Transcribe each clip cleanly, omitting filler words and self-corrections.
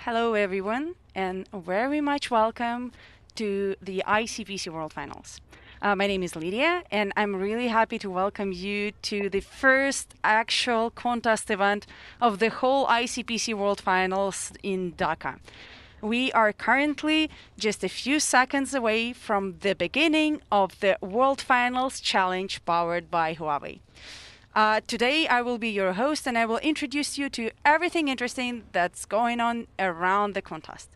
Hello, everyone, and very much welcome to the ICPC World Finals. My name is Lydia, and I'm really happy to welcome you to the first actual contest event of the whole ICPC World Finals in Dhaka. We are currently just a few seconds away from the beginning of the World Finals Challenge powered by Huawei. Today, I will be your host and I will introduce you to everything interesting that's going on around the contest.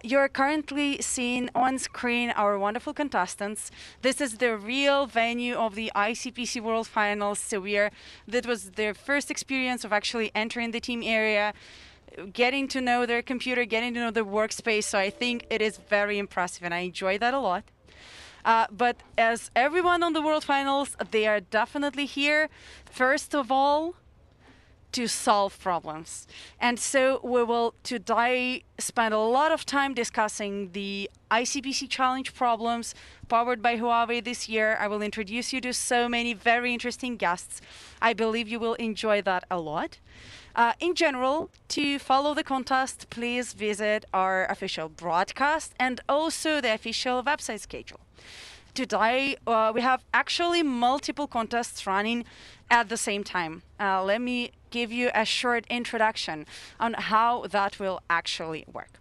You're currently seeing on screen our wonderful contestants. This is the real venue of the ICPC World Finals. That was their first experience of actually entering the team area, getting to know their computer, getting to know the workspace. So I think it is very impressive and I enjoy that a lot. But as everyone on the World Finals, they are definitely here, first of all, to solve problems. And so we will today spend a lot of time discussing the ICPC challenge problems powered by Huawei this year. I will introduce you to so many very interesting guests. I believe you will enjoy that a lot. In general, to follow the contest, please visit our official broadcast and also the official website schedule. Today, we have actually multiple contests running at the same time. Let me give you a short introduction on how that will actually work.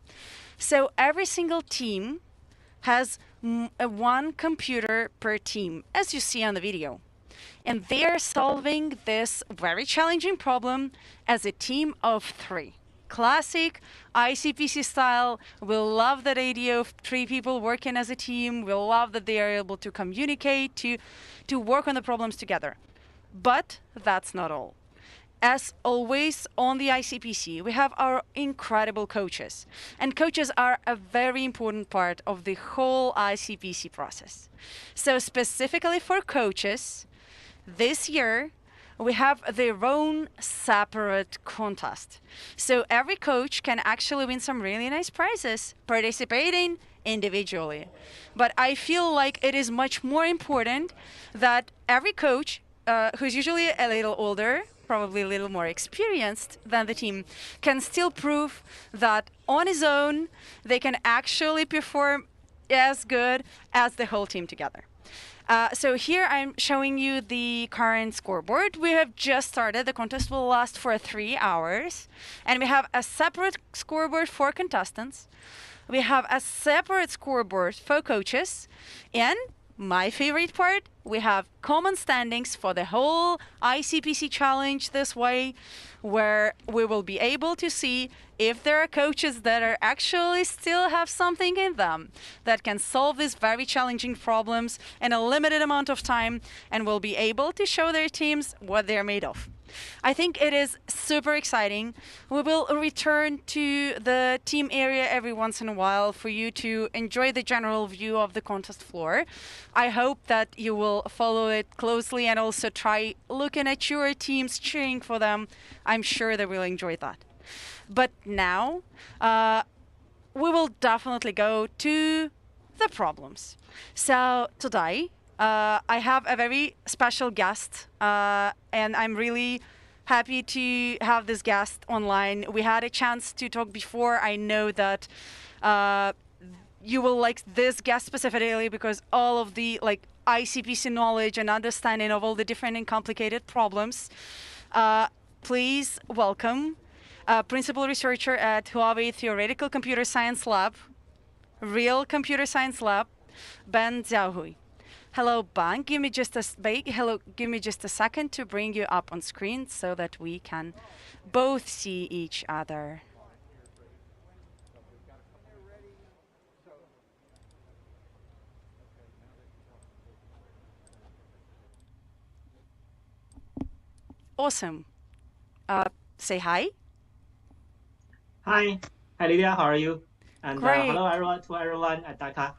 So every single team has one computer per team, as you see on the video. And they are solving this very challenging problem as a team of three. Classic ICPC style. We'll love that idea of three people working as a team. We'll love that they are able to communicate, to work on the problems together. But that's not all. As always on the ICPC, we have our incredible coaches. And coaches are a very important part of the whole ICPC process. So specifically for coaches, this year, we have their own separate contest. So every coach can actually win some really nice prizes participating individually. But I feel like it is much more important that every coach, who's usually a little older, probably a little more experienced than the team, can still prove that on his own, they can actually perform as good as the whole team together. So here I'm showing you the current scoreboard. We have just started. The contest will last for 3 hours. And we have a separate scoreboard for contestants. We have a separate scoreboard for coaches. And my favorite part, we have common standings for the whole ICPC challenge this way, where we will be able to see if there are coaches that are actually still have something in them that can solve these very challenging problems in a limited amount of time and will be able to show their teams what they're made of. I think it is super exciting. We will return to the team area every once in a while for you to enjoy the general view of the contest floor. I hope that you will follow it closely and also try looking at your teams, cheering for them. I'm sure they will enjoy that. But now, we will definitely go to the problems. So today, I have a very special guest, and I'm really happy to have this guest online. We had a chance to talk before. I know that you will like this guest specifically because all of the ICPC knowledge and understanding of all the different and complicated problems. Please welcome Principal Researcher at Huawei Theoretical Computer Science Lab, Real Computer Science Lab, Ben Xiaohui. Hello, Ben. Give me just a second to bring you up on screen so that we can both see each other. Awesome. Say hi. Hi. Hi, Lydia. How are you? And Great. hello, everyone, to everyone at Dhaka.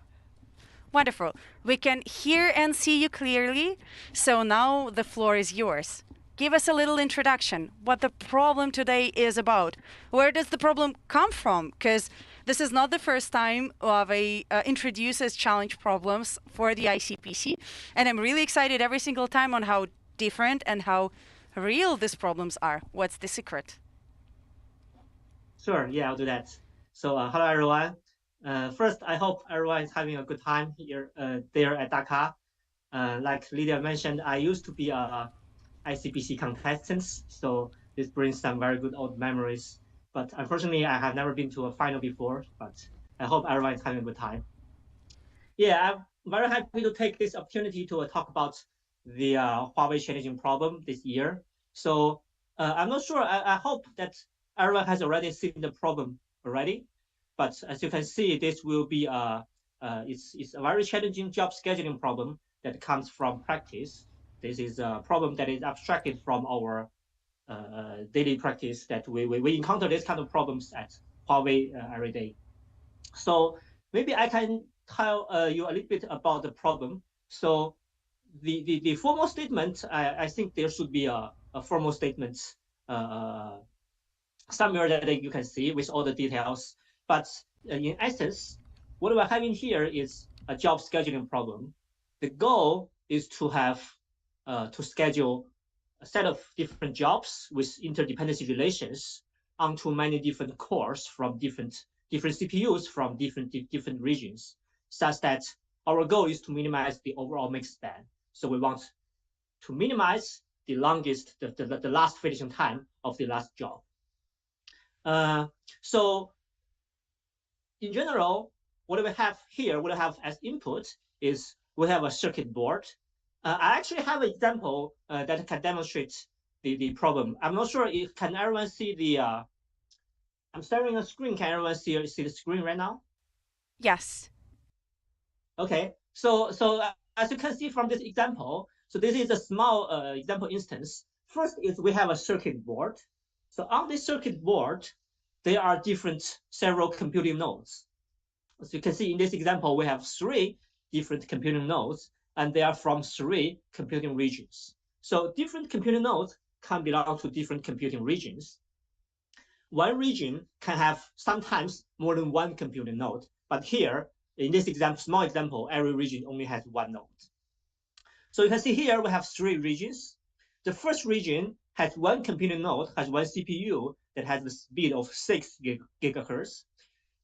Wonderful. We can hear and see you clearly. So now the floor is yours. Give us a little introduction, what the problem today is about. Where does the problem come from? Because this is not the first time Huawei introduces challenge problems for the ICPC. And I'm really excited every single time on how different and how real these problems are. What's the secret? Sure, yeah, I'll do that. Hello everyone. First, I hope everyone is having a good time here, there at Dhaka. Like Lydia mentioned, I used to be a ICPC contestant, so this brings some very good old memories. But unfortunately, I have never been to a final before. But I hope everyone is having a good time. Yeah, I'm very happy to take this opportunity to talk about the Huawei challenging problem this year. I'm not sure. I hope that everyone has already seen the problem already. But as you can see, this will be it's a very challenging job scheduling problem that comes from practice. This is a problem that is abstracted from our daily practice that we encounter this kind of problems at Huawei every day. So maybe I can tell you a little bit about the problem. So the formal statement, I think there should be a formal statement uh, somewhere that you can see with all the details. But in essence, what we're having here is a job scheduling problem. The goal is to have to schedule a set of different jobs with interdependency relations onto many different cores from different CPUs from different regions, such that our goal is to minimize the overall mix span. So we want to minimize the longest, the last finishing time of the last job. So in general, what we have here, what we have as input is we have a circuit board. I actually have an example that can demonstrate the problem. I'm not sure if can everyone see the. I'm sharing a screen. Can everyone see the screen right now? Yes. Okay. As you can see from this example, so this is a small example instance. First is we have a circuit board. So on this circuit board, there are several computing nodes. As you can see in this example, we have 3 different computing nodes, and they are from 3 computing regions. So different computing nodes can belong to different computing regions. One region can have sometimes more than 1 computing node, but here, in this example, small example, every region only has 1 node. So you can see here we have 3 regions. The first region has 1 computing node, has 1 CPU that has the speed of 6 gigahertz.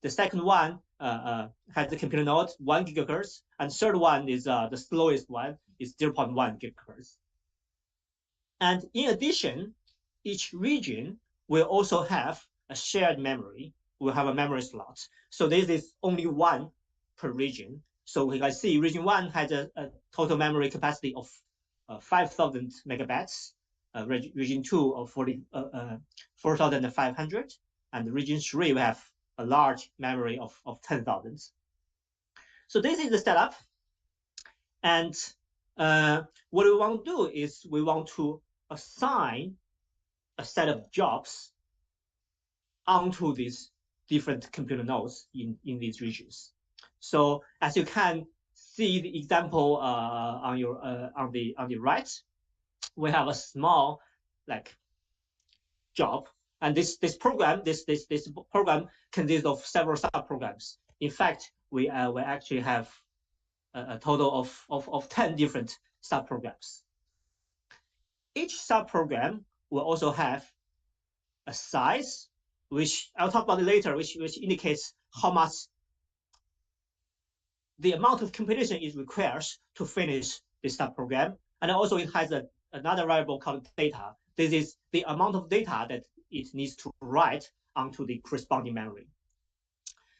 The second one has the computer node 1 gigahertz, and third one is the slowest one is 0.1 gigahertz. And in addition, each region will also have a shared memory. We'll have a memory slot. So this is only 1 per region. So we can see region 1 has a total memory capacity of 5,000 megabytes. Region 2 of 4,500, and region 3 we have a large memory of 10,000. So this is the setup. And what we want to do is we want to assign a set of jobs onto these different computer nodes in these regions. So as you can see the example on the right, we have a small job. And this program consists of several subprograms. In fact, we actually have a total of 10 different subprograms. Each subprogram will also have a size, which I'll talk about it later, which indicates how much the amount of computation it requires to finish this subprogram. And also it has another variable called data. This is the amount of data that it needs to write onto the corresponding memory.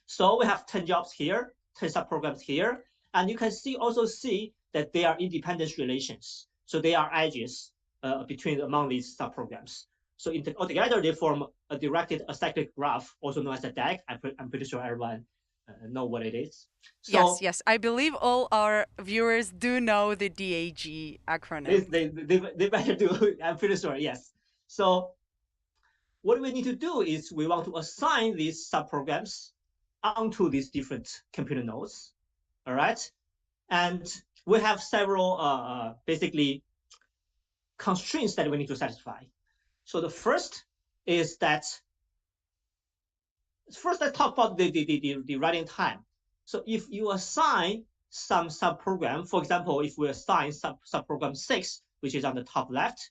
So we have 10 jobs here, 10 subprograms here, and you can also see that they are independence relations. So they are edges among these subprograms. So altogether, they form a directed acyclic graph, also known as a DAG. I'm pretty sure everyone know what it is. So, yes. I believe all our viewers do know the DAG acronym. They better do. I'm pretty sure, yes. So what we need to do is we want to assign these subprograms onto these different computer nodes, all right? And we have several basically constraints that we need to satisfy. So the first is that, first let's talk about the writing time. So if you assign some subprogram, for example, if we assign subprogram 6, which is on the top left,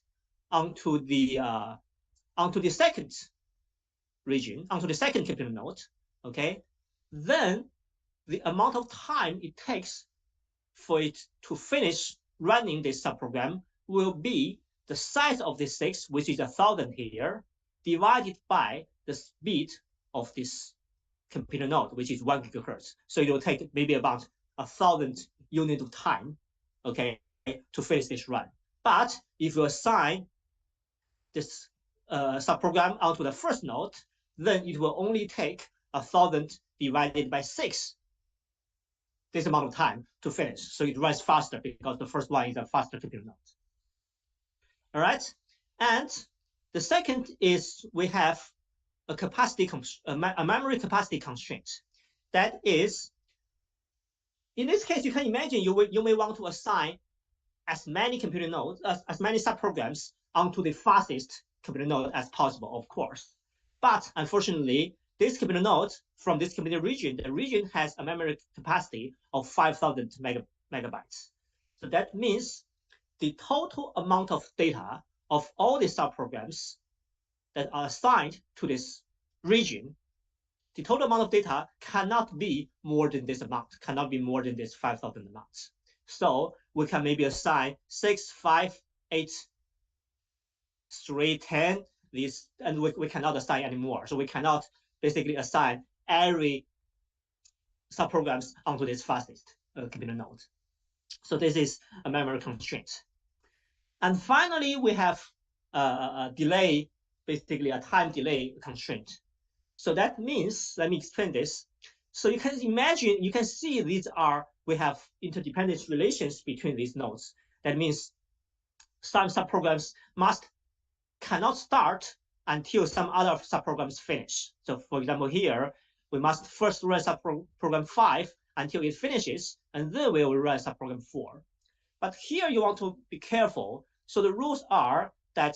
onto the second region, onto the second computer node, okay, then the amount of time it takes for it to finish running this subprogram will be the size of the 6, which is 1,000 here, divided by the speed of this computer node, which is 1 gigahertz. So it will take maybe about 1,000 units of time, okay, to finish this run. But if you assign this subprogram onto the first node, then it will only take 1,000 divided by 6, this amount of time to finish. So it runs faster because the first one is a faster computer node. All right. And the second is we have a memory capacity constraint. That is, in this case, you can imagine you may want to assign as many computer nodes, as many subprograms onto the fastest computer node as possible, of course. But unfortunately, this computer node from this computer region, the region has a memory capacity of 5,000 megabytes. So that means the total amount of data of all the subprograms that are assigned to this region, the total amount of data cannot be more than this amount, cannot be more than this 5,000 amounts. So we can maybe assign 6, 5, 8, 3, 10, these, and we cannot assign anymore. So we cannot basically assign every subprograms onto this fastest computer node. So this is a memory constraint. And finally, we have a delay, basically a time delay constraint. So that means, let me explain this. So you can imagine, you can see we have interdependent relations between these nodes. That means some subprograms cannot start until some other subprograms finish. So for example, here, we must first run subprogram 5 until it finishes, and then we will run subprogram 4. But here you want to be careful. So the rules are that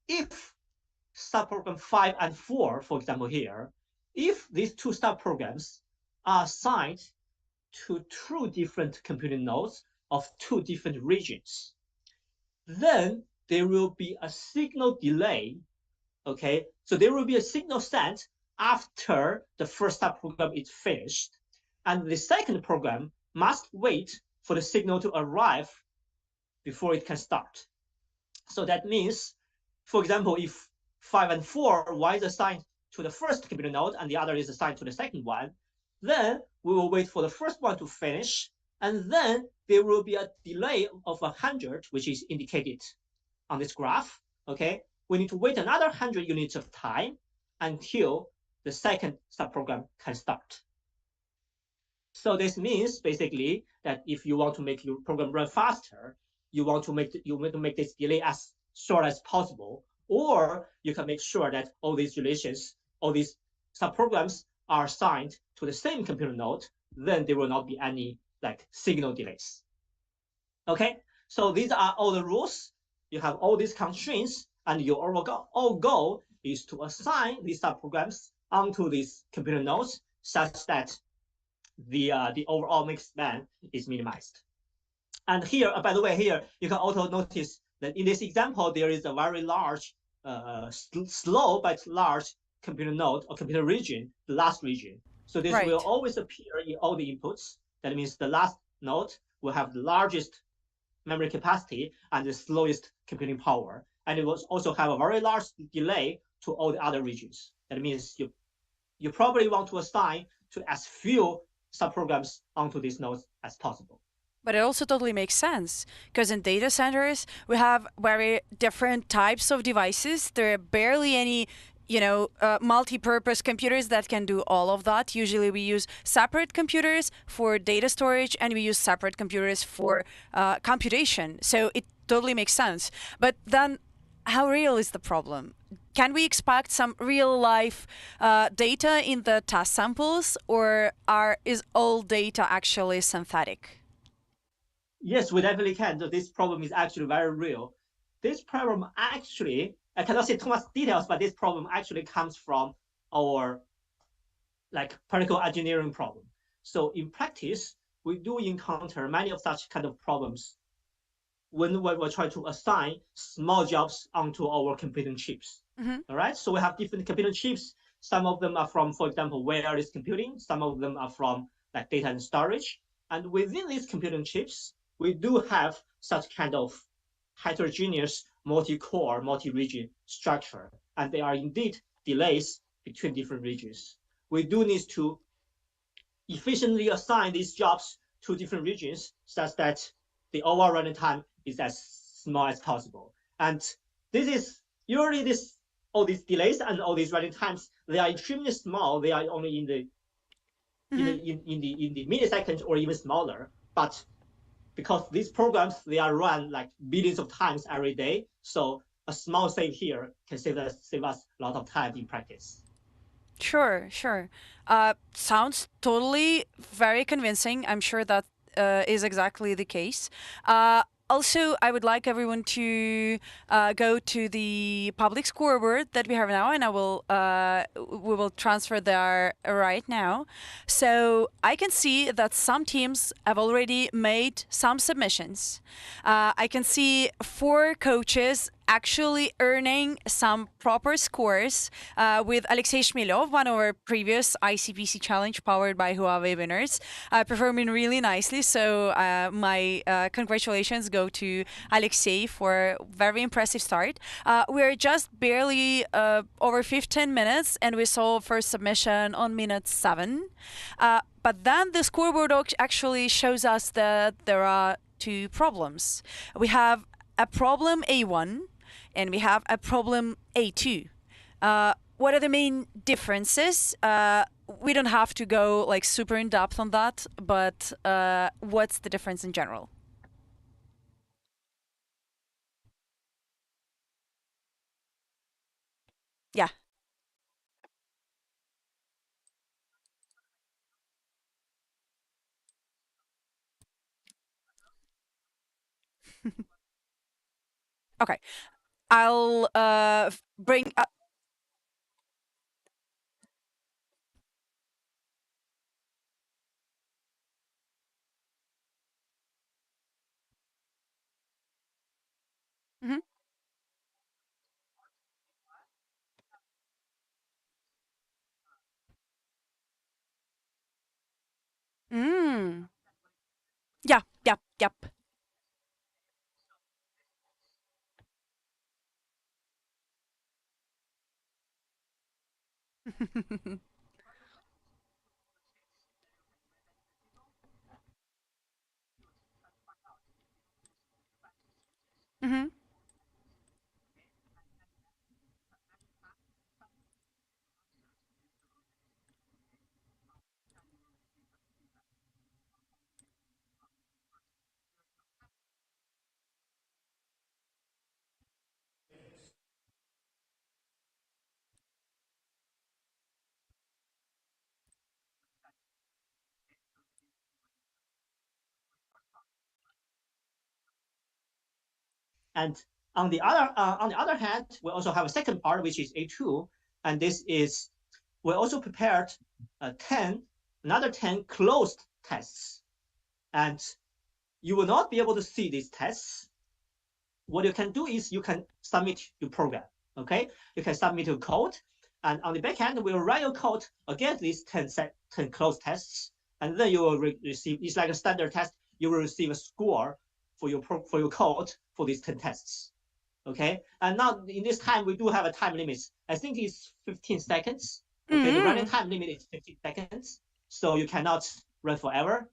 if subprogram 5 and 4, for example here, if these two subprograms are assigned to 2 different computing nodes of 2 different regions, then there will be a signal delay, okay? So there will be a signal sent after the first subprogram is finished, and the second program must wait for the signal to arrive before it can start. So that means, for example, if 5 and 4, one is assigned to the first computer node and the other is assigned to the second one, then we will wait for the first one to finish, and then there will be a delay of 100, which is indicated on this graph, okay? We need to wait another 100 units of time until the second subprogram can start. So this means basically that if you want to make your program run faster, you want to make this delay as short as possible, or you can make sure that all these relations, all these subprograms are assigned to the same computer node, then there will not be any signal delays. Okay, so these are all the rules. You have all these constraints, and your overall goal is to assign these subprograms onto these computer nodes such that the overall mixed band is minimized. And here, by the way, here you can also notice that in this example, there is a very large, slow but large computer node or computer region, the last region. So this will always appear in all the inputs. That means the last node will have the largest memory capacity and the slowest computing power. And it will also have a very large delay to all the other regions. That means you probably want to assign to as few subprograms onto these nodes as possible. But it also totally makes sense, because in data centers, we have very different types of devices. There are barely any multi-purpose computers that can do all of that. Usually we use separate computers for data storage, and we use separate computers for computation. So it totally makes sense. But then how real is the problem? Can we expect some real-life data in the test samples, or is all data actually synthetic? Yes, we definitely can. So this problem is actually very real. This problem actually, I cannot say too much details, but this problem actually comes from our particle engineering problem. So in practice, we do encounter many of such kind of problems when we're trying to assign small jobs onto our computing chips. Mm-hmm. All right, so we have different computing chips. Some of them are from, for example, wireless computing. Some of them are from like data and storage. And within these computing chips, we do have such kind of heterogeneous multi-core, multi-region structure. And there are indeed delays between different regions. We do need to efficiently assign these jobs to different regions such that the overall running time is as small as possible. And this is usually all these delays and all these running times, they are extremely small. They are only in the milliseconds or even smaller. But because these programs, they are run like billions of times every day, so a small save here can save us a lot of time in practice. Sure, sure. Sounds totally very convincing. I'm sure that is exactly the case. Also, I would like everyone to go to the public scoreboard that we have now, and we will transfer there right now. So I can see that some teams have already made some submissions. I can see 4 coaches actually earning some proper scores with Alexei Shmilov, one of our previous ICPC challenge powered by Huawei winners, performing really nicely. So my congratulations go to Alexei for a very impressive start. We're just barely over 15 minutes and we saw first submission on minute 7. But then the scoreboard actually shows us that there are 2 problems. We have a problem A1 and we have a problem A2. What are the main differences? We don't have to go like super in depth on that, but what's the difference in general? Yeah. Okay. I'll bring up. Mhm. Mm. Yeah, yep, yep. Hmm. And on the other hand, we also have a second part, which is A2, and this is we also prepared 10 closed tests, and you will not be able to see these tests. What you can do is you can submit your program. Okay, you can submit your code, and on the back end, we'll run your code against these 10 closed tests, and then you will receive. It's like a standard test. You will receive a score for your code for these 10 tests. Okay, and now in this time we do have a time limit. I think it's 15 seconds. Okay, the running Mm. time limit is 15 seconds, so you cannot run forever,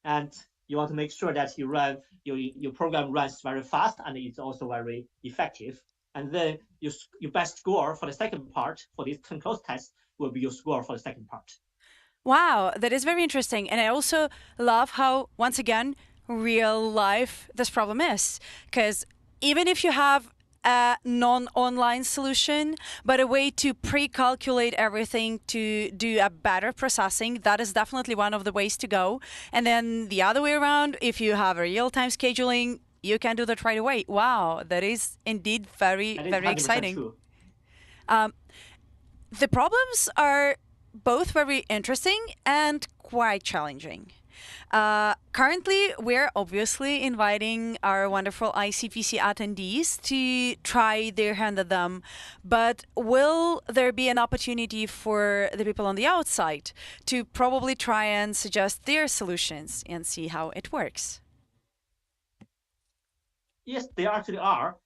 and you want to make sure that your program runs very fast and it's also very effective. And then your best score for the second part for this 10 close test will be your score for the second part. Wow, that is very interesting. And I also love how, once again, real life this problem is. Because even if you have a non online solution, but a way to pre calculate everything to do a better processing, that is definitely one of the ways to go. And then the other way around, if you have a real time scheduling, you can do that right away. Wow, that is indeed very, That is very 100% exciting. true. The problems are both very interesting and quite challenging. Currently, we're obviously inviting our wonderful ICPC attendees to try their hand at them. But will there be an opportunity for the people on the outside to probably try and suggest their solutions and see how it works? Yes, they actually are.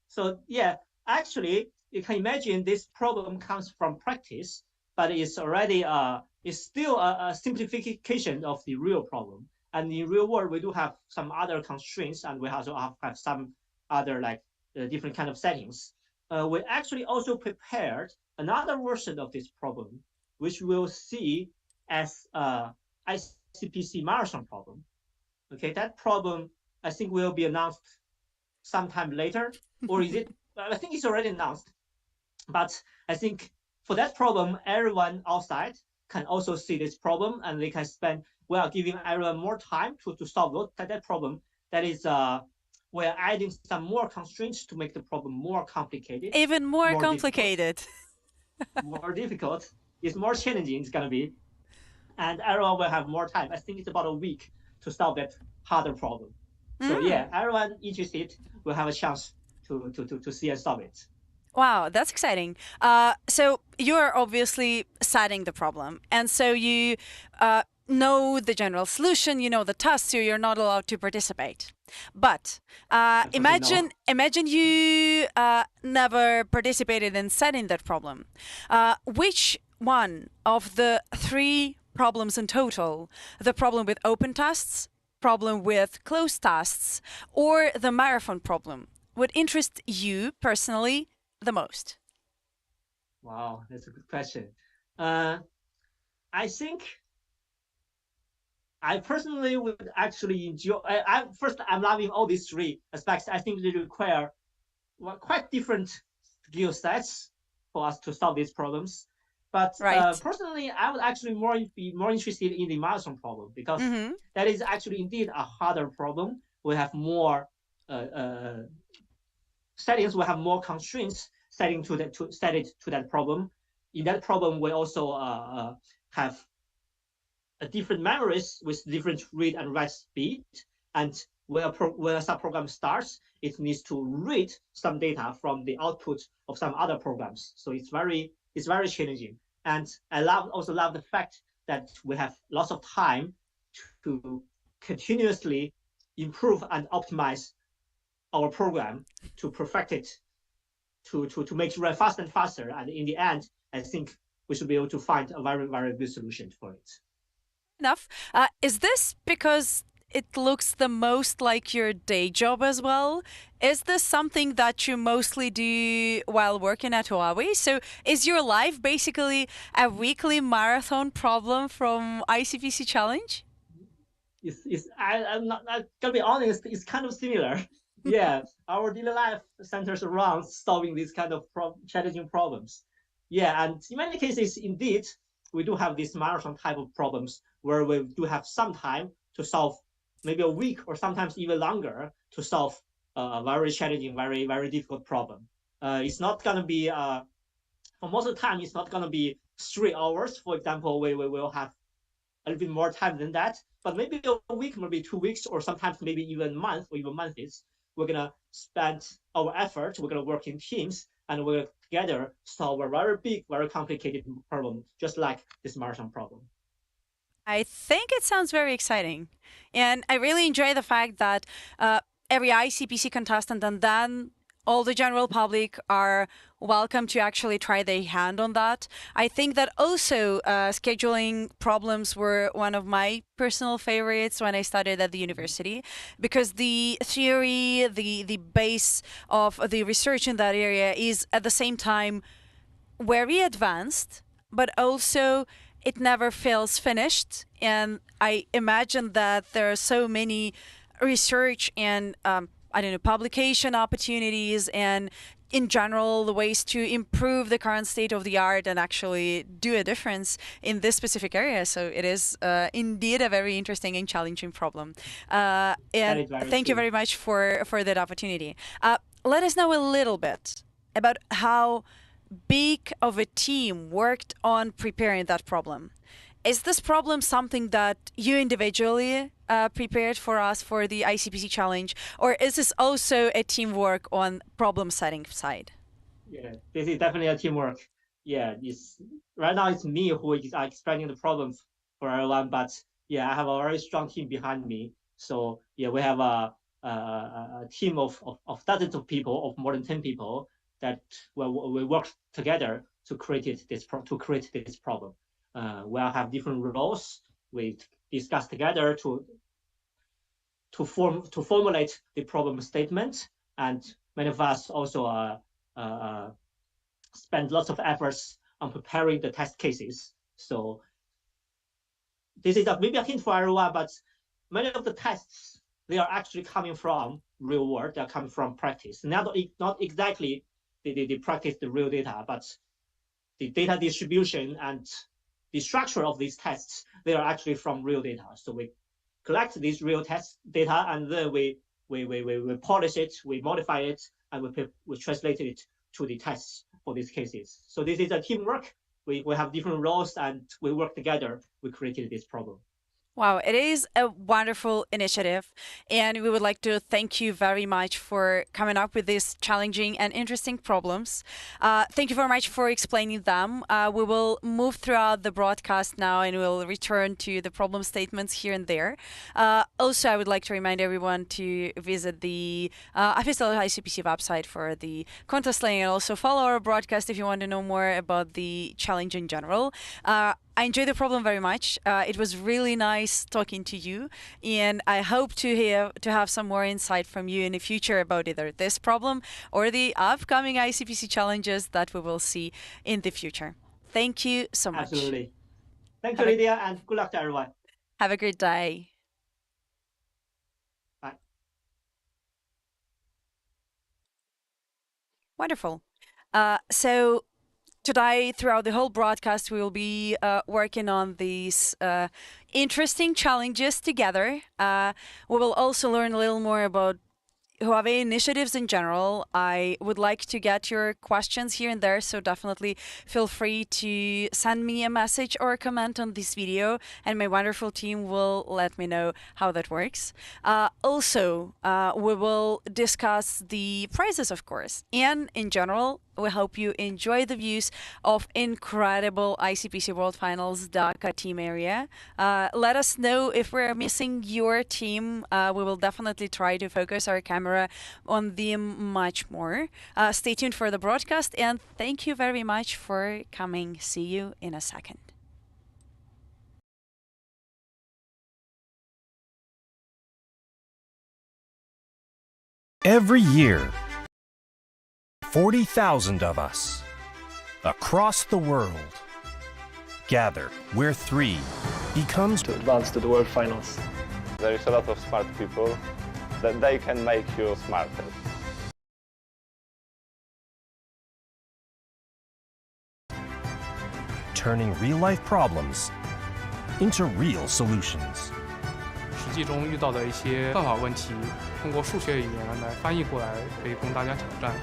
So yeah, actually, you can imagine this problem comes from practice, but it's still a simplification of the real problem. And in real world, we do have some other constraints, and we also have some other like different kind of settings. We actually also prepared another version of this problem, which we'll see as ICPC marathon problem. Okay, that problem I think will be announced sometime later, or is it? I think it's already announced. But I think for that problem, everyone outside can also see this problem, and they can spend. We are giving everyone more time to solve that problem. That is, we're adding some more constraints to make the problem more complicated, Even more more difficult, complicated. more difficult. It's more challenging. It's gonna be, and everyone will have more time. I think it's about a week to solve that harder problem. So Mm. yeah, everyone interested will have a chance to see and solve it. Wow, that's exciting. So you're obviously setting the problem, and so you know the general solution. You know the task, so you're not allowed to participate. But Unfortunately, no. imagine you never participated in setting that problem. Which one of the three problems in total, the problem with open tasks, problem with closed tasks, or the marathon problem, would interest you personally the most? Wow, that's a good question. Uh, I think I personally would actually enjoy. I'm loving all these three aspects. I think they require quite different skill sets for us to solve these problems. But Right. personally, I would actually be more interested in the marathon problem because Mm-hmm. that is actually indeed a harder problem. We have more settings. We have more constraints setting to set it to that problem. In that problem, we also have different memories with different read and write speed. And when a subprogram starts, it needs to read some data from the output of some other programs. So it's very challenging. And I also love the fact that we have lots of time to continuously improve and optimize our program to perfect it, to make it run faster and faster. And in the end, I think we should be able to find a very, very good solution for it. Enough. Is this because it looks the most like your day job as well? Is this something that you mostly do while working at Huawei? So is your life basically a weekly marathon problem from ICPC Challenge? I'm gonna be honest, it's kind of similar. Yeah, our daily life centers around solving these kind of challenging problems. Yeah, and in many cases, indeed, we do have these marathon type of problems where we do have some time to solve, maybe a week or sometimes even longer to solve a very challenging, very very difficult problem. It's not gonna be for most of the time. It's not gonna be 3 hours. For example, we will have a little bit more time than that, but maybe a week, maybe 2 weeks, or sometimes maybe even a month or even months. We're gonna spend our effort. We're gonna work in teams, and we're gonna together solve a very big, very complicated problem, just like this marathon problem. I think it sounds very exciting. And I really enjoy the fact that every ICPC contestant and then all the general public are welcome to actually try their hand on that. I think that also scheduling problems were one of my personal favorites when I studied at the university because the theory, the base of the research in that area is at the same time very advanced, but also it never feels finished. And I imagine that there are so many research and I don't know publication opportunities and in general the ways to improve the current state of the art and actually do a difference in this specific area. So it is indeed a very interesting and challenging problem. That And is very thank you true. very much for that opportunity. Let us know a little bit about how big of a team worked on preparing that problem. Is this problem something that you individually prepared for us for the ICPC challenge, or is this also a teamwork on problem setting side? Yeah, this is definitely a teamwork. Yeah, right now it's me who is explaining the problems for everyone, but yeah, I have a very strong team behind me. So yeah, we have a team of dozens of people, of more than 10 people that we work together to create this problem. We'll have different roles. We discuss together to formulate the problem statement, and many of us also spend lots of efforts on preparing the test cases. So this is maybe a hint for everyone, but many of the tests, they are actually coming from real world. They're coming from practice. Not exactly the practice, the real data, but the data distribution and the structure of these tests, they are actually from real data. So we collect these real test data, and then we polish it, we modify it, and we translate it to the tests for these cases. So this is a teamwork. We have different roles, and we work together. We created this problem. Wow, it is a wonderful initiative, and we would like to thank you very much for coming up with these challenging and interesting problems. Thank you very much for explaining them. We will move throughout the broadcast now, and we'll return to the problem statements here and there. Also, I would like to remind everyone to visit the official ICPC website for the contest link, and also follow our broadcast if you want to know more about the challenge in general. I enjoyed the problem very much. It was really nice talking to you, and I hope to have some more insight from you in the future about either this problem or the upcoming ICPC challenges that we will see in the future. Thank you so much. Absolutely. Thank you, Lydia, and good luck to everyone. Have a great day. Bye. Wonderful. So today, throughout the whole broadcast, we will be working on these interesting challenges together. We will also learn a little more about Huawei initiatives in general. I would like to get your questions here and there, so definitely feel free to send me a message or a comment on this video, and my wonderful team will let me know how that works. Also, we will discuss the prizes, of course, and in general, we hope you enjoy the views of incredible ICPC World Finals Dhaka team area. Let us know if we're missing your team. We will definitely try to focus our camera on them much more. Stay tuned for the broadcast, and thank you very much for coming. See you in a second. Every year, 40,000 of us across the world gather where 3 becomes to advance to the World Finals. There is a lot of smart people that they can make you smarter. turning real-life problems into real solutions. 实际中遇到的一些算法问题，通过数学语言来翻译过来，可以供大家挑战。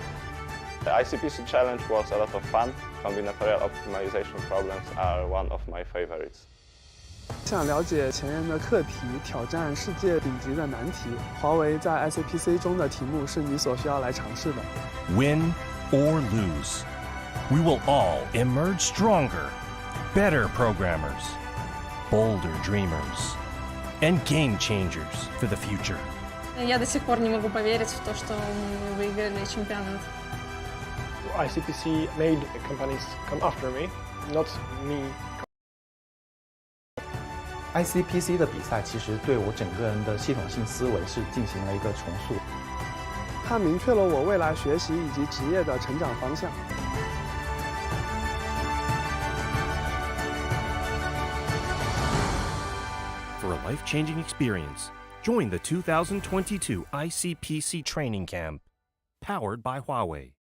The ICPC challenge was a lot of fun. Combinatorial optimization problems are one of my favorites. 想了解前沿的课题，挑战世界顶级的难题，华为在 ICPC 中的题目是你所需要来尝试的。 Win or lose, we will all emerge stronger, better programmers, bolder dreamers, and game changers for the future. Я до сих пор не могу поверить в то, что мы выиграли чемпионат. ICPC made companies come after me, not me. ICPC 的比赛其实对我整个人的系统性思维是进行了一个重塑。它明确了我未来学习以及职业的成长方向。For a life-changing experience, join the 2022 ICPC Training Camp, powered by Huawei.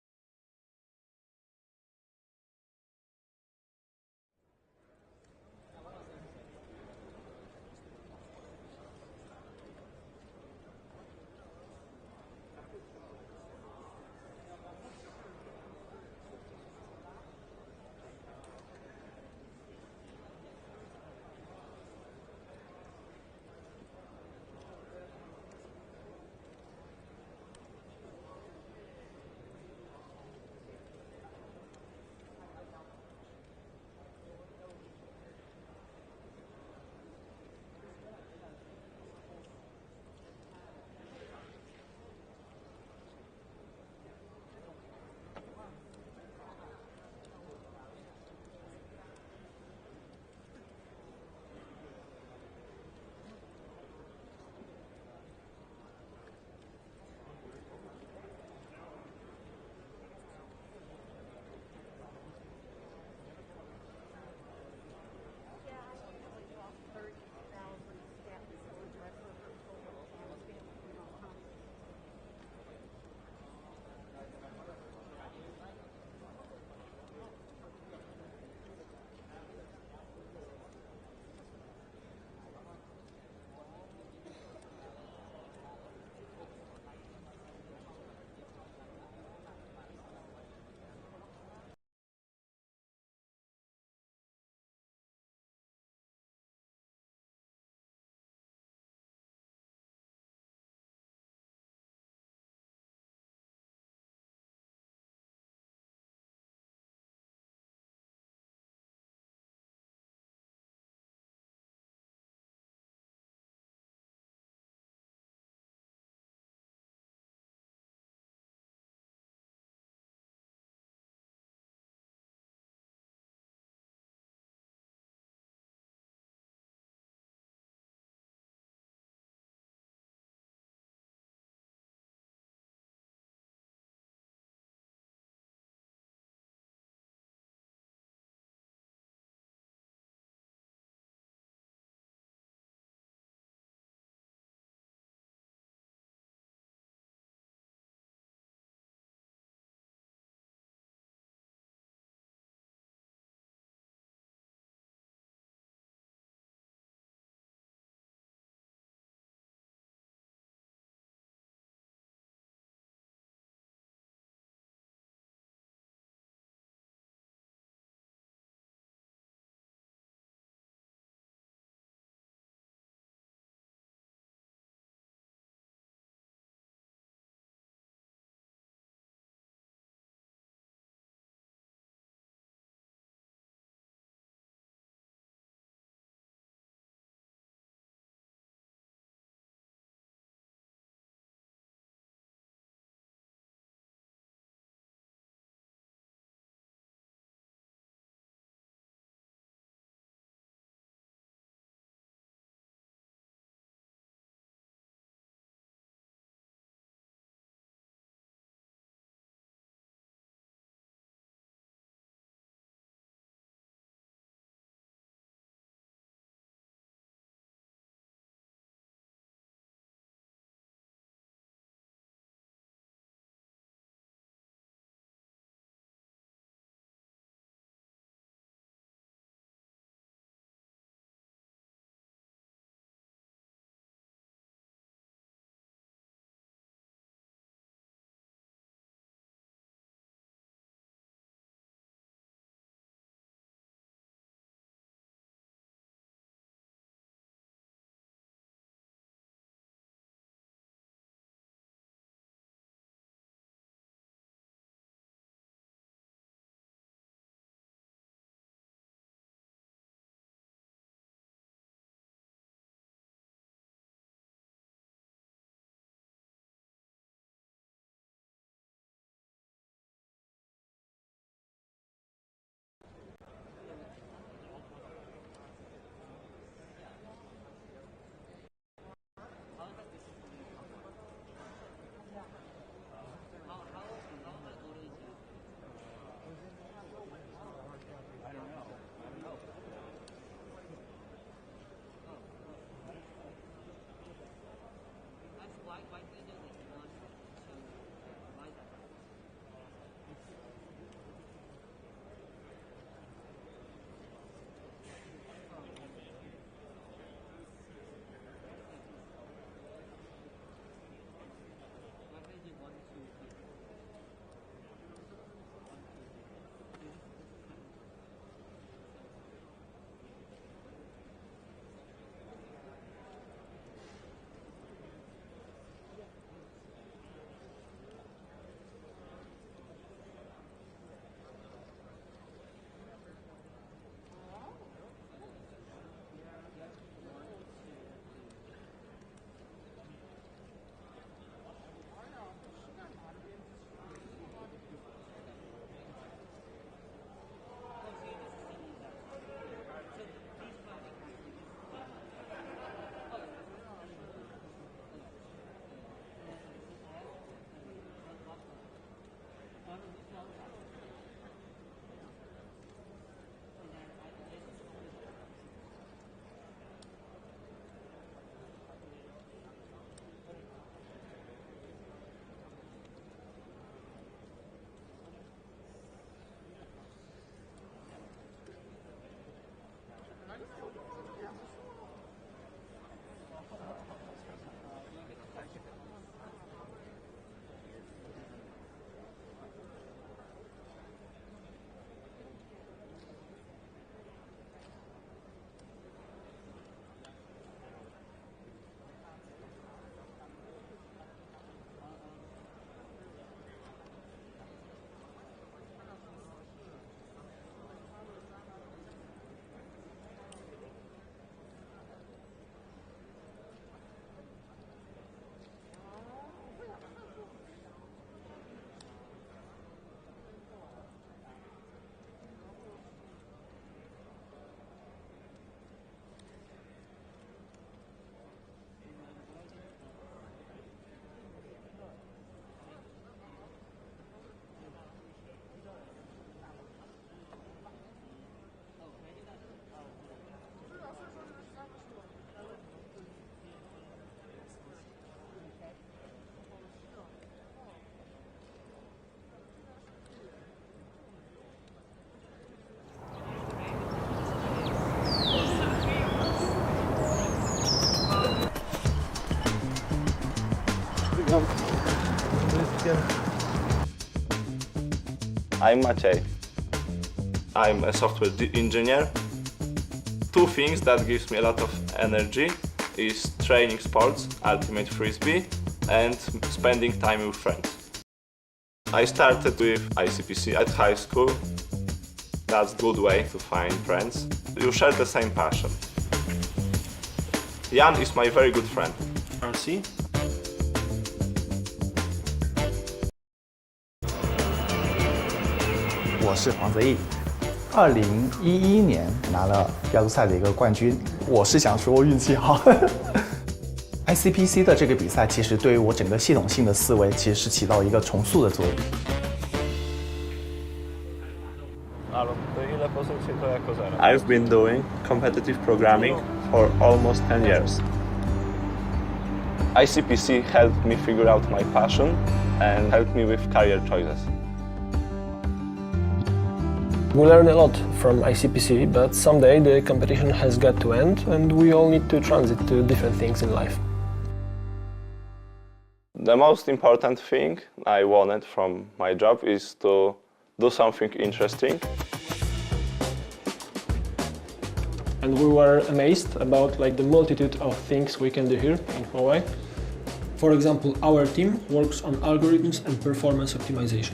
I'm Maciej. I'm a software engineer. Two things that gives me a lot of energy is training sports, ultimate frisbee, and spending time with friends. I started with ICPC at high school. That's a good way to find friends. You share the same passion. Jan is my very good friend. RC. 我是黄泽毅，2011年拿了亚洲赛的一个冠军。我是想说运气好。ICPC 的这个比赛其实对于我整个系统性的思维其实是起到一个重塑的作用。I've been doing competitive programming for almost 10 years. ICPC helped me figure out my passion and helped me with career choices. We learn a lot from ICPC, but someday the competition has got to end and we all need to transit to different things in life. The most important thing I wanted from my job is to do something interesting. And we were amazed about the multitude of things we can do here in Huawei. For example, our team works on algorithms and performance optimization.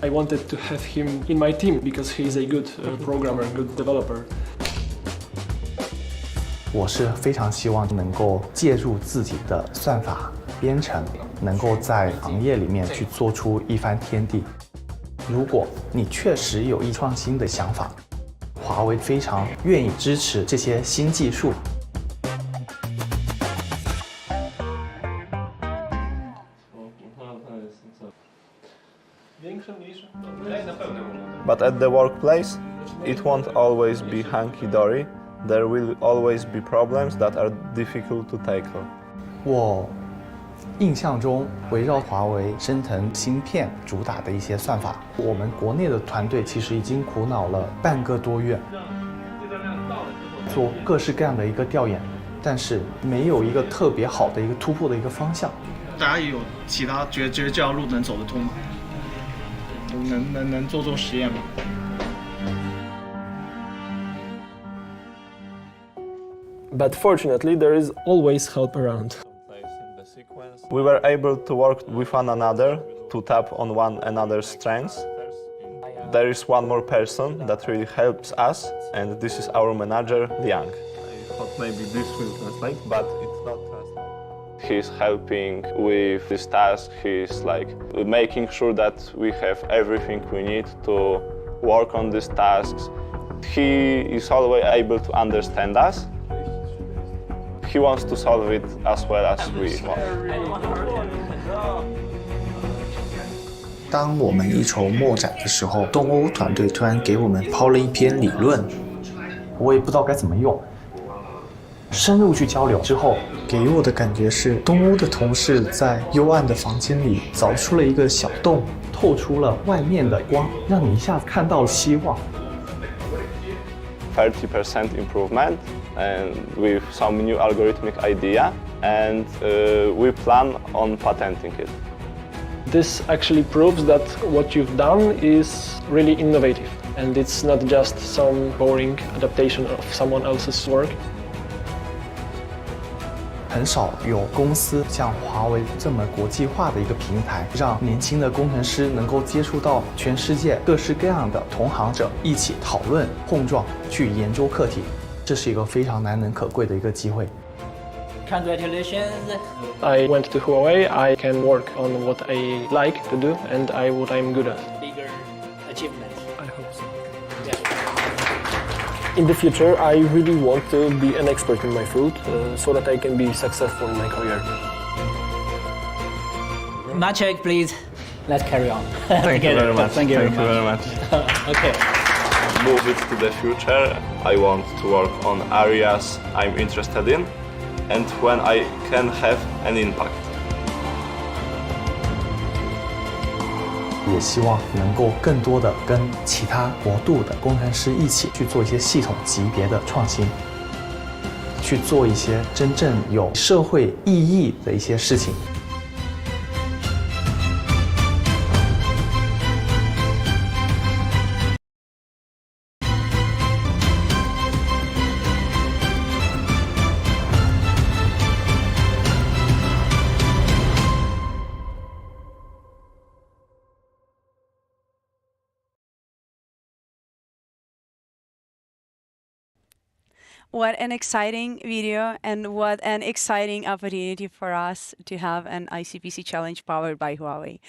I wanted to have him in my team because he's a good programmer, good developer. 我是非常希望能够借助自己的算法编程，能够在行业里面去做出一番天地。如果你确实有创新的想法，华为非常愿意支持这些新技术。But at the workplace, it won't always be hunky-dory. There will always be problems that are difficult to tackle. 我印象中，围绕华为升腾芯片主打的一些算法，我们国内的团队其实已经苦恼了半个多月，做各式各样的一个调研，但是没有一个特别好的一个突破的一个方向。大家有其他觉得这条路能走得通吗？能做实验吗？ But fortunately, there is always help around. We were able to work with one another to tap on one another's strengths. There is one more person that really helps us, and this is our manager, Liang. I thought maybe this will translate, but it's not translating. He's helping with this task. He's making sure that we have everything we need to work on these tasks. He is always able to understand us. He wants to solve it as well as we want. 当我们一筹莫展的时候，东欧团队突然给我们抛了一篇理论，我也不知道该怎么用。深入去交流之后，给我的感觉是东欧的同事在幽暗的房间里凿出了一个小洞，透出了外面的光，让你一下子看到了希望。30% improvement, and with some new algorithmic idea, and we plan on patenting it. This actually proves that what you've done is really innovative, and it's not just some boring adaptation of someone else's work. 很少有公司像华为这么国际化的一个平台，让年轻的工程师能够接触到全世界各式各样的同行者，一起讨论、碰撞，去研究课题。这是一个非常难能可贵的一个机会。Congratulations! I went to Huawei. I can work on what I like to do and what I'm good at. Bigger achievement. I hope so. In the future, I really want to be an expert in my field so that I can be successful in my career. Maciej, please. Let's carry on. Thank you very much. Thank you very much. Okay. Move it to the future. I want to work on areas I'm interested in and when I can have an impact. 也希望能够更多的跟其他国度的工程师一起去做一些系统级别的创新，去做一些真正有社会意义的一些事情。what an exciting video and what an exciting opportunity for us to have an ICPC challenge powered by Huawei.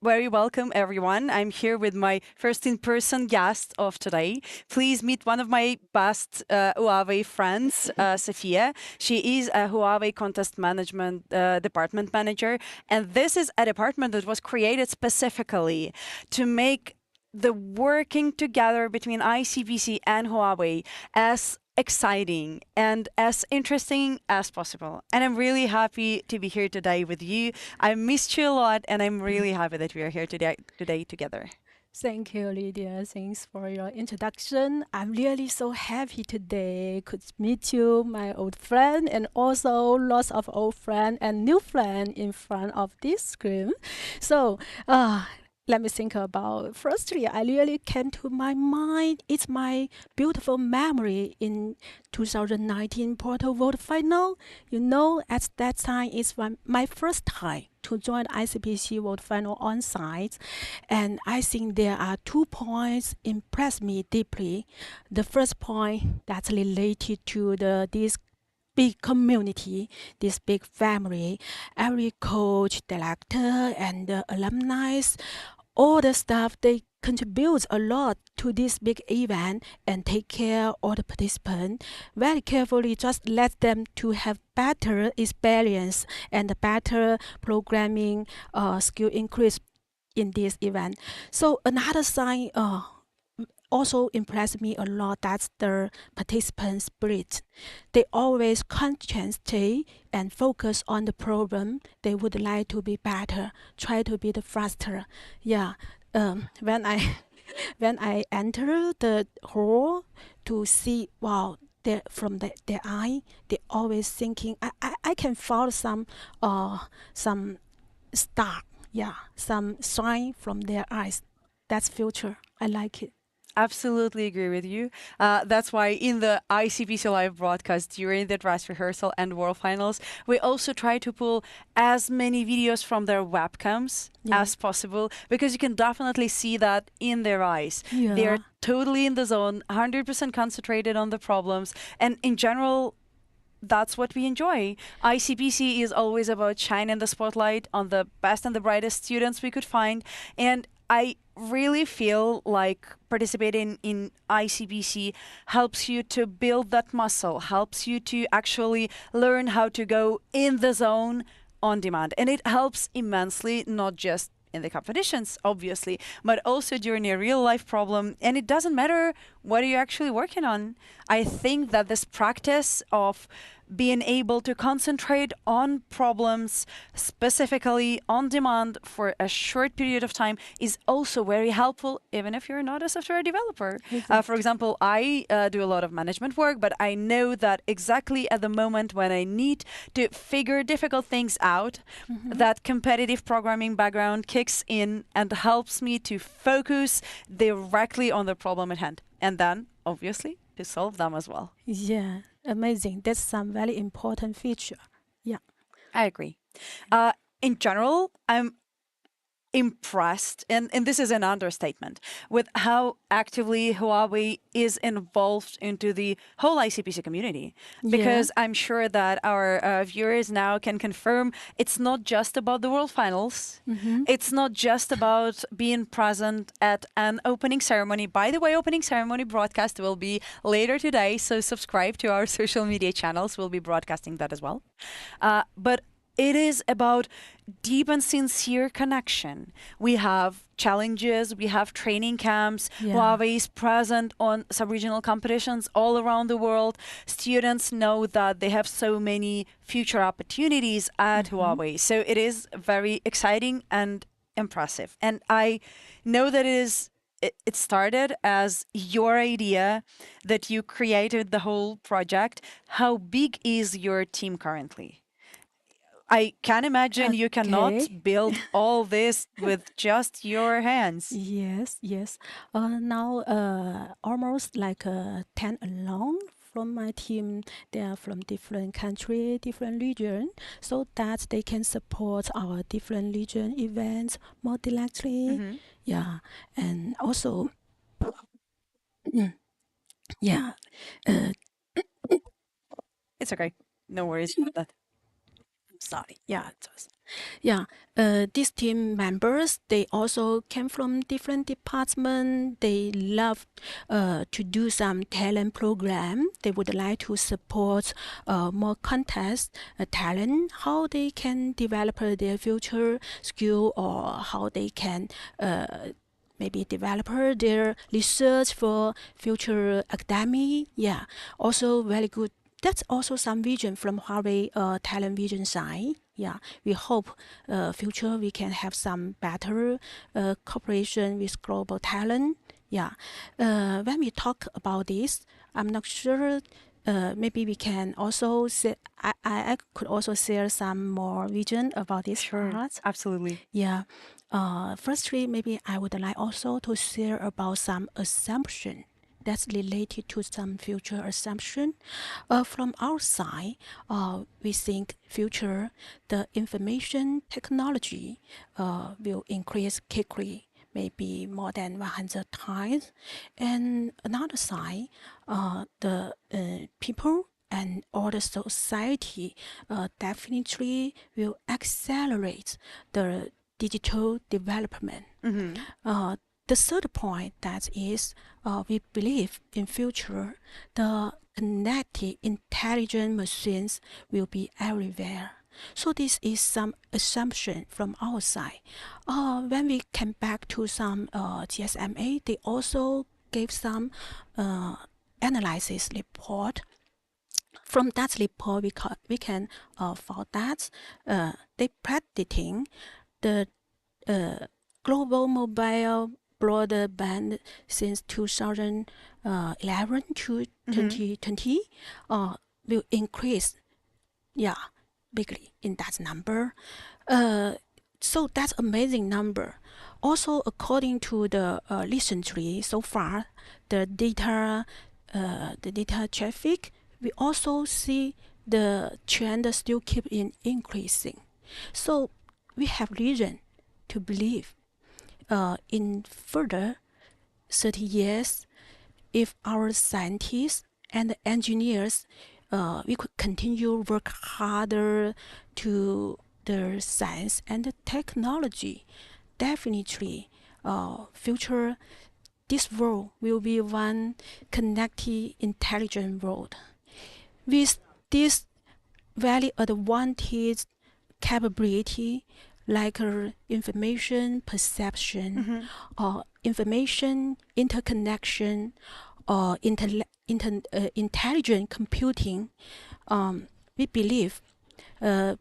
Very welcome, everyone. I'm here with my first in-person guest of today. Please meet one of my best Huawei friends, Sophia. She is a Huawei Contest Management Department Manager, and this is a department that was created specifically to make the working together between ICPC and Huawei as exciting and as interesting as possible. And I'm really happy to be here today with you. I missed you a lot, and I'm really happy that we are here today together. Thank you, Lydia. Thanks for your introduction. I'm really so happy today could meet you, my old friend, and also lots of old friend and new friend in front of this screen. So, let me think about. Firstly, I really came to my mind. It's my beautiful memory in 2019 Portal World Final. You know, at that time, it's my first time to join ICPC World Final on site. And I think there are 2 points impressed me deeply. The first point that's related to this big community, this big family, every coach, director, and the alumni, all the staff, they contribute a lot to this big event and take care of the participants very carefully. Just let them to have better experience and better programming skill increase in this event. So another sign also impressed me a lot. That's the participant spirit. They always concentrate and focus on the problem. They would like to be better, try to be the faster. Yeah. When I enter the hall to see, wow, from their eye, they always thinking I can follow some star, yeah, some sign from their eyes. That's future. I like it. Absolutely agree with you. That's why in the ICPC live broadcast during the dress rehearsal and World Finals, we also try to pull as many videos from their webcams as possible, because you can definitely see that in their eyes. Yeah. They're totally in the zone, 100% concentrated on the problems. And in general, that's what we enjoy. ICPC is always about shining the spotlight on the best and the brightest students we could find. And I really feel like participating in ICPC helps you to build that muscle, helps you to actually learn how to go in the zone on demand. And it helps immensely, not just in the competitions, obviously, but also during a real life problem. And it doesn't matter what you're actually working on. I think that this practice of being able to concentrate on problems specifically on demand for a short period of time is also very helpful, even if you're not a software developer. For example, I do a lot of management work, but I know that exactly at the moment when I need to figure difficult things out, that competitive programming background kicks in and helps me to focus directly on the problem at hand. And then, obviously, to solve them as well. Yeah, amazing. That's some very important feature. Yeah, I agree. In general, I'm impressed, and this is an understatement, with how actively Huawei is involved into the whole ICPC community. Because I'm sure that our viewers now can confirm it's not just about the World Finals. It's not just about being present at an opening ceremony. By the way, opening ceremony broadcast will be later today, so subscribe to our social media channels. We'll be broadcasting that as well. But it is about deep and sincere connection. We have challenges, we have training camps. Huawei is present on sub-regional competitions all around the world. Students know that they have so many future opportunities at Huawei. So it is very exciting and impressive. And I know that it started as your idea, that you created the whole project. How big is your team currently? I can imagine you cannot build all this with just your hands. Yes. Now almost like 10 alone from my team. They are from different country, different region, so that they can support our different region events more directly. Yeah, and also, yeah. It's okay. No worries about that. Sorry. Yeah. These team members, they also came from different departments. They love to do some talent program. They would like to support more contest talent, how they can develop their future skill, or how they can maybe develop their research for future academy. Yeah, also very good. That's also some vision from Huawei talent vision side. Yeah, we hope future we can have some better cooperation with global talent. Yeah, when we talk about this, I'm not sure. Maybe we can also say, I could also share some more vision about this part. Absolutely. Yeah. Firstly, maybe I would like also to share about some assumption that's related to some future assumption. From our side, we think future the information technology will increase quickly, maybe more than 100 times. And another side, the people and all the society definitely will accelerate the digital development. The third point that is we believe in future the connected intelligent machines will be everywhere. So this is some assumption from our side. When we came back to some GSMA, they also gave some analysis report. From that report, we can found that they predicting the global mobile broadband since 2011 to 2020 will increase, bigly in that number. So that's amazing number. Also, according to the recently, so far, the data traffic, we also see the trend still keep in increasing. So we have reason to believe in further 30 years, if our scientists and engineers, we could continue work harder to the science and the technology, definitely future this world will be one connected intelligent world. With this very advantage capability like information perception or information interconnection or intelligent computing, we believe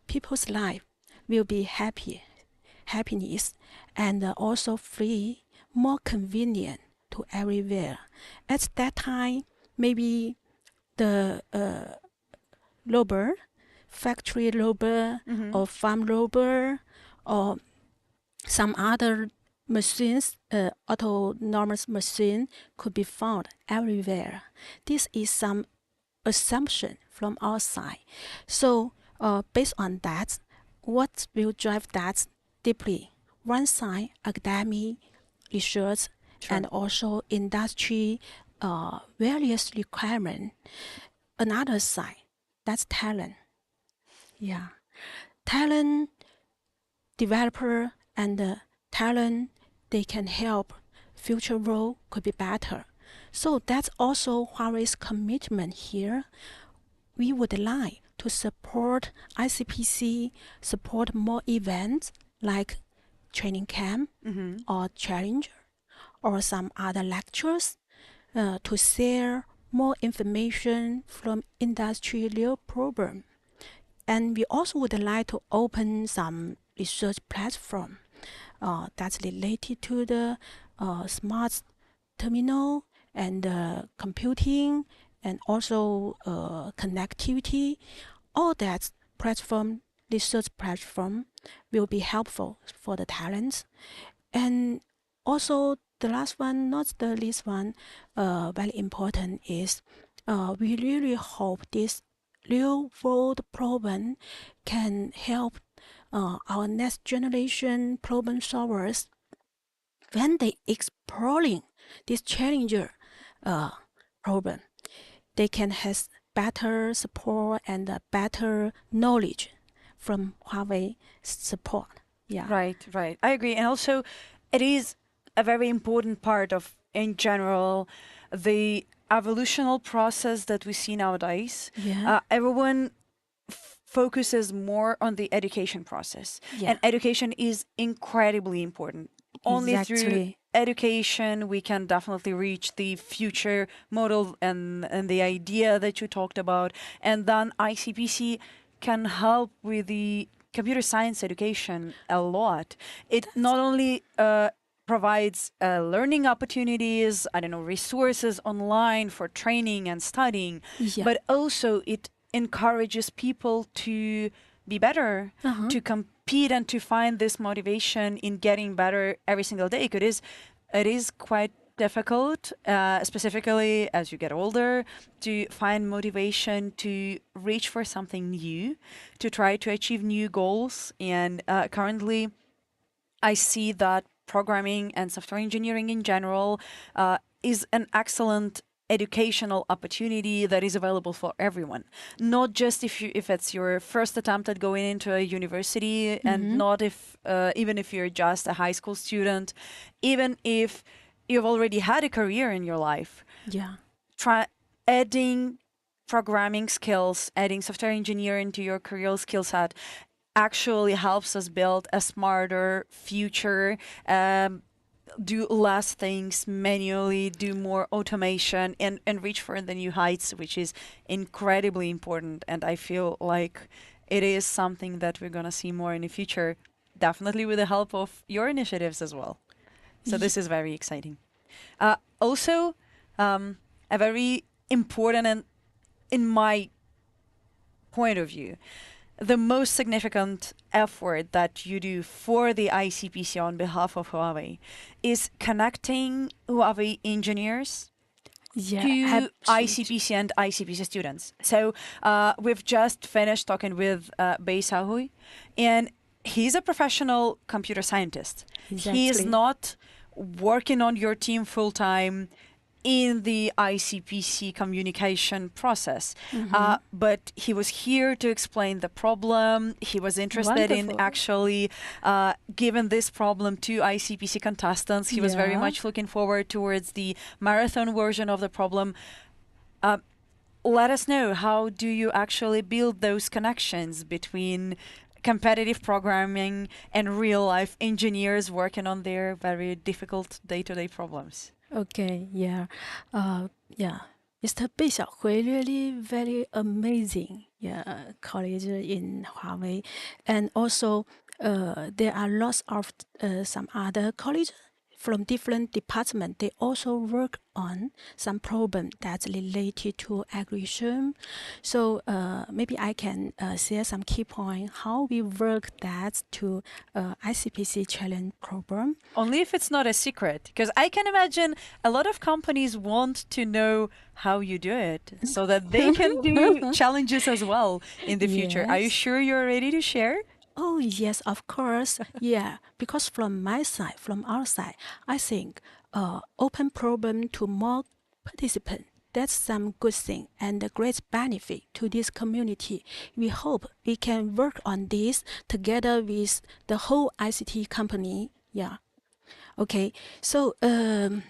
people's life will be happiness, and also free, more convenient to everywhere. At that time, maybe the robot, factory robot or farm robot or some other machines, autonomous machine could be found everywhere. This is some assumption from our side. So based on that, what will drive that deeply? One side, academic research, and also industry various requirements. Another side, that's talent. Yeah, talent developer and talent, they can help future role could be better. So that's also Huawei's commitment here. We would like to support ICPC, support more events like training camp or challenger or some other lectures to share more information from industrial problem. And we also would like to open some research platform that's related to the smart terminal and computing and also connectivity. All that platform, research platform, will be helpful for the talents. And also the last one, not the least one, very important is we really hope this real world problem can help our next generation problem solvers when they exploring this challenger problem. They can have better support and better knowledge from Huawei support. Yeah. Right. I agree. And also, it is a very important part of, in general, the evolutional process that we see nowadays. Yeah. Everyone focuses more on the education process. Yeah. And education is incredibly important. Only through Exactly. education we can definitely reach the future model and the idea that you talked about. And then ICPC can help with the computer science education a lot. It not only provides learning opportunities, resources online for training and studying, Yeah. but also it encourages people to be better, to compete and to find this motivation in getting better every single day. Because it is quite difficult, specifically as you get older, to find motivation to reach for something new, to try to achieve new goals. And currently, I see that programming and software engineering in general is an excellent educational opportunity that is available for everyone, not just if it's your first attempt at going into a university, and not if even if you're just a high school student, even if you've already had a career in your life. Yeah. Try adding programming skills, adding software engineering to your career skill set actually helps us build a smarter future, do less things manually, do more automation, and reach for the new heights, which is incredibly important. And I feel like it is something that we're going to see more in the future, definitely with the help of your initiatives as well. So this is very exciting. Also, a very important, and in my point of view, the most significant effort that you do for the ICPC on behalf of Huawei is connecting Huawei engineers to ICPC and ICPC students. So we've just finished talking with Bei Sahui, and he's a professional computer scientist. Exactly. He is not working on your team full-time in the ICPC communication process. But he was here to explain the problem. He was interested in actually giving this problem to ICPC contestants. He was very much looking forward towards the marathon version of the problem. Let us know, how do you actually build those connections between competitive programming and real-life engineers working on their very difficult day-to-day problems? Okay, yeah. Mr. Bei Xiaohui really very amazing, college in Huawei. And also, there are lots of some other colleges from different departments. They also work on some problem that's related to algorithm. So maybe I can share some key points how we work that to ICPC challenge program. Only if it's not a secret, because I can imagine a lot of companies want to know how you do it so that they can do challenges as well in the future. Are you sure you're ready to share? Oh, yes, of course. Yeah, because from my side, from our side, I think open problem to more participants, that's some good thing and a great benefit to this community. We hope we can work on this together with the whole ICT company. Yeah. Okay, so I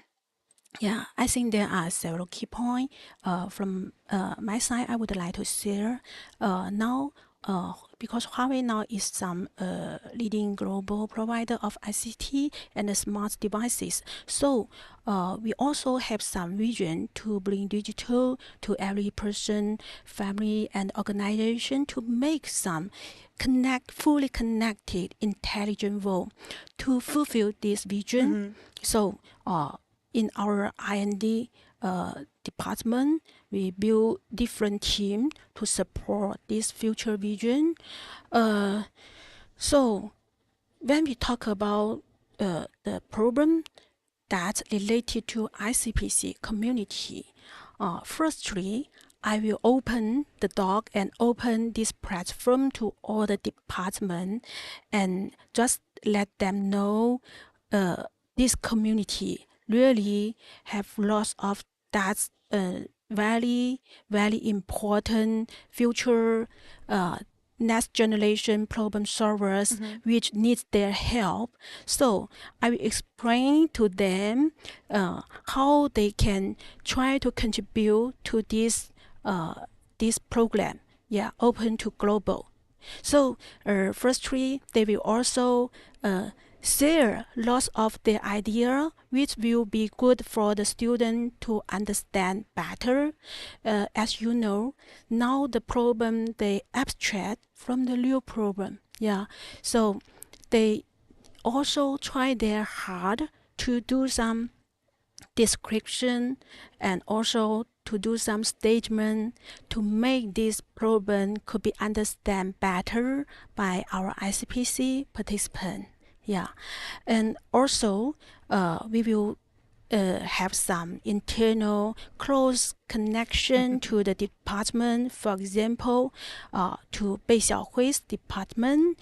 think there are several key points. From my side, I would like to share now. Because Huawei now is some leading global provider of ICT and smart devices. So we also have some vision to bring digital to every person, family, and organization to make some fully connected, intelligent world. To fulfill this vision, so in our R&D department, we build different teams to support this future vision. So when we talk about the problem that's related to ICPC community, firstly, I will open the door and open this platform to all the departments and just let them know this community really have lots of that very, very important future next generation problem solvers which needs their help. So I will explain to them how they can try to contribute to this program, open to global. So firstly, they will also share lots of their idea which will be good for the student to understand better. As you know, now the problem they abstract from the real problem. So they also try their hard to do some description and also to do some statement to make this problem could be understand better by our ICPC participant. And also we will have some internal close connection to the department. For example, to Bei Xiaohui's department,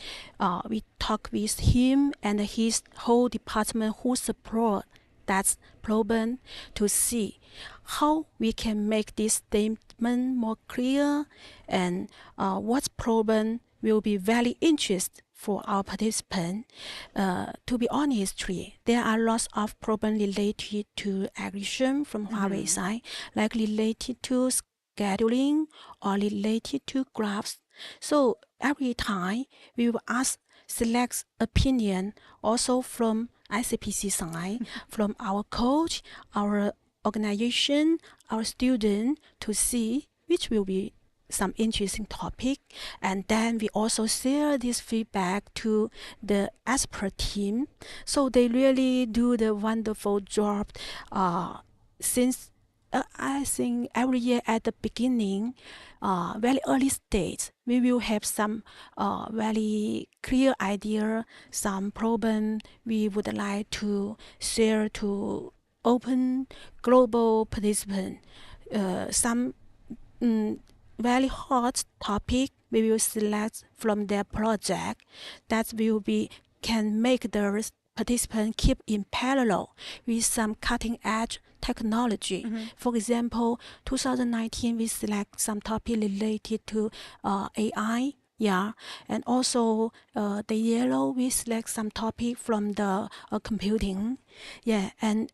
we talk with him and his whole department who support that problem to see how we can make this statement more clear and what problem will be very interesting for our participant. To be honest, there are lots of problems related to aggression from Huawei side, like related to scheduling or related to graphs. So every time we will ask select opinion also from ICPC side, from our coach, our organization, our student to see which will be some interesting topic, and then we also share this feedback to the expert team. So they really do the wonderful job since I think every year at the beginning, very early stage, we will have some very clear idea, some problem we would like to share to open global participant. Some very hot topic we will select from their project that will be can make the participant keep in parallel with some cutting edge technology. For example, 2019 we select some topic related to AI. And also the yellow we select some topic from the computing. And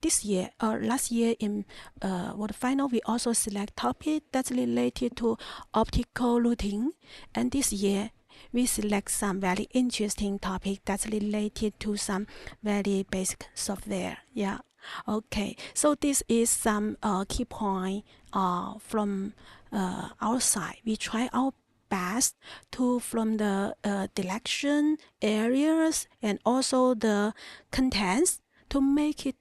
this year, last year in World Final, we also select topic that's related to optical routing. And this year, we select some very interesting topic that's related to some very basic software. Okay, so this is some key point from our side. We try our best to from the direction areas and also the contents to make it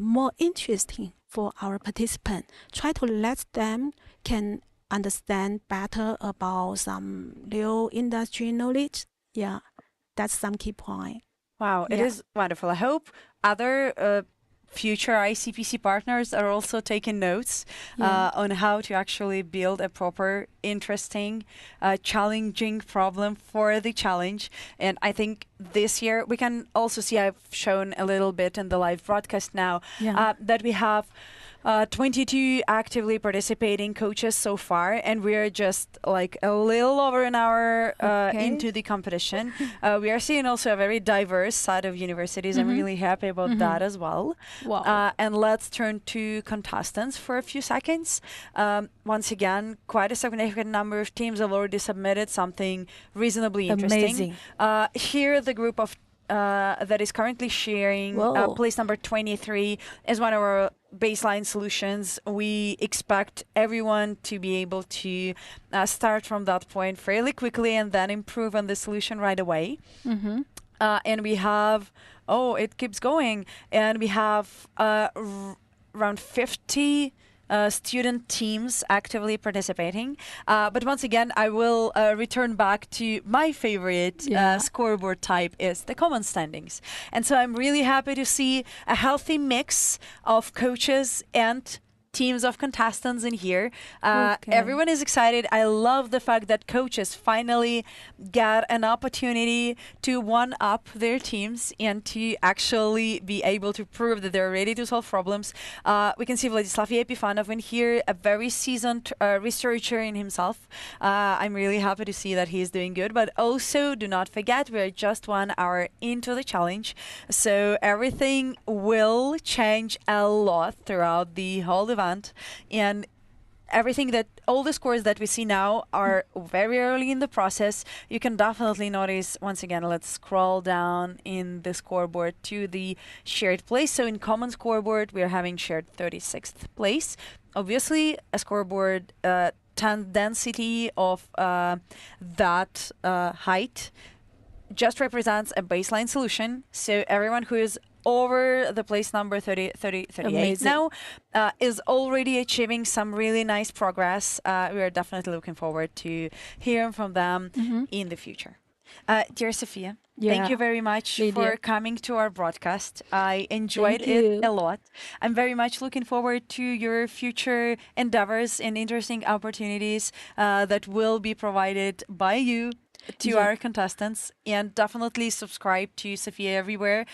more interesting for our participants. Try to let them can understand better about some real industry knowledge. That's some key point. Wow, it is wonderful. I hope other future ICPC partners are also taking notes on how to actually build a proper, interesting, challenging problem for the challenge. And I think this year we can also see, I've shown a little bit in the live broadcast now, that we have 22 actively participating coaches so far, and we're just like a little over an hour into the competition. We are seeing also a very diverse set of universities. I'm really happy about that as well. Wow. And let's turn to contestants for a few seconds. Once again, quite a significant number of teams have already submitted something reasonably interesting. Amazing. Here, the group of that is currently sharing place number 23 is one of our baseline solutions. We expect everyone to be able to start from that point fairly quickly and then improve on the solution right away. And we have, it keeps going. And we have around 50 student teams actively participating. But once again, I will return back to my favorite scoreboard type is the common standings. And so I'm really happy to see a healthy mix of coaches and teams of contestants in here. Okay. Everyone is excited. I love the fact that coaches finally get an opportunity to one-up their teams and to actually be able to prove that they're ready to solve problems. We can see Vladislav Epifanov in here, a very seasoned researcher in himself. I'm really happy to see that he's doing good, but also do not forget we're just 1 hour into the challenge, so everything will change a lot throughout the whole event, and all the scores that we see now are very early in the process. You can definitely notice, once again, let's scroll down in the scoreboard to the shared place. So in common scoreboard, we are having shared 36th place. Obviously, a scoreboard density of that height just represents a baseline solution. So everyone who is over the place number 38 Amazing. now is already achieving some really nice progress. We are definitely looking forward to hearing from them in the future. Dear Sophia, thank you very much for coming to our broadcast. I enjoyed it a lot. I'm very much looking forward to your future endeavors and interesting opportunities that will be provided by you to our contestants, and definitely subscribe to Sophia Everywhere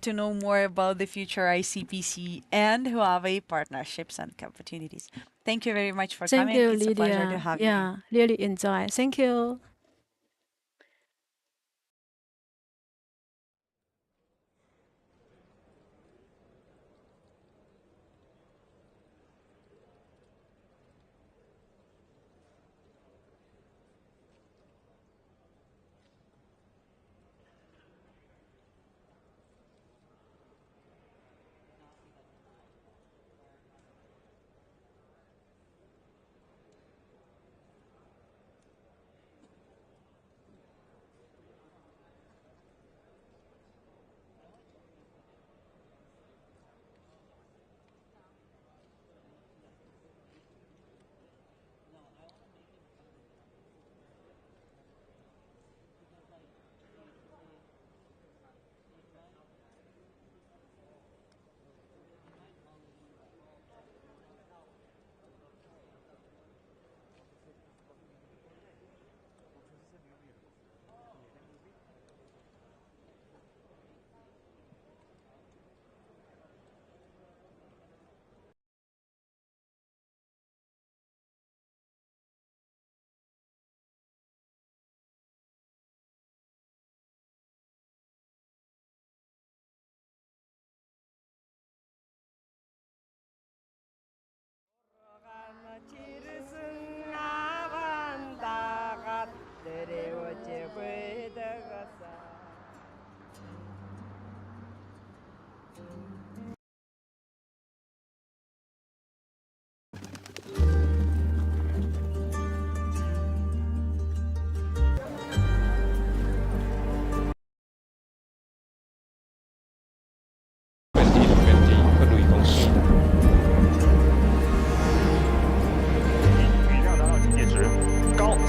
to know more about the future ICPC and Huawei partnerships and opportunities. Thank you very much for Thank coming. you, It's Lydia. a pleasure to have you. Yeah, really enjoy. Thank you.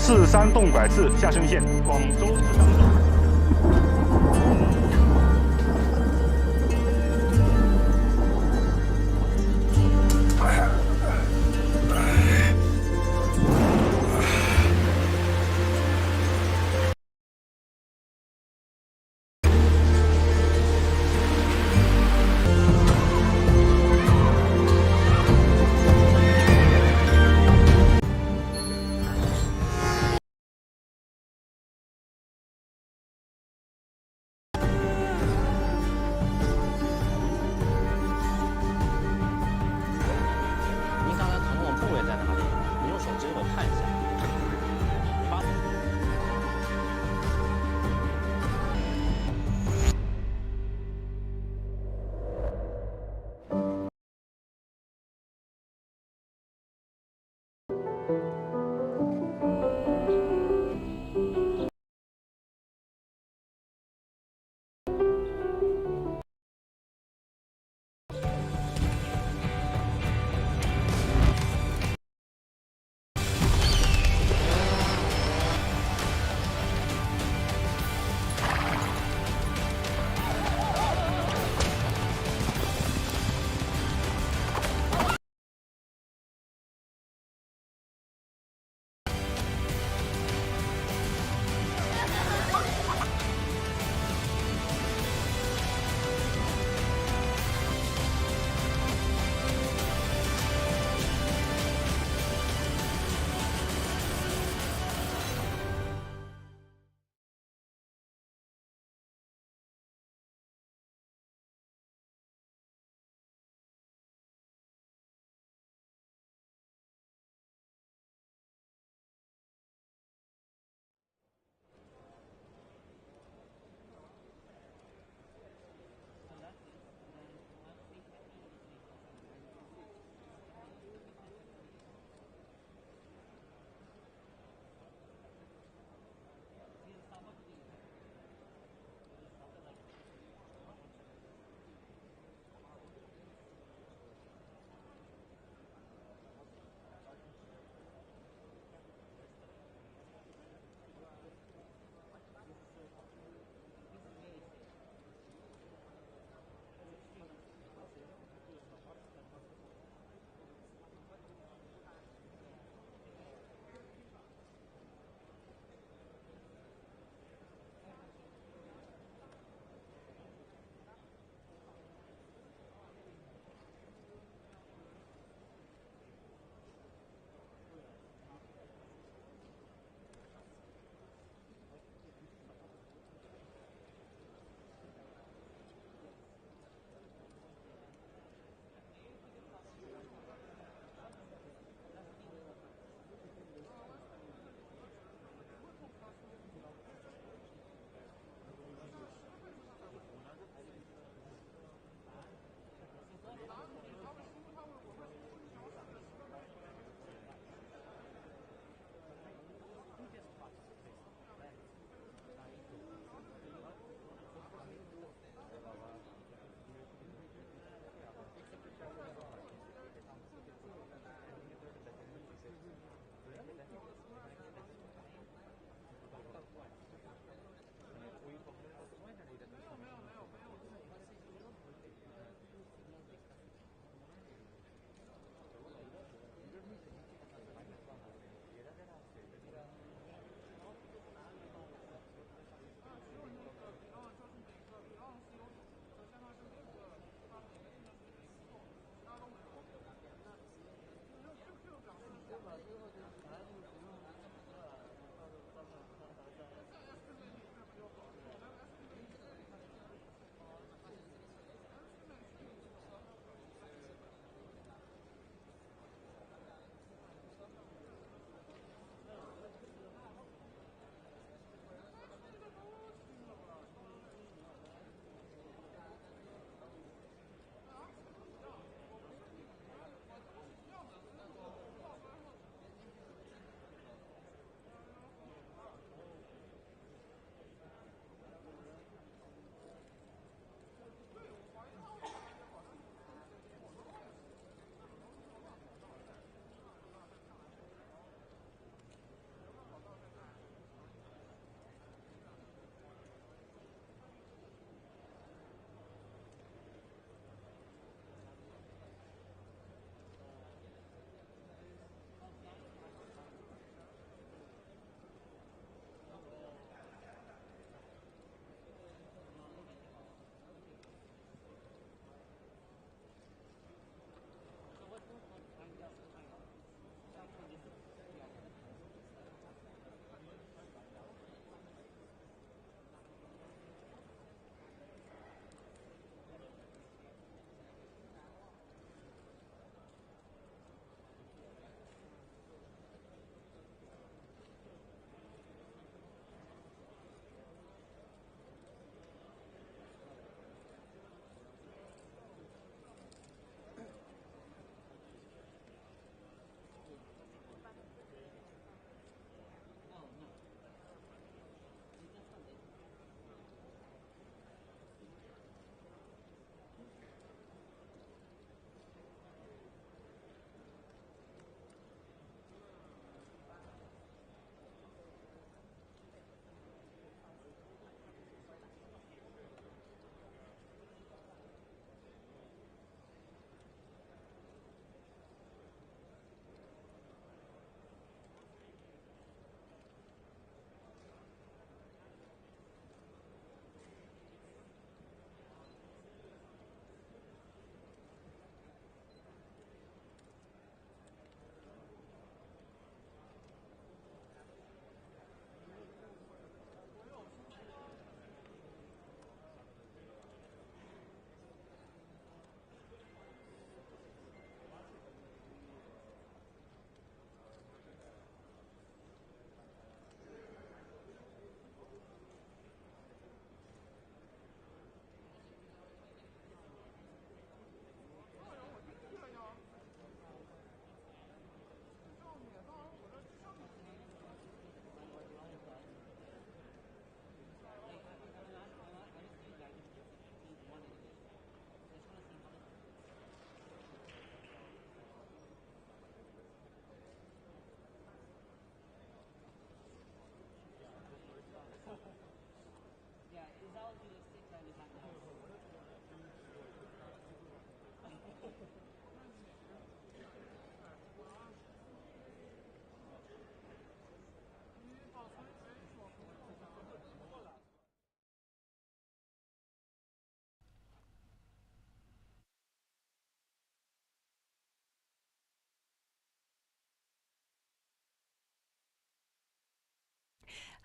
四山洞拐次下升线，广州至常州。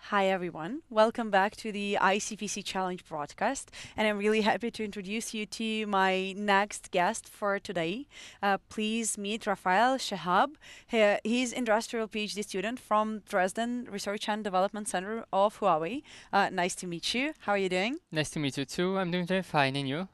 Hi everyone, welcome back to the ICPC Challenge broadcast, and I'm really happy to introduce you to my next guest for today. Please meet Rafael Shahab. He's industrial PhD student from Dresden Research and Development Center of Huawei. Nice to meet you. How are you doing? Nice to meet you too. I'm doing very fine, and you?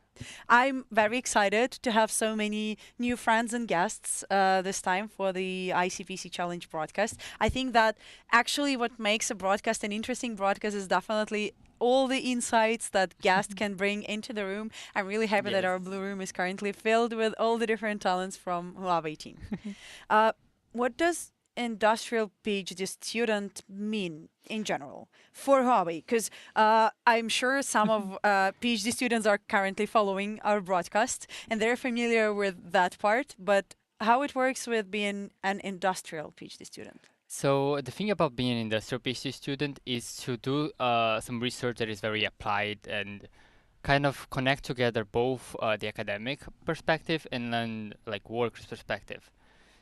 I'm very excited to have so many new friends and guests this time for the ICPC Challenge broadcast. I think that actually what makes a broadcast an interesting broadcast is definitely all the insights that guests can bring into the room. I'm really happy that our blue room is currently filled with all the different talents from Huawei team. What does industrial PhD student mean in general for Huawei? Because I'm sure some of PhD students are currently following our broadcast and they're familiar with that part, but how it works with being an industrial PhD student? So the thing about being an industrial PhD student is to do some research that is very applied and kind of connect together both the academic perspective and then like workers perspective.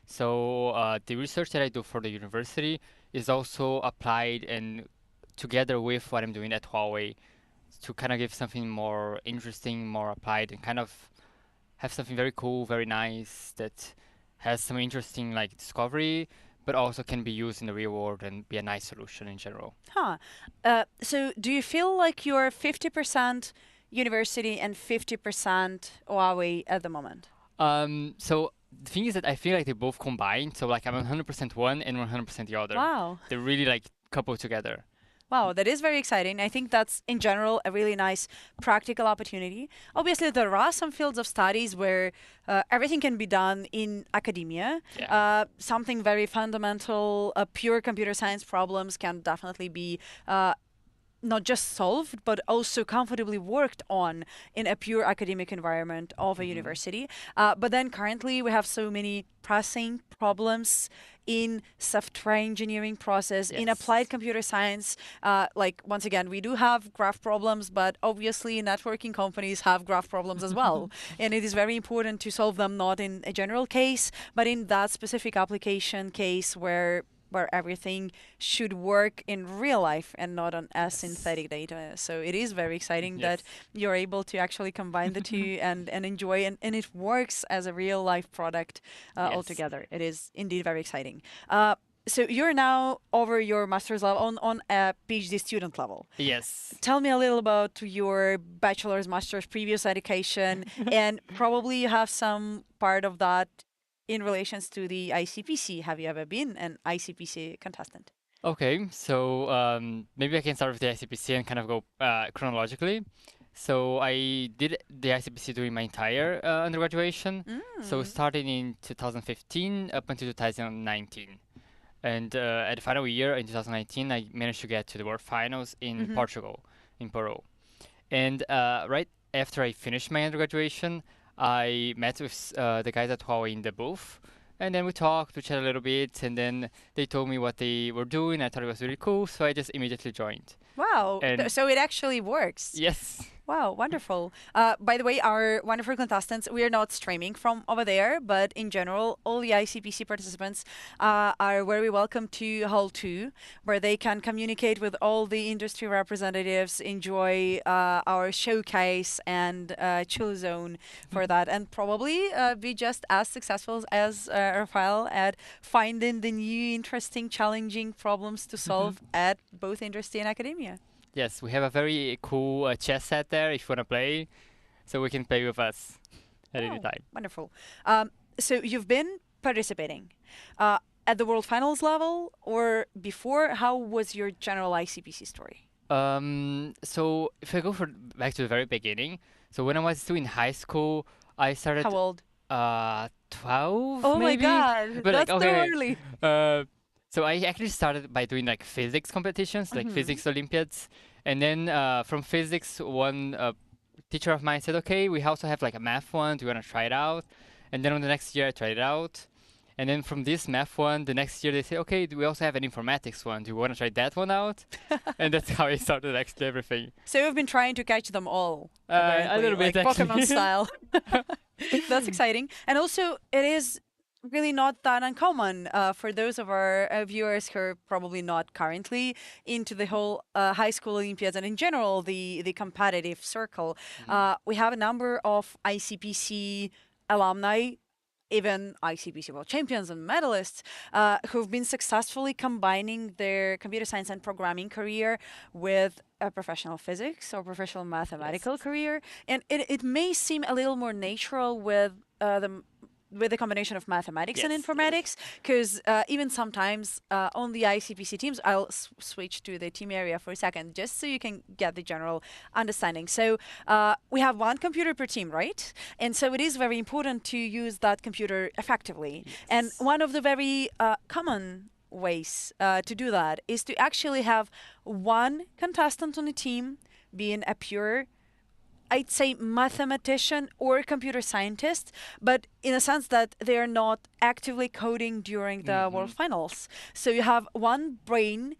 So the research that I do for the university is also applied and together with what I'm doing at Huawei to kind of give something more interesting, more applied, and kind of have something very cool, very nice that has some interesting like discovery, but also can be used in the real world and be a nice solution in general. So do you feel like you're 50% university and 50% Huawei at the moment? So the thing is that I feel like they both combine. So like I'm 100% one and 100% the other. Wow. They're really like coupled together. Wow, that is very exciting. I think that's, in general, a really nice practical opportunity. Obviously, there are some fields of studies where everything can be done in academia. Yeah. Something very fundamental, pure computer science problems can definitely be not just solved, but also comfortably worked on in a pure academic environment of a university. But then currently we have so many pressing problems in software engineering process, in applied computer science. Like, once again, we do have graph problems, but obviously networking companies have graph problems as well. And it is very important to solve them not in a general case, but in that specific application case where everything should work in real life and not on synthetic data. So it is very exciting that you're able to actually combine the two and enjoy, and it works as a real life product altogether. It is indeed very exciting. So you're now over your master's level on a PhD student level. Yes. Tell me a little about your bachelor's, master's, previous education, and probably you have some part of that in relations to the ICPC. Have you ever been an ICPC contestant? Okay, so maybe I can start with the ICPC and kind of go chronologically. So I did the ICPC during my entire undergraduation. So starting in 2015 up until 2019. And at the final year in 2019, I managed to get to the World Finals in Portugal, in Porto. And right after I finished my undergraduation, I met with the guys at Huawei in the booth, and then we talked, we chatted a little bit, and then they told me what they were doing. I thought it was really cool, so I just immediately joined. Wow, so it actually works. Yes. Wow, wonderful. By the way, our wonderful contestants, we are not streaming from over there, but in general, all the ICPC participants are very welcome to Hall 2, where they can communicate with all the industry representatives, enjoy our showcase and chill zone for that, and probably be just as successful as Rafael at finding the new, interesting, challenging problems to solve at both industry and academia. Yes, we have a very cool chess set there if you want to play, so we can play with us at any time. Wonderful. So you've been participating at the World Finals level or before. How was your general ICPC story? So if I go back to the very beginning, so when I was still in high school, I started... How old? 12, oh maybe? My God, but that's like, so early. So I actually started by doing like physics competitions, like physics Olympiads. And then from physics, one teacher of mine said, okay, we also have like a math one. Do you want to try it out? And then on the next year, I tried it out. And then from this math one, the next year they say, okay, we also have an informatics one. Do you want to try that one out? And that's how I started actually everything. So you've been trying to catch them all. A little bit, like actually. Pokemon style. That's exciting. And also, it is really not that uncommon for those of our viewers who are probably not currently into the whole high school Olympiads and in general the competitive circle. We have a number of ICPC alumni, even ICPC world champions and medalists who've been successfully combining their computer science and programming career with a professional physics or professional mathematical career. And it may seem a little more natural with the combination of mathematics and informatics, because even sometimes on the ICPC teams, I'll switch to the team area for a second, just so you can get the general understanding. So we have one computer per team, right? And so it is very important to use that computer effectively. And one of the very common ways to do that is to actually have one contestant on the team being a pure, I'd say, mathematician or computer scientist, but in a sense that they're not actively coding during the World Finals. So you have one brain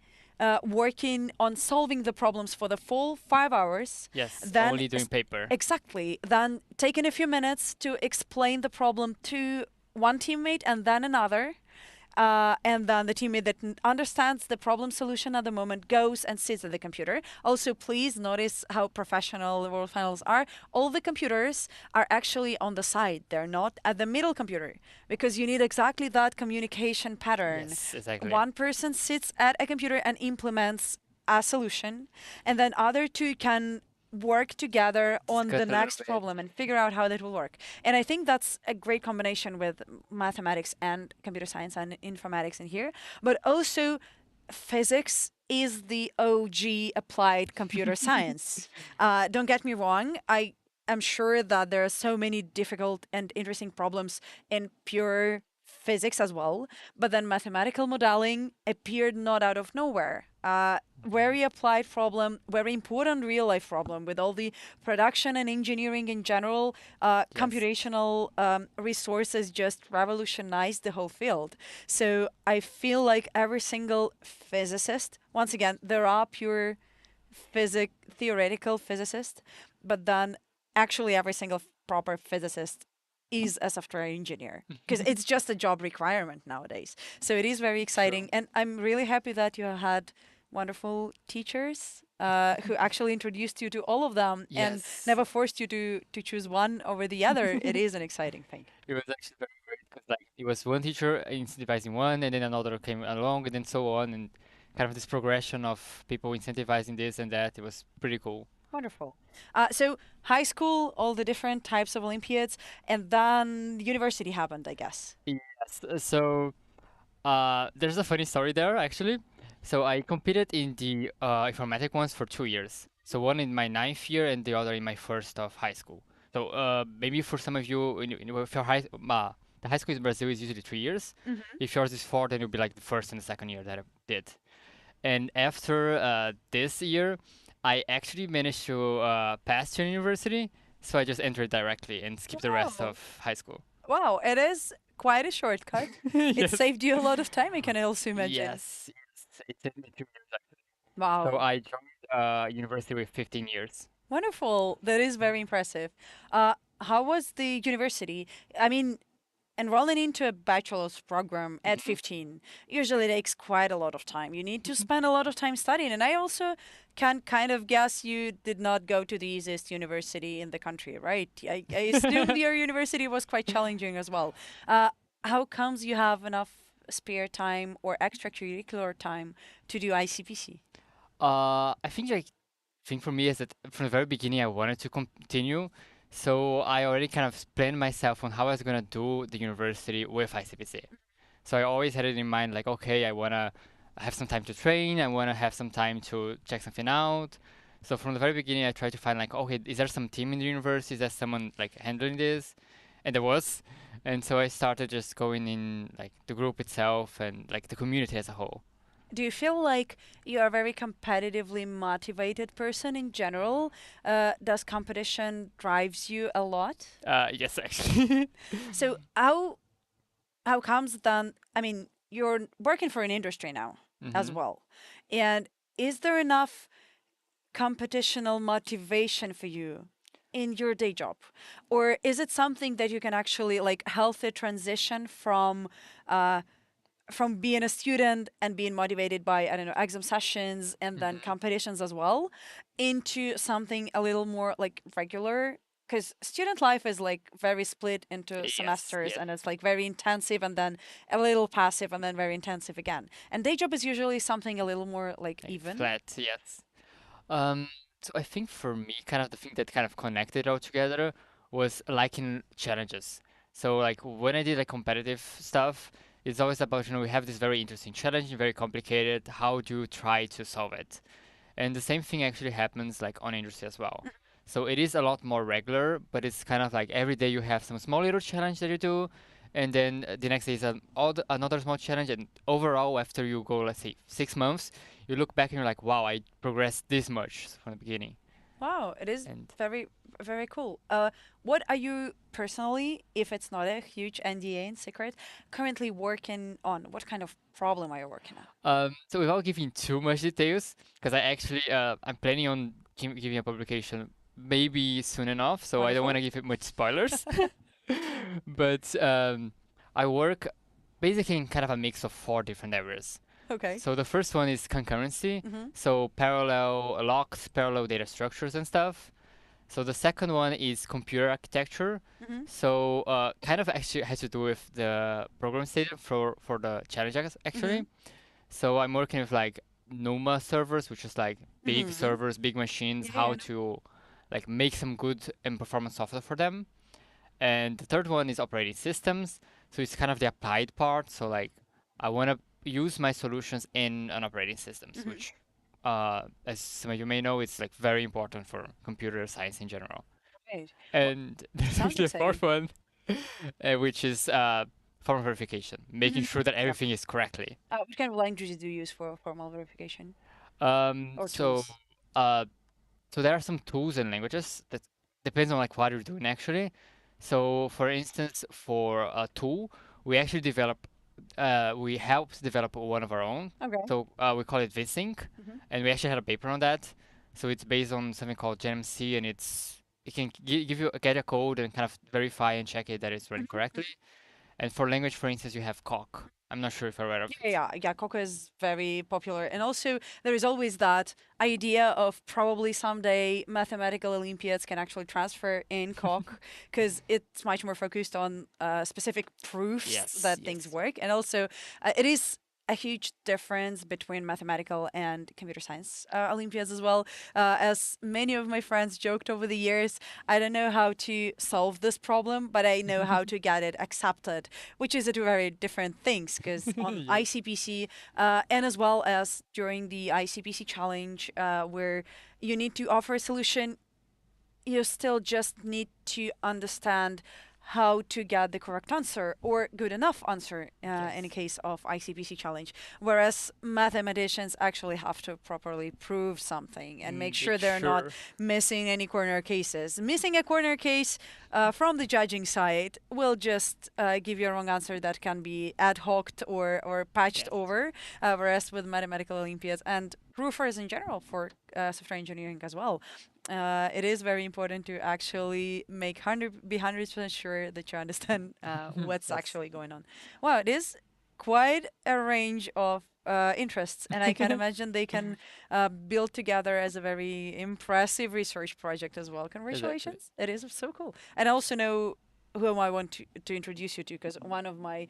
working on solving the problems for the full 5 hours. Yes, then only doing paper. Exactly. Then taking a few minutes to explain the problem to one teammate and then another. And then the teammate that understands the problem solution at the moment goes and sits at the computer. Also, please notice how professional the World Finals are. All the computers are actually on the side. They're not at the middle computer, because you need exactly that communication pattern. Yes, exactly. One person sits at a computer and implements a solution, and then other two can work together on the next problem and figure out how that will work. And I think that's a great combination with mathematics and computer science and informatics in here. But also, physics is the OG applied computer science. Don't get me wrong. I am sure that there are so many difficult and interesting problems in pure physics as well, but then mathematical modeling appeared not out of nowhere. Very applied problem, very important real life problem with all the production and engineering in general. Computational resources just revolutionized the whole field. So I feel like every single physicist, once again, there are pure theoretical physicists, but then actually every single proper physicist is a software engineer, because it's just a job requirement nowadays. So it is very exciting. And I'm really happy that you had wonderful teachers who actually introduced you to all of them and never forced you to choose one over the other. It is an exciting thing. It was actually very great, because like it was one teacher incentivizing one, and then another came along, and then so on, and kind of this progression of people incentivizing this and that. It was pretty cool. Wonderful. So high school, all the different types of Olympiads, and then university happened, I guess. Yes. So there's a funny story there, actually. So I competed in the informatic ones for 2 years. So one in my 9th year and the other in my first of high school. So maybe for some of you, if your the high school in Brazil is usually 3 years. If yours is 4, then it'll be like the first and the second year that I did. And after this year, I actually managed to pass to university, so I just entered directly and skipped the rest of high school. Wow, it is quite a shortcut. It saved you a lot of time, I can also imagine. Yes, it took me 2 years actually. Wow. So I joined university with 15 years. Wonderful. That is very impressive. How was the university? I mean, enrolling into a bachelor's program at 15 usually takes quite a lot of time. You need to spend a lot of time studying. And I also can kind of guess you did not go to the easiest university in the country, right? I assume your university was quite challenging as well. How comes you have enough spare time or extracurricular time to do ICPC? I think for me is that from the very beginning I wanted to continue. So I already kind of planned myself on how I was gonna do the university with ICPC. So I always had it in mind, like, okay, I wanna have some time to train, I wanna have some time to check something out. So from the very beginning, I tried to find like, okay, is there some team in the university? Is there someone like handling this? And there was. And so I started just going in like the group itself and like the community as a whole. Do you feel like you are a very competitively motivated person in general? Does competition drives you a lot? Yes, actually. So how comes then? I mean, you're working for an industry now as well, and is there enough competitional motivation for you in your day job? Or is it something that you can actually like healthy transition from being a student and being motivated by, I don't know, exam sessions and then competitions as well, into something a little more like regular? Because student life is like very split into semesters and it's like very intensive and then a little passive and then very intensive again. And day job is usually something a little more like even. Flat, yes. So I think for me, kind of the thing that kind of connected all together was liking challenges. So like when I did like competitive stuff, it's always about, we have this very interesting challenge, very complicated. How do you try to solve it? And the same thing actually happens like on industry as well. So it is a lot more regular, but it's kind of like every day you have some small little challenge that you do, and then the next day is another small challenge, and overall, after you go, let's say 6 months, you look back and you're like, wow, I progressed this much from the beginning. Wow, it is very, very cool. What are you personally, if it's not a huge NDA and secret, currently working on? What kind of problem are you working on? So without giving too much details, because I actually I'm planning on giving a publication maybe soon enough, so I don't want to give it much spoilers. But I work basically in kind of a mix of 4 different areas. Okay. So the first one is concurrency, so parallel locks, parallel data structures and stuff. So the second one is computer architecture. So kind of actually has to do with the program state for the challenge actually. So I'm working with like NUMA servers, which is like big servers, big machines, how to like make some good and performance software for them. And the third one is operating systems. So it's kind of the applied part. So like I want to use my solutions in an operating systems, which as some of you may know, it's like very important for computer science in general. Right. And there's actually a fourth one, which is formal verification, making sure that everything is correctly. What kind of languages do you use for formal verification? So there are some tools and languages that depends on like what you're doing actually. So for instance, for a tool, we actually we helped develop one of our own. Okay. So we call it VSync, and we actually had a paper on that. So it's based on something called GenMC, and it can give you get a code and kind of verify and check it that it's running correctly. And for language, for instance, you have Coq. I'm not sure if you're aware of it. Yeah, Coq is very popular. And also, there is always that idea of probably someday mathematical Olympiads can actually transfer in Coq because it's much more focused on specific proofs that things work. And also, it is a huge difference between mathematical and computer science Olympiads as well. As many of my friends joked over the years, I don't know how to solve this problem, but I know how to get it accepted, which is two very different things because on ICPC and as well as during the ICPC challenge where you need to offer a solution, you still just need to understand how to get the correct answer or good enough answer in a case of ICPC challenge. Whereas mathematicians actually have to properly prove something and make sure they're not missing any corner cases. Missing a corner case from the judging side will just give you a wrong answer that can be ad hoc'd or patched over. Whereas with mathematical Olympiads and proofers in general for software engineering as well, it is very important to actually be 100% sure that you understand what's actually going on. Wow, it is quite a range of interests, and I can imagine they can build together as a very impressive research project as well. Congratulations. It is so cool. And I also know whom I want to introduce you to, because one of my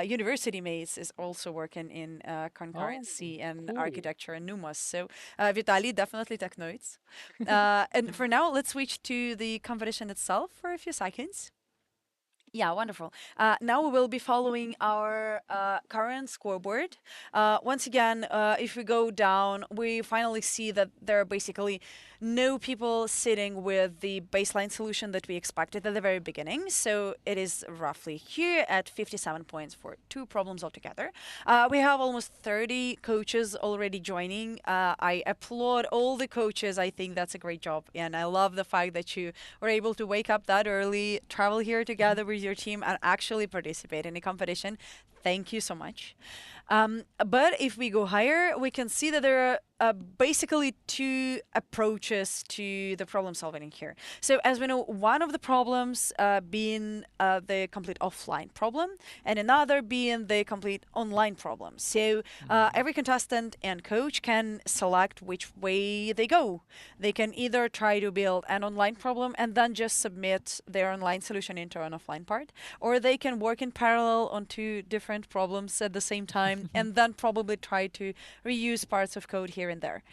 university mates is also working in concurrency and architecture and NUMAS. So Vitaly definitely take notes. And for now, let's switch to the competition itself for a few seconds. Yeah, wonderful. Now we will be following our current scoreboard. Once again, if we go down, we finally see that there are basically no people sitting with the baseline solution that we expected at the very beginning. So it is roughly here at 57 points for 2 problems altogether. We have almost 30 coaches already joining. I applaud all the coaches. I think that's a great job. And I love the fact that you were able to wake up that early, travel here together with your team and actually participate in a competition. Thank you so much. But if we go higher, we can see that there are basically two approaches to the problem solving here. So as we know, one of the problems being the complete offline problem, and another being the complete online problem. So every contestant and coach can select which way they go. They can either try to build an online problem and then just submit their online solution into an offline part, or they can work in parallel on two different problems at the same time and then probably try to reuse parts of code here and there.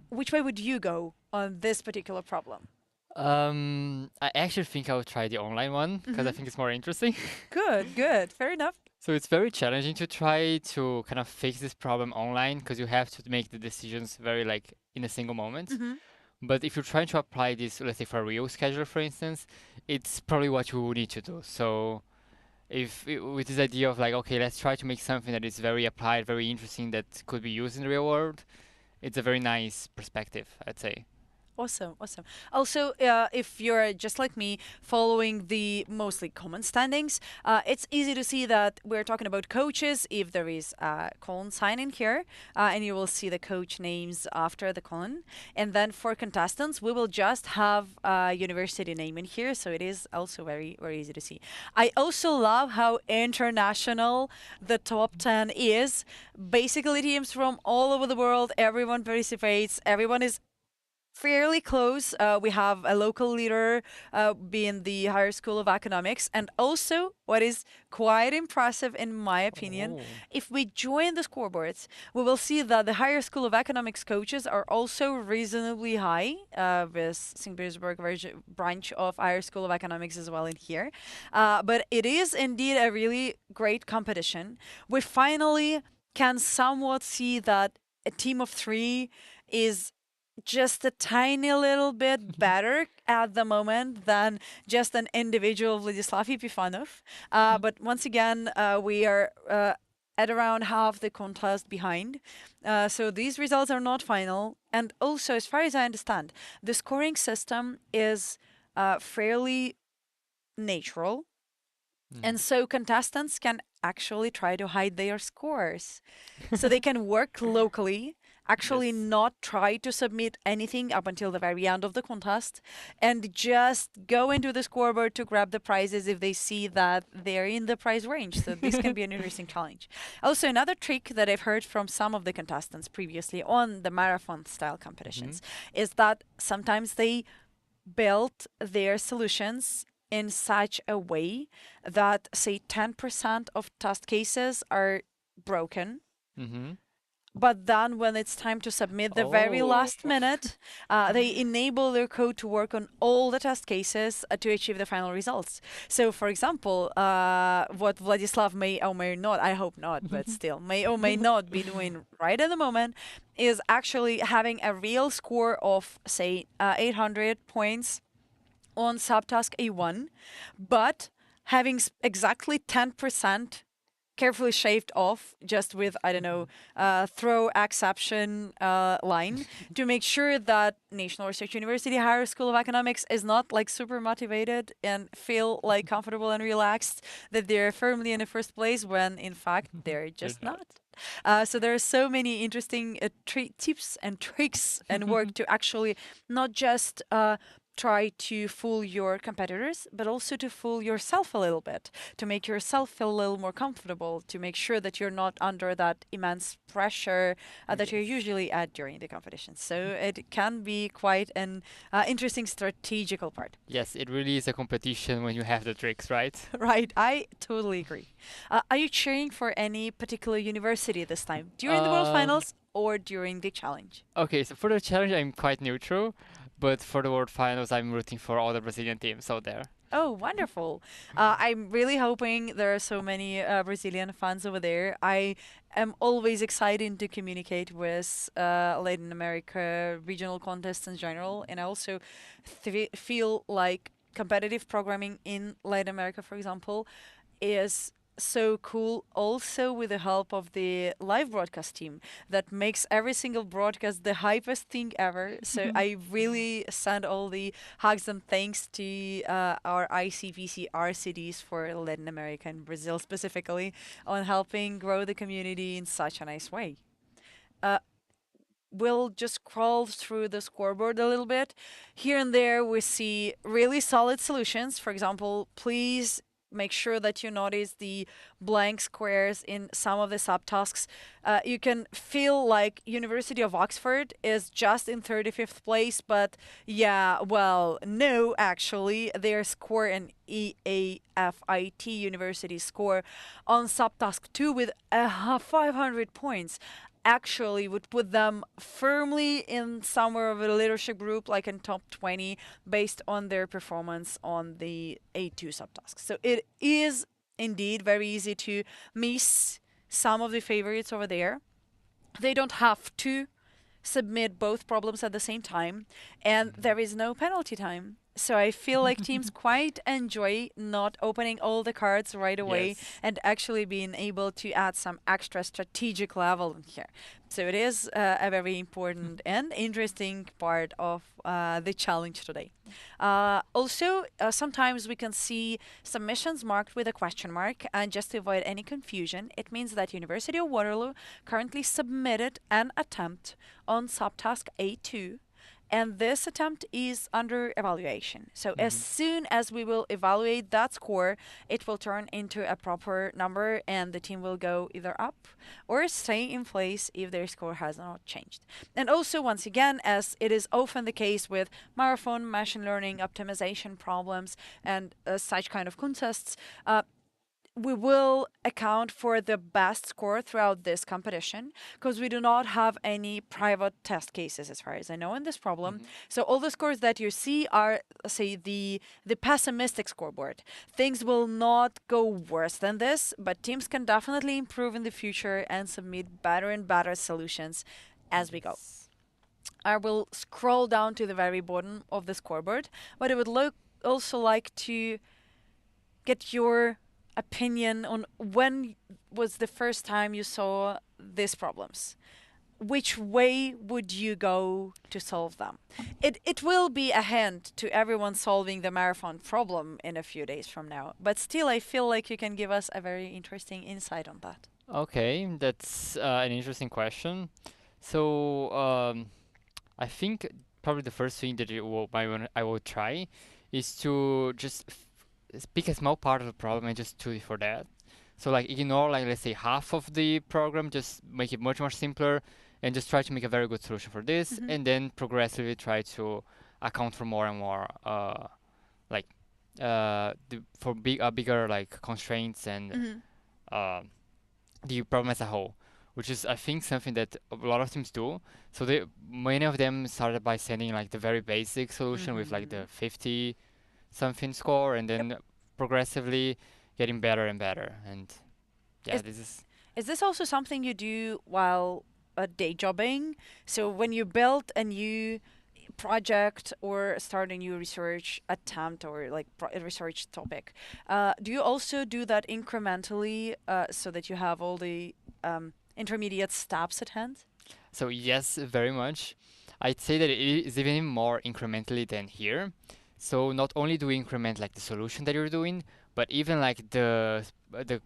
Which way would you go on this particular problem? I actually think I would try the online one because I think it's more interesting. Good. Fair enough. So it's very challenging to try to kind of fix this problem online because you have to make the decisions very like in a single moment. But if you're trying to apply this, let's say for a real scheduler, for instance, it's probably what you need to do. So with this idea of like, okay, let's try to make something that is very applied, very interesting, that could be used in the real world, it's a very nice perspective, I'd say. Awesome. Also, if you're just like me, following the mostly common standings, it's easy to see that we're talking about coaches if there is a colon sign in here, and you will see the coach names after the colon. And then for contestants, we will just have a university name in here, so it is also very, very easy to see. I also love how international the top 10 is. Basically, teams from all over the world, everyone participates, everyone is fairly close. We have a local leader being the Higher School of Economics. And also, what is quite impressive, in my opinion, if we join the scoreboards, we will see that the Higher School of Economics coaches are also reasonably high, with St. Petersburg branch of Higher School of Economics as well in here. But it is indeed a really great competition. We finally can somewhat see that a team of 3 is just a tiny little bit better at the moment than just an individual Vladislav Epifanov. But once again, we are at around half the contest behind. So these results are not final. And also, as far as I understand, the scoring system is fairly natural. And so contestants can actually try to hide their scores. So they can work locally, actually not try to submit anything up until the very end of the contest, and just go into the scoreboard to grab the prizes if they see that they're in the prize range. So this can be an interesting challenge. Also, another trick that I've heard from some of the contestants previously on the marathon style competitions is that sometimes they built their solutions in such a way that, say, 10% of test cases are broken. But then when it's time to submit the very last minute, they enable their code to work on all the test cases to achieve the final results. So, for example, what Vladislav may or may not, I hope not, but still, may or may not be doing right at the moment is actually having a real score of, say, 800 points on subtask A1, but having exactly 10% carefully shaved off just with, I don't know, throw exception line to make sure that National Research University Higher School of Economics is not like super motivated and feel like comfortable and relaxed that they're firmly in the first place when in fact they're just not. So there are so many interesting tips and tricks and work to actually not just try to fool your competitors, but also to fool yourself a little bit, to make yourself feel a little more comfortable, to make sure that you're not under that immense pressure that you're usually at during the competition. So it can be quite an interesting strategical part. Yes, it really is a competition when you have the tricks, right? Right, I totally agree. Are you cheering for any particular university this time, during the World Finals or during the challenge? Okay, so for the challenge, I'm quite neutral. But for the World Finals, I'm rooting for all the Brazilian teams out there. Oh, wonderful. I'm really hoping there are so many Brazilian fans over there. I am always excited to communicate with Latin America regional contests in general. And I also feel like competitive programming in Latin America, for example, is so cool also with the help of the live broadcast team that makes every single broadcast the hypest thing ever. So I really send all the hugs and thanks to our ICPC RCDs for Latin America and Brazil specifically on helping grow the community in such a nice way. We'll just scroll through the scoreboard a little bit. Here and there, we see really solid solutions. For example, please make sure that you notice the blank squares in some of the subtasks. You can feel like University of Oxford is just in 35th place, but yeah, well, no, actually, their score in EAFIT University score on subtask 2 with 500 points actually would put them firmly in somewhere of a leadership group, like in top 20, based on their performance on the A2 subtasks. So it is indeed very easy to miss some of the favorites over there. They don't have to submit both problems at the same time, and there is no penalty time. So I feel like teams quite enjoy not opening all the cards right away and actually being able to add some extra strategic level in here. So it is a very important and interesting part of the challenge today. Also, sometimes we can see submissions marked with a question mark, and just to avoid any confusion, it means that University of Waterloo currently submitted an attempt on subtask A2, and this attempt is under evaluation. So as soon as we will evaluate that score, it will turn into a proper number and the team will go either up or stay in place if their score has not changed. And also, once again, as it is often the case with marathon machine learning optimization problems and such kind of contests, we will account for the best score throughout this competition because we do not have any private test cases as far as I know in this problem. So all the scores that you see are, say, the pessimistic scoreboard. Things will not go worse than this, but teams can definitely improve in the future and submit better and better solutions as we go. I will scroll down to the very bottom of the scoreboard, but I would also like to get your opinion on when was the first time you saw these problems. Which way would you go to solve them? It will be a hint to everyone solving the marathon problem in a few days from now, but still I feel like you can give us a very interesting insight on that. Okay, that's an interesting question. So I think probably the first thing that I will try is to just pick a small part of the problem and just do it for that. So like ignore like let's say half of the program, just make it much more simpler and just try to make a very good solution for this, and then progressively try to account for more and more bigger like constraints and the problem as a whole, which is I think something that a lot of teams do. So many of them started by sending like the very basic solution with like the 50 something score, and then progressively getting better and better. And yeah, is this also something you do while day jobbing? So when you build a new project or start a new research attempt or like a research topic, do you also do that incrementally so that you have all the intermediate steps at hand? So yes, very much. I'd say that it is even more incrementally than here. So not only do we increment like the solution that you're doing, but even like the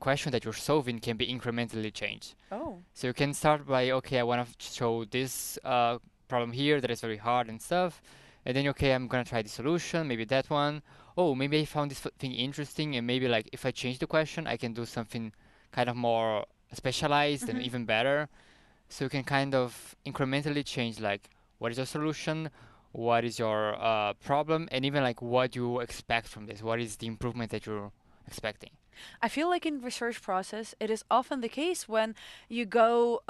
question that you're solving can be incrementally changed. Oh. So you can start by, okay, I want to show this problem here that is very hard and stuff, and then okay, I'm gonna try the solution, maybe that one. Oh, maybe I found this thing interesting, and maybe like if I change the question, I can do something kind of more specialized and even better. So you can kind of incrementally change like what is your solution, what is your problem, and even like what you expect from this. What is the improvement that you're expecting? I feel like in research process, it is often the case when you go,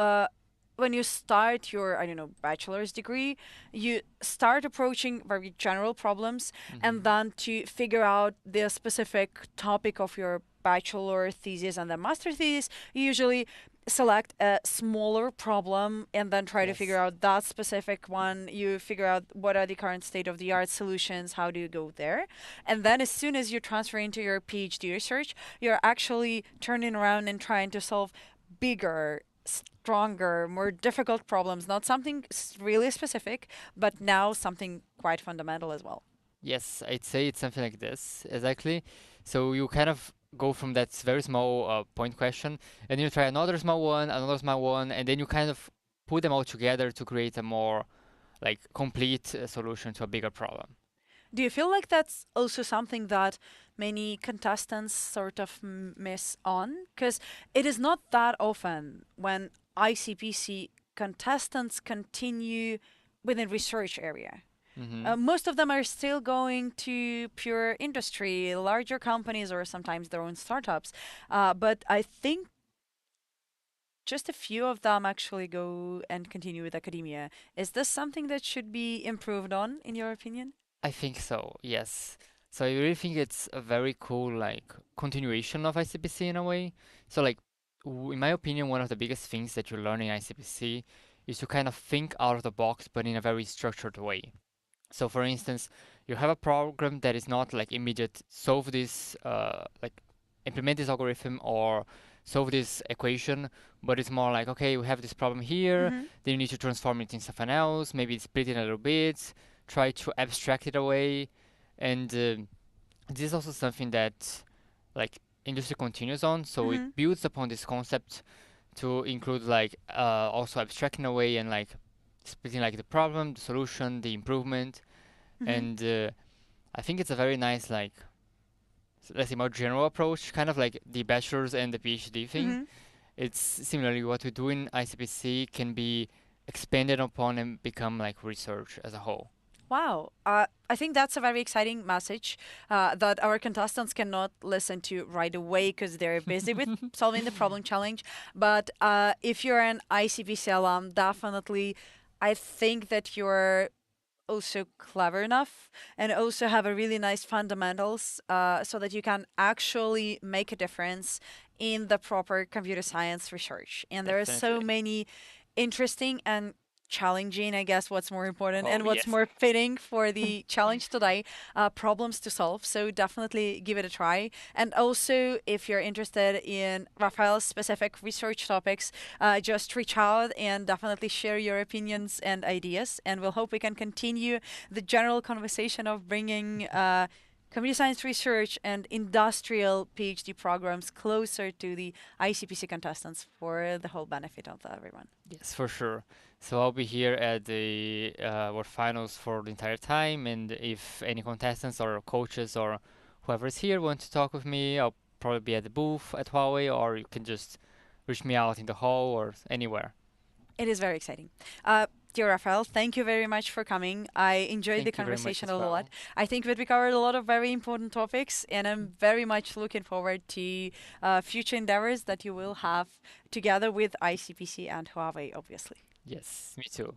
when you start your, I don't know, bachelor's degree, you start approaching very general problems, and then to figure out the specific topic of your bachelor thesis and the master thesis, you usually select a smaller problem and then try to figure out that specific one. You figure out what are the current state-of-the-art solutions, how do you go there? And then as soon as you transfer into your PhD research, you're actually turning around and trying to solve bigger, stronger, more difficult problems, not something really specific, but now something quite fundamental as well. Yes, I'd say it's something like this, exactly. So you kind of go from that very small point question, and you try another small one, and then you kind of put them all together to create a more like complete solution to a bigger problem. Do you feel like that's also something that many contestants sort of miss on? Because it is not that often when ICPC contestants continue within research area. Most of them are still going to pure industry, larger companies, or sometimes their own startups. But I think just a few of them actually go and continue with academia. Is this something that should be improved on, in your opinion? I think so, yes. So I really think it's a very cool like continuation of ICPC in a way. So like in my opinion, one of the biggest things that you learn in ICPC is to kind of think out of the box, but in a very structured way. So for instance, you have a program that is not like immediate solve this like implement this algorithm or solve this equation, but it's more like, okay, we have this problem here, then you need to transform it in something else, maybe split it a little bit, try to abstract it away, and this is also something that like industry continues on, so it builds upon this concept to include like also abstracting away and like splitting like the problem, the solution, the improvement, and I think it's a very nice like let's say more general approach, kind of like the bachelor's and the PhD thing. It's similarly what we do in ICPC can be expanded upon and become like research as a whole. Wow. I think that's a very exciting message that our contestants cannot listen to right away because they're busy with solving the problem challenge. But if you're an ICPC alum, definitely, I think that you're also clever enough and also have a really nice fundamentals so that you can actually make a difference in the proper computer science research. And there are so many interesting and challenging, I guess, what's more important and what's more fitting for the challenge today, problems to solve. So definitely give it a try. And also, if you're interested in Rafael's specific research topics, just reach out and definitely share your opinions and ideas. And we'll hope we can continue the general conversation of bringing computer science research and industrial PhD programs closer to the ICPC contestants for the whole benefit of everyone. Yes, for sure. So I'll be here at the World Finals for the entire time, and if any contestants or coaches or whoever is here want to talk with me, I'll probably be at the booth at Huawei, or you can just reach me out in the hall or anywhere. It is very exciting. Dear Rafael, thank you very much for coming. I enjoyed the conversation a lot. I think that we covered a lot of very important topics, and I'm very much looking forward to future endeavors that you will have together with ICPC and Huawei, obviously. Yes, me too.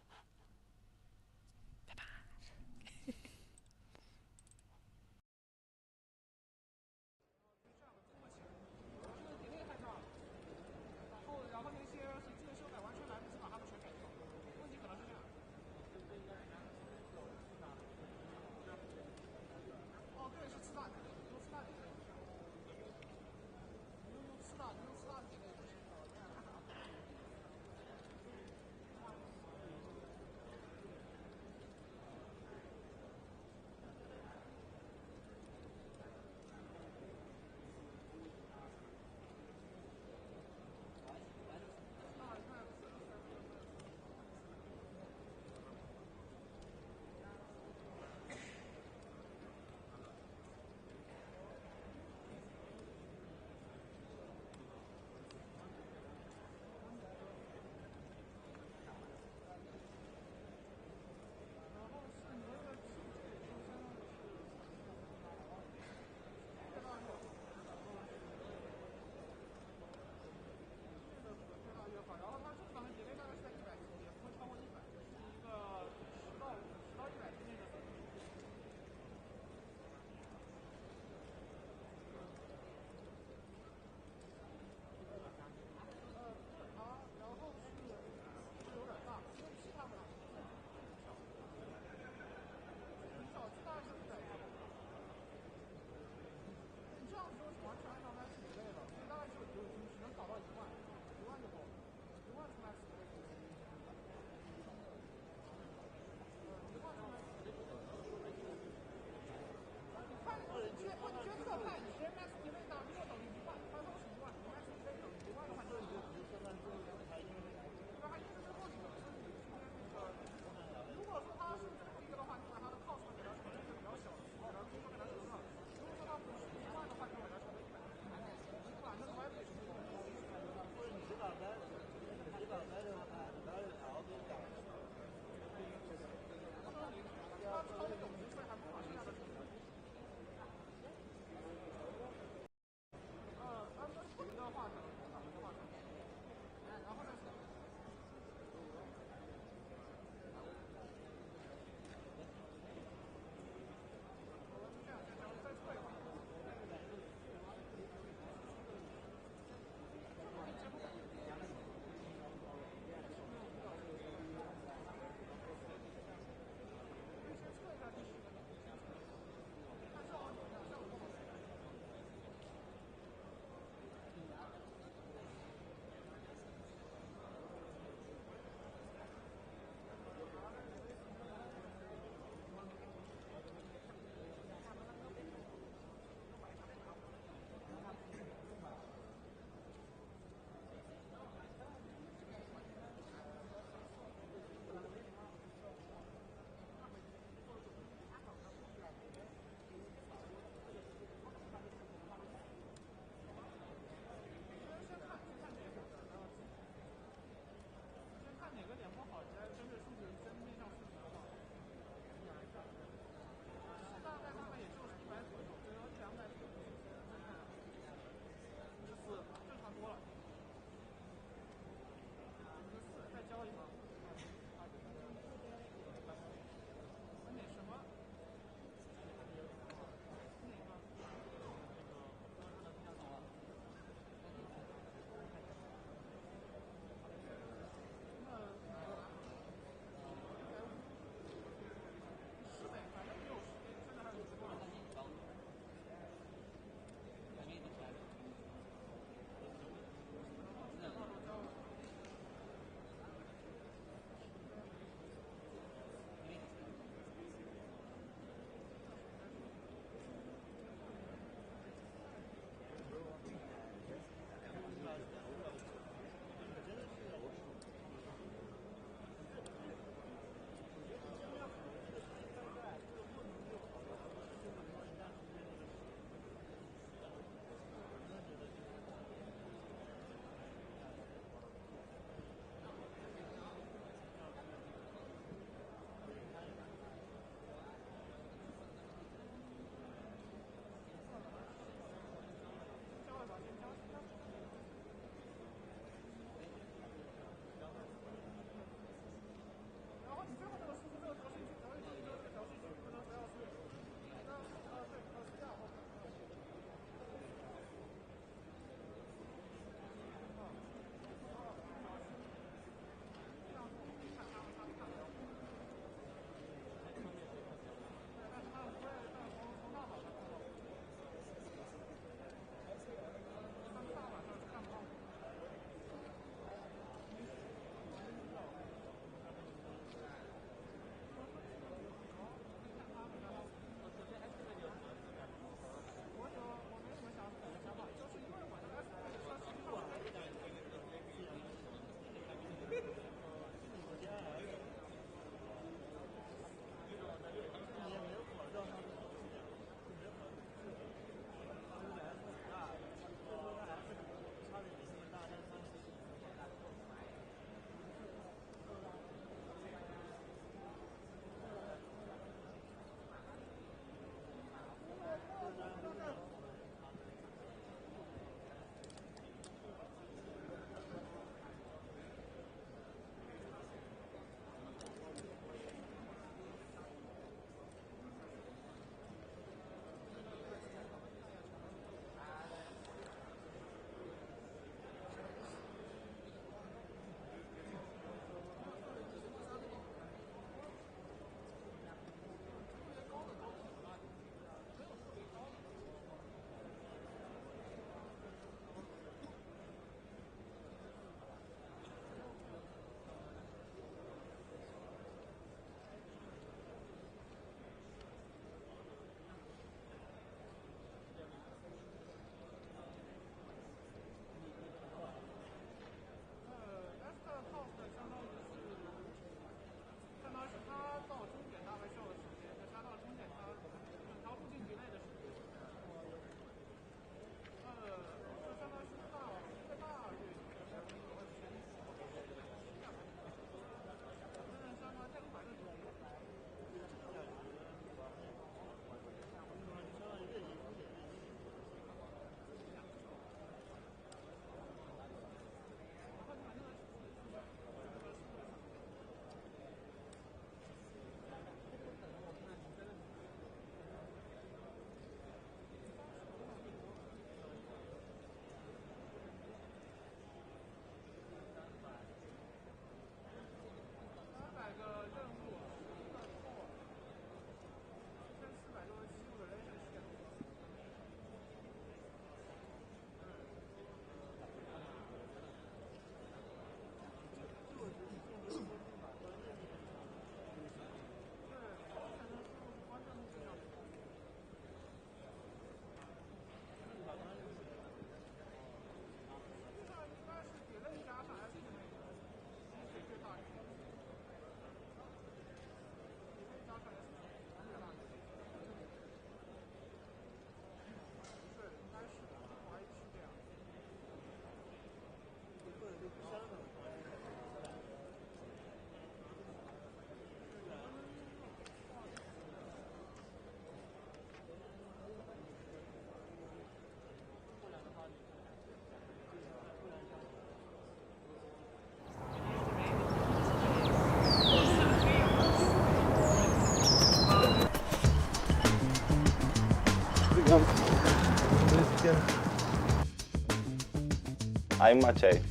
I'm Maciej.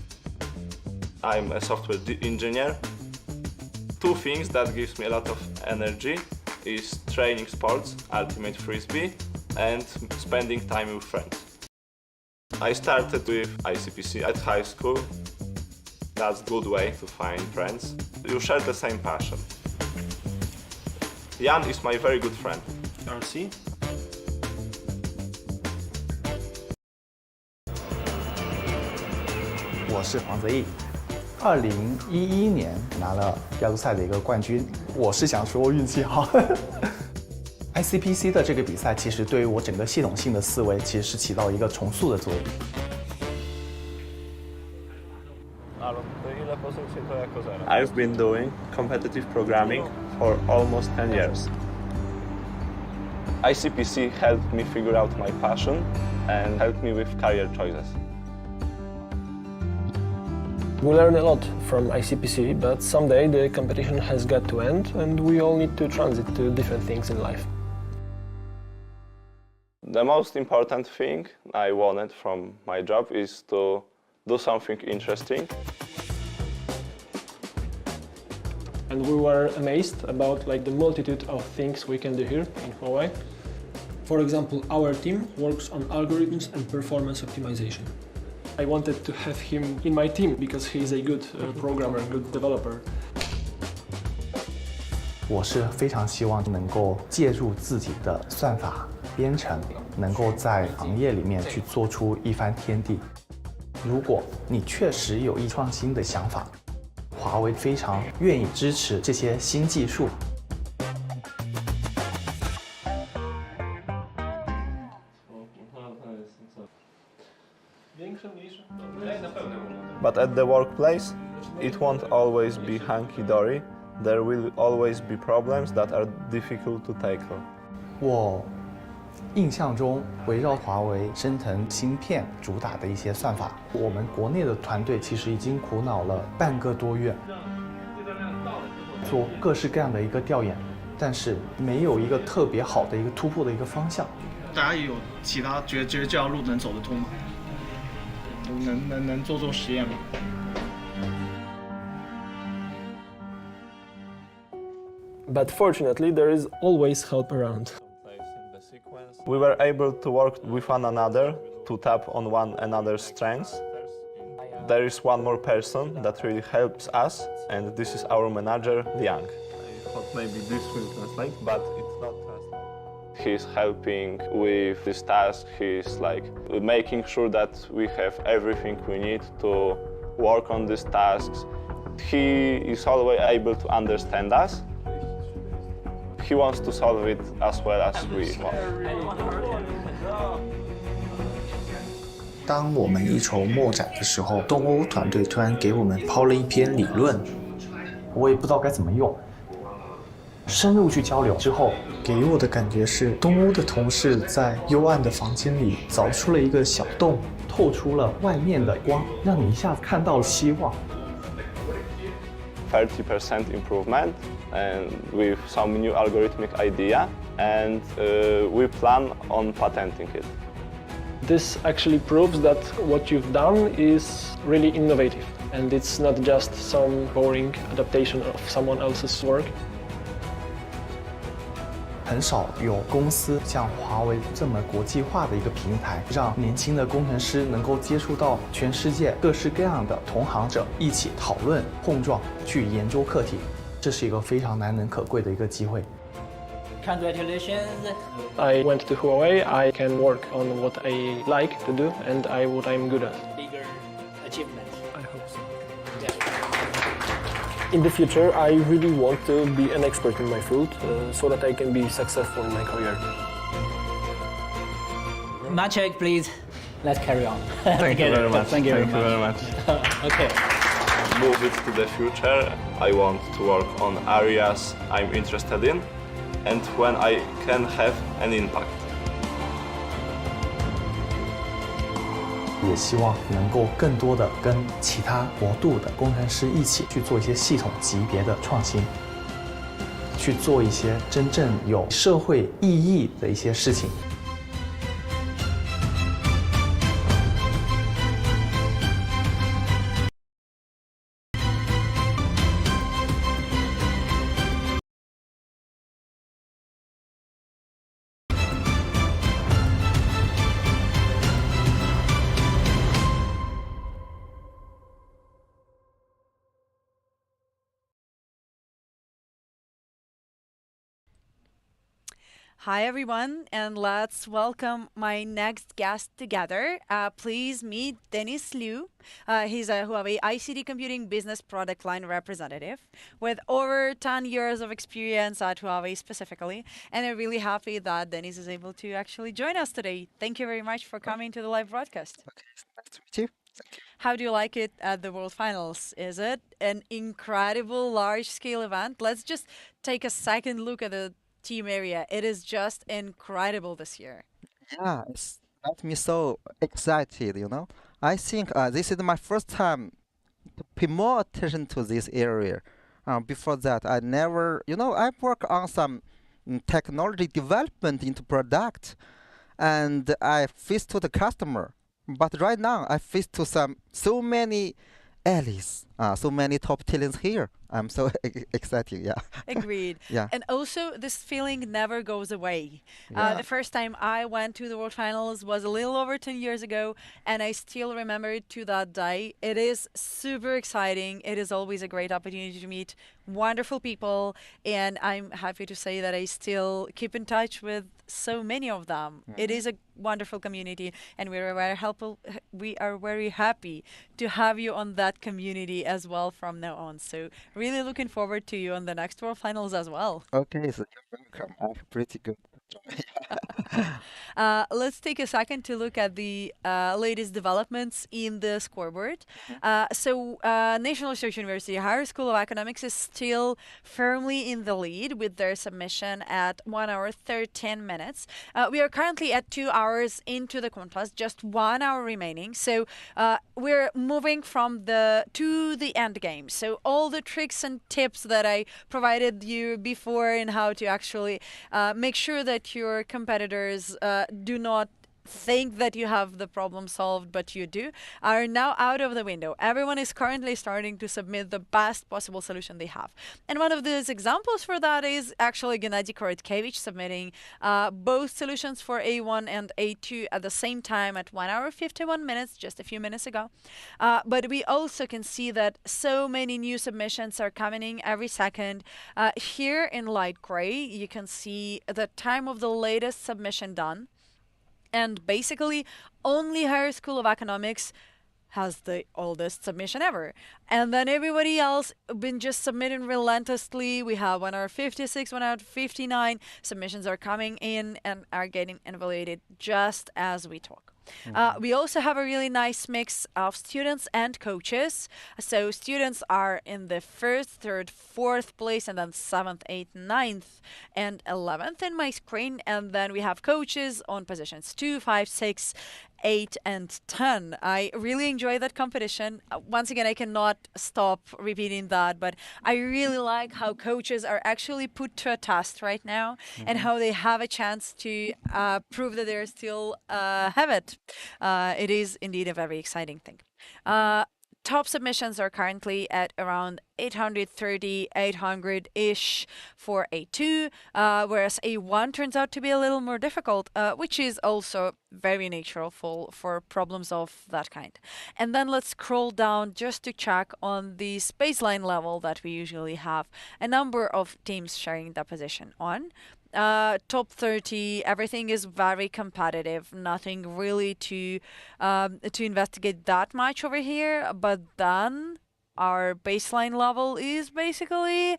I'm a software engineer. Two things that gives me a lot of energy is training sports, ultimate frisbee, and spending time with friends. I started with ICPC at high school. That's a good way to find friends. You share the same passion. Jan is my very good friend. RC? 我是黄泽毅，2011年拿了亚洲赛的一个冠军。我是想说运气好。ICPC 的这个比赛其实对于我整个系统性的思维其实是起到一个重塑的作用。I've been doing competitive programming for almost 10 years. ICPC helped me figure out my passion and helped me with career choices. We learn a lot from ICPC, but someday the competition has got to end and we all need to transit to different things in life. The most important thing I wanted from my job is to do something interesting. And we were amazed about the multitude of things we can do here in Huawei. For example, our team works on algorithms and performance optimization. I wanted to have him in my team because he is a good programmer, good developer. 我是非常希望能够借助自己的算法编程，能够在行业里面去做出一番天地。如果你确实有一创新的想法，华为非常愿意支持这些新技术。But at the workplace, it won't always be hunky-dory. There will always be problems that are difficult to tackle. 我印象中，围绕华为升腾芯片主打的一些算法，我们国内的团队其实已经苦恼了半个多月，做各式各样的一个调研，但是没有一个特别好的一个突破的一个方向。大家也有其他觉得这条路能走得通吗？能做实验吗？ But fortunately, there is always help around. We were able to work with one another to tap on one another's strengths. There is one more person that really helps us, and this is our manager, Liang. I thought maybe this will translate, but it's not translating. He's helping with this task. He's making sure that we have everything we need to work on these tasks. He is always able to understand us. He wants to solve it as well as we want. 当我们一筹莫展的时候，东欧团队突然给我们抛了一篇理论，我也不知道该怎么用。深入去交流之后，给我的感觉是东欧的同事在幽暗的房间里凿出了一个小洞，透出了外面的光，让你一下子看到了希望。30% improvement, and with some new algorithmic idea, and we plan on patenting it. This actually proves that what you've done is really innovative, and it's not just some boring adaptation of someone else's work. 很少有公司像华为这么国际化的一个平台，让年轻的工程师能够接触到全世界各式各样的同行者，一起讨论、碰撞，去研究课题。这是一个非常难能可贵的一个机会。Congratulations! I went to Huawei. I can work on what I like to do and what I'm good at. Bigger achievement. I hope so. In the future, I really want to be an expert in my field so that I can be successful in my career. Maciek, please, let's carry on. Thank you very much. Thank you very much. Okay. Move it to the future. I want to work on areas I'm interested in, and when I can have an impact. 也希望能够更多的跟其他国度的工程师一起去做一些系统级别的创新，去做一些真正有社会意义的一些事情。Hi, everyone, and let's welcome my next guest together. Please meet Dennis Liu. He's a Huawei ICT Computing Business Product Line representative with over 10 years of experience at Huawei specifically. And I'm really happy that Dennis is able to actually join us today. Thank you very much for coming to the live broadcast. Okay, nice to meet you. How do you like it at the World Finals? Is it an incredible large-scale event? Let's just take a second look at the team area. It is just incredible this year. Yeah, it's got me so excited, you know. I think this is my first time to pay more attention to this area. Before that, I never, I work on some technology development into product, and I face to the customer. But right now, I face to so many allies, so many top talents here. I'm so excited, yeah. Agreed. Yeah. And also, this feeling never goes away. Yeah. The first time I went to the World Finals was a little over 10 years ago, and I still remember it to that day. It is super exciting. It is always a great opportunity to meet wonderful people, and I'm happy to say that I still keep in touch with so many of them. It is a wonderful community, and we are very happy to have you on that community as well from now on. So really looking forward to you on the next World Finals as well. Okay, so you're welcome. I'm pretty good. Let's take a second to look at the latest developments in the scoreboard. National Research University Higher School of Economics is still firmly in the lead with their submission at 1 hour 13 minutes. We are currently at 2 hours into the contest, just 1 hour remaining. So we're moving from to the end game. So all the tricks and tips that I provided you before in how to actually make sure that your competitors do not think that you have the problem solved, but you do, are now out of the window. Everyone is currently starting to submit the best possible solution they have. And one of those examples for that is actually Gennady Korotkevich submitting both solutions for A1 and A2 at the same time at 1 hour 51 minutes, just a few minutes ago. But we also can see that so many new submissions are coming in every second. Here in light gray, you can see the time of the latest submission done. And basically, only Higher School of Economics has the oldest submission ever. And then everybody else been just submitting relentlessly. We have 1 hour 56, 1 hour 59. Submissions are coming in and are getting evaluated just as we talk. We also have a really nice mix of students and coaches. So students are in the 1st, 3rd, 4th place, and then 7th, 8th, 9th, and 11th in my screen. And then we have coaches on positions 2, 5, 6, 8, and 10. I really enjoy that competition. Once again, I cannot stop repeating that, but I really like how coaches are actually put to a test right now and how they have a chance to prove that they still have it. It is indeed a very exciting thing. Top submissions are currently at around 830, 800-ish for A2, whereas A1 turns out to be a little more difficult, which is also very natural for problems of that kind. And then let's scroll down just to check on the baseline level that we usually have a number of teams sharing that position on. Top 30, everything is very competitive. Nothing really to investigate that much over here. But then our baseline level is basically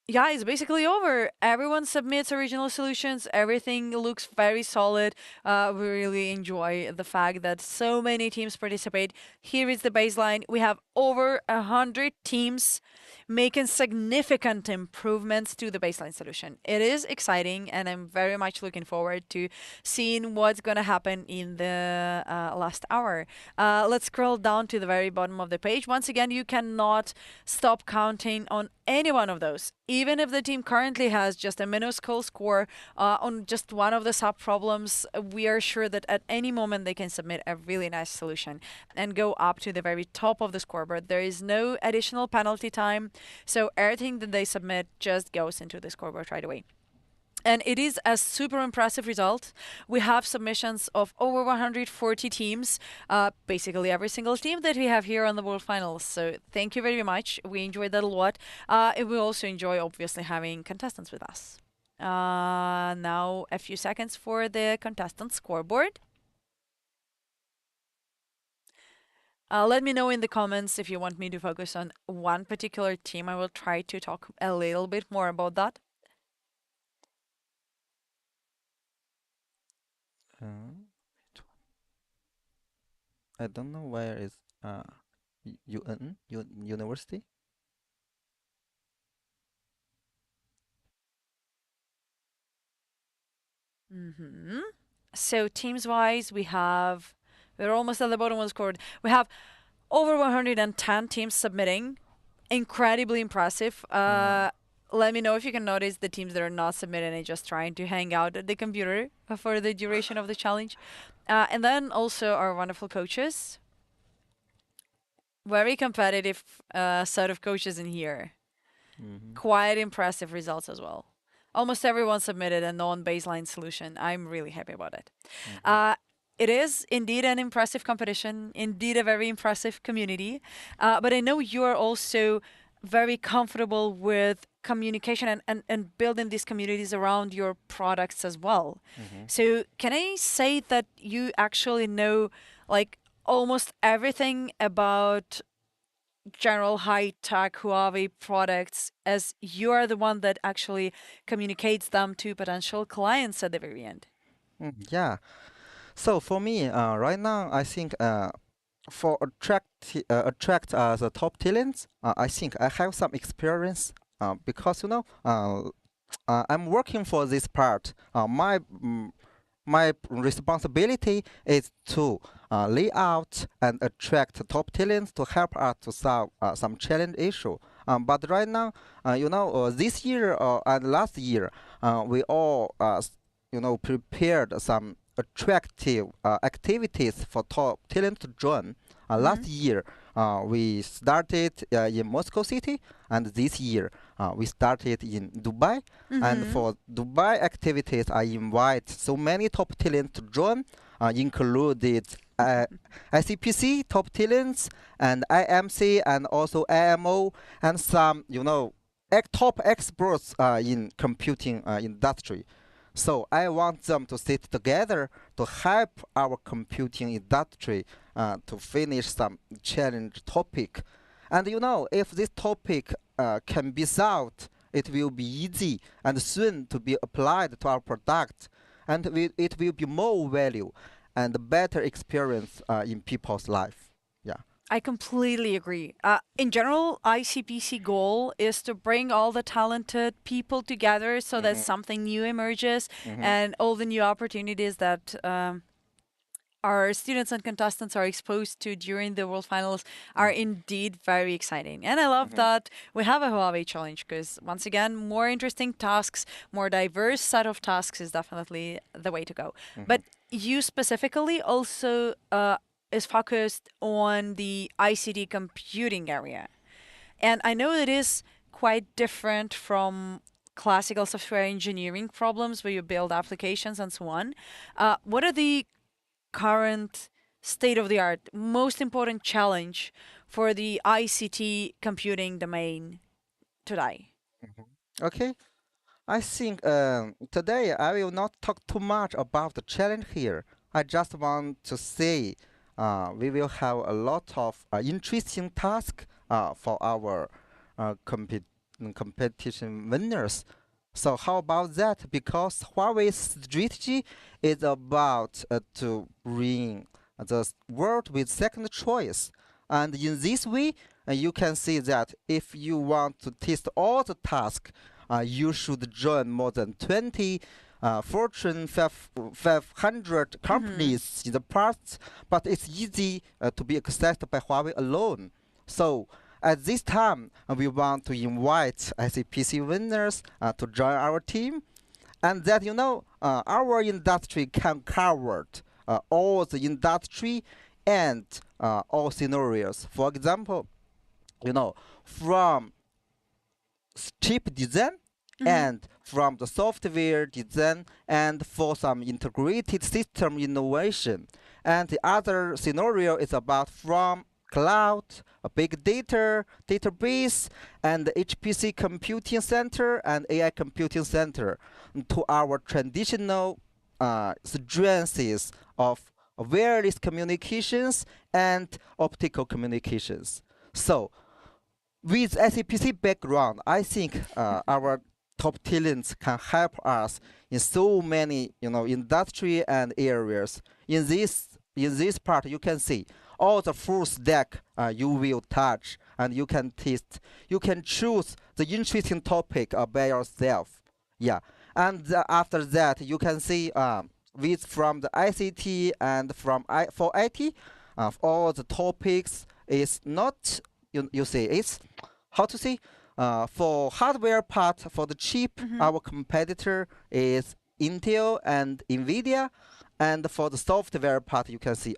it's basically over. Everyone submits original solutions. Everything looks very solid. We really enjoy the fact that so many teams participate. Here is the baseline. We have over 100 teams making significant improvements to the baseline solution. It is exciting, and I'm very much looking forward to seeing what's going to happen in the last hour. Let's scroll down to the very bottom of the page. Once again, you cannot stop counting on any one of those. Even if the team currently has just a minuscule score on just one of the sub-problems, we are sure that at any moment they can submit a really nice solution and go up to the very top of the scoreboard. There is no additional penalty time, so everything that they submit just goes into the scoreboard right away. And it is a super impressive result. We have submissions of over 140 teams, basically every single team that we have here on the World Finals. So thank you very much. We enjoyed that a lot. And we also enjoy, obviously, having contestants with us. Now, a few seconds for the contestant scoreboard. Let me know in the comments if you want me to focus on one particular team. I will try to talk a little bit more about that. I don't know where is university. So teams-wise, we're almost at the bottom of the score. We have over 110 teams submitting. Incredibly impressive. Let me know if you can notice the teams that are not submitting and just trying to hang out at the computer for the duration of the challenge. And then also our wonderful coaches. Very competitive set of coaches in here. Quite impressive results as well. Almost everyone submitted a non-baseline solution. I'm really happy about it. It is indeed an impressive competition, indeed a very impressive community. But I know you are also very comfortable with communication and building these communities around your products as well. So can I say that you actually know like almost everything about general high-tech Huawei products, as you are the one that actually communicates them to potential clients at the very end? Yeah. So for me, right now, I think for attract the top talents, I think I have some experience because I'm working for this part. My responsibility is to lay out and attract top talents to help us to solve some challenge issue. But right now, this year and last year, we all prepared some attractive activities for top talent to join. Last year, we started in Moscow City, and this year we started in Dubai. And for Dubai activities, I invite so many top talents to join, included ICPC top talents and IMC and also IMO and some top experts in computing industry. So I want them to sit together to help our computing industry to finish some challenge topic. And if this topic can be solved, it will be easy and soon to be applied to our product. And it will be more value and better experience in people's life. Yeah. I completely agree. In general, ICPC goal is to bring all the talented people together so that something new emerges and all the new opportunities that our students and contestants are exposed to during the World Finals are indeed very exciting. And I love that we have a Huawei challenge because, once again, more interesting tasks, more diverse set of tasks is definitely the way to go. But you specifically also is focused on the ICT computing area. And I know it is quite different from classical software engineering problems where you build applications and so on. What are the current state-of-the-art, most important challenge for the ICT computing domain today? Okay. I think today I will not talk too much about the challenge here. I just want to say we will have a lot of interesting tasks for our competition winners. So how about that? Because Huawei's strategy is about to bring the world with second choice. And in this way, you can see that if you want to test all the tasks, you should join more than 20 Fortune 500 companies in the past, but it's easy to be accessed by Huawei alone. So at this time, we want to invite ICPC winners to join our team, and that our industry can cover all the industry and all scenarios. For example, from chip design and from the software design and for some integrated system innovation. And the other scenario is about from cloud, a big data, database, and the HPC computing center and AI computing center to our traditional strengths of wireless communications and optical communications. So with ICPC background, I think our top talents can help us in so many, industry and areas. In this part, you can see all the full stack you will touch, and you can test. You can choose the interesting topic by yourself. Yeah, and after that, you can see with from the ICT and for IT, all the topics is not you see it's how to say for hardware part for the chip, our competitor is Intel and Nvidia, and for the software part, you can see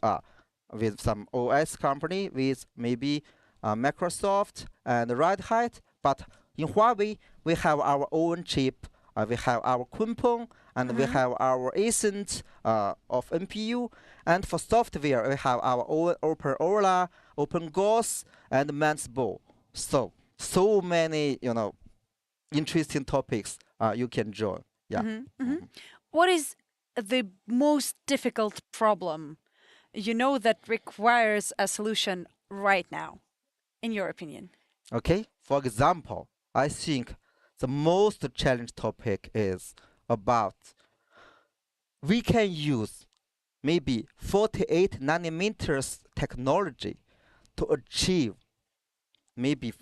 with some OS company with maybe Microsoft and Red Hat. But in Huawei, we have our own chip. We have our Kunpeng, and we have our ASIC of NPU. And for software, we have our own OpenOla, OpenGOS, and Mansbo. So many, interesting topics you can join. Yeah. What is the most difficult problem that requires a solution right now, in your opinion? Okay. For example, I think the most challenging topic is about we can use maybe 48 nanometers technology to achieve maybe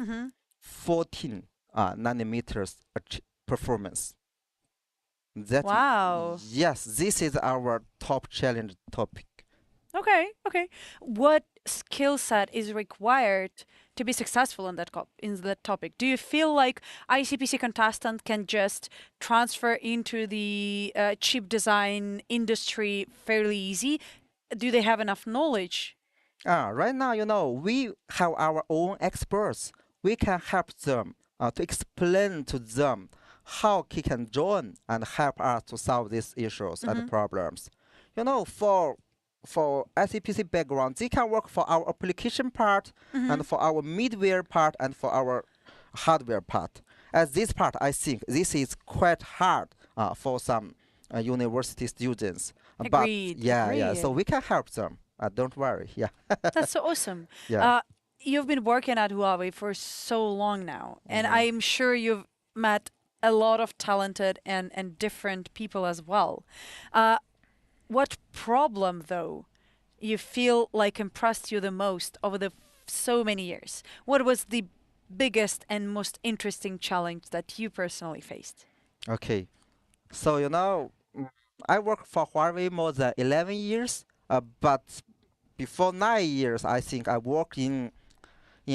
14 nanometers performance. Wow. Yes, this is our top challenge topic. Okay. What skill set is required to be successful in that topic? Do you feel like ICPC contestant can just transfer into the chip design industry fairly easy? Do they have enough knowledge? Right now, we have our own experts. We can help them to explain to them how he can join and help us to solve these issues and problems. For ICPC background, they can work for our application part and for our middleware part and for our hardware part. As this part, I think this is quite hard for some university students. Agreed. But yeah. So we can help them. Don't worry. Yeah. That's so awesome. Yeah. You've been working at Huawei for so long now, and I'm sure you've met a lot of talented and different people as well. What problem, though, you feel like impressed you the most over the so many years? What was the biggest and most interesting challenge that you personally faced? Okay. So, I worked for Huawei more than 11 years, but before 9 years, I think I worked in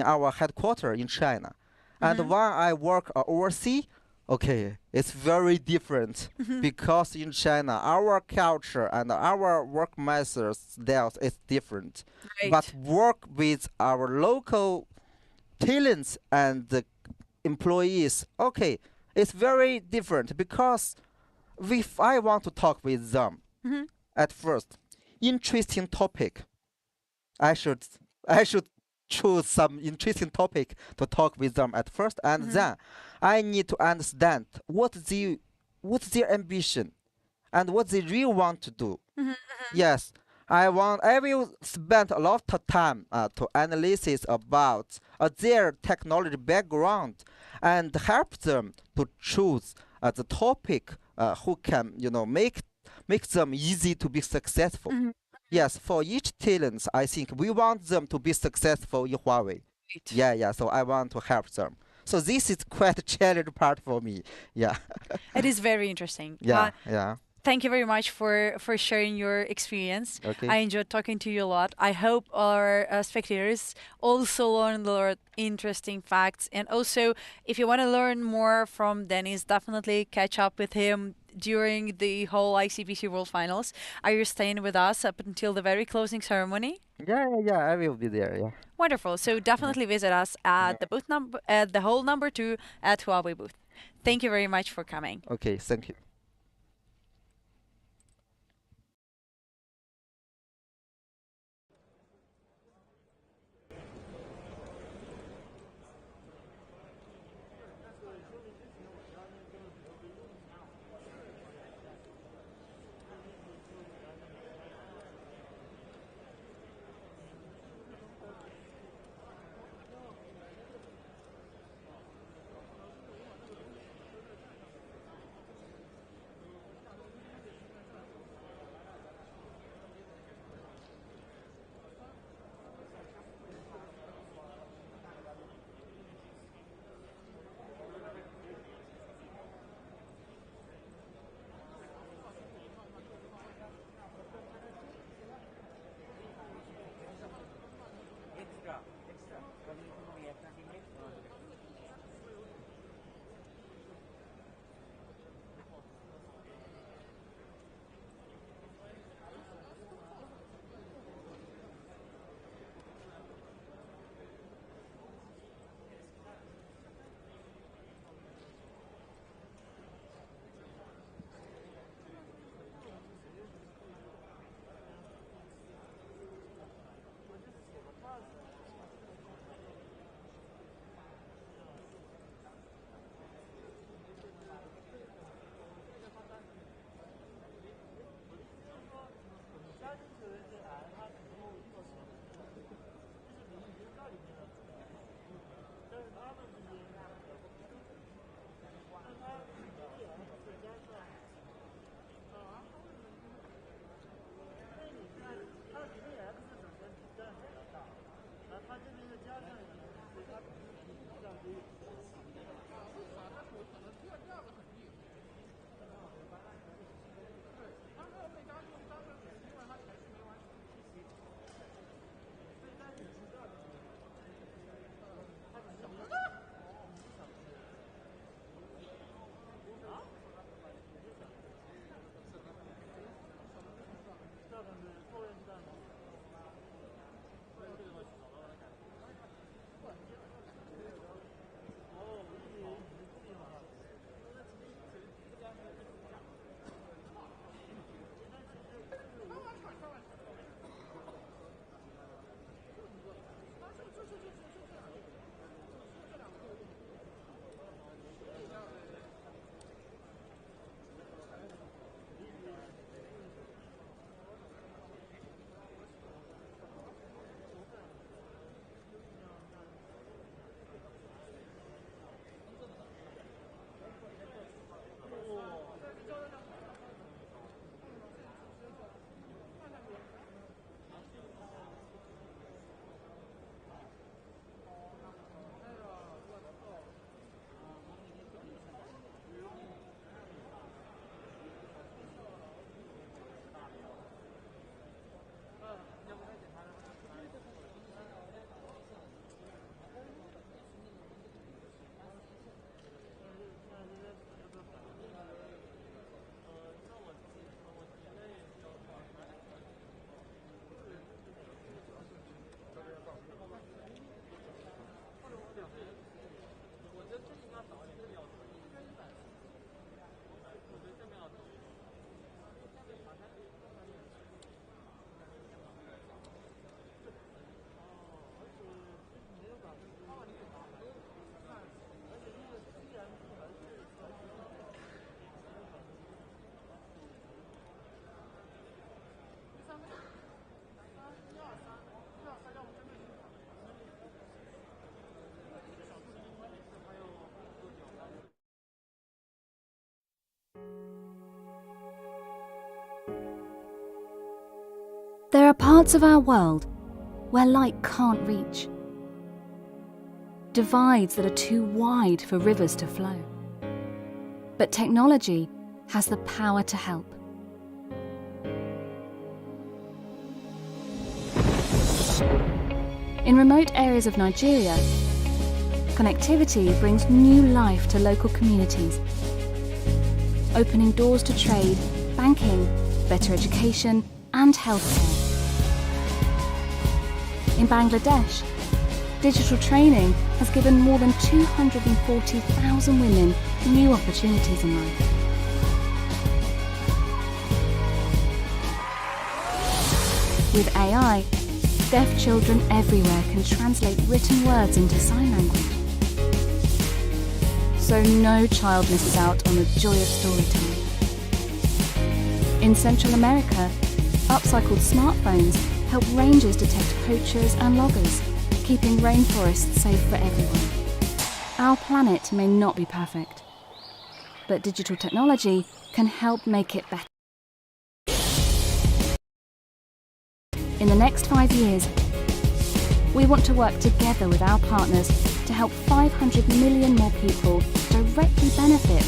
our headquarters in China. And when I work overseas, okay, it's very different because in China, our culture and our work methods styles is different. Right. But work with our local talents and the employees, okay, it's very different because if I want to talk with them at first, interesting topic, I should choose some interesting topic to talk with them at first, and then I need to understand what's their ambition and what they really want to do. Yes, I will spend a lot of time to analysis about their technology background and help them to choose the topic who can make them easy to be successful. Yes, for each talent, I think we want them to be successful in Huawei. Yeah. So I want to help them. So this is quite a challenging part for me. Yeah. It is very interesting. Yeah. Thank you very much for sharing your experience. Okay. I enjoyed talking to you a lot. I hope our spectators also learned a lot of interesting facts. And also, if you want to learn more from Dennis, definitely catch up with him during the whole ICPC World Finals. Are you staying with us up until the very closing ceremony? Yeah, I will be there. Yeah. Wonderful. So definitely visit us at the booth at the hall number 2 at Huawei booth. Thank you very much for coming. Okay, thank you. There are parts of our world where light can't reach. Divides that are too wide for rivers to flow. But technology has the power to help. In remote areas of Nigeria, connectivity brings new life to local communities, opening doors to trade, banking, better education, and healthcare. In Bangladesh, Digital training has given more than 240,000 women new opportunities in life. With AI, deaf children everywhere can translate written words into sign language. So no child misses out on the joy of storytelling. In Central America, upcycled smartphones help rangers detect poachers and loggers, keeping rainforests safe for everyone. Our planet may not be perfect, but digital technology can help make it better. In the next 5 years, we want to work together with our partners to help 500 million more people directly benefit,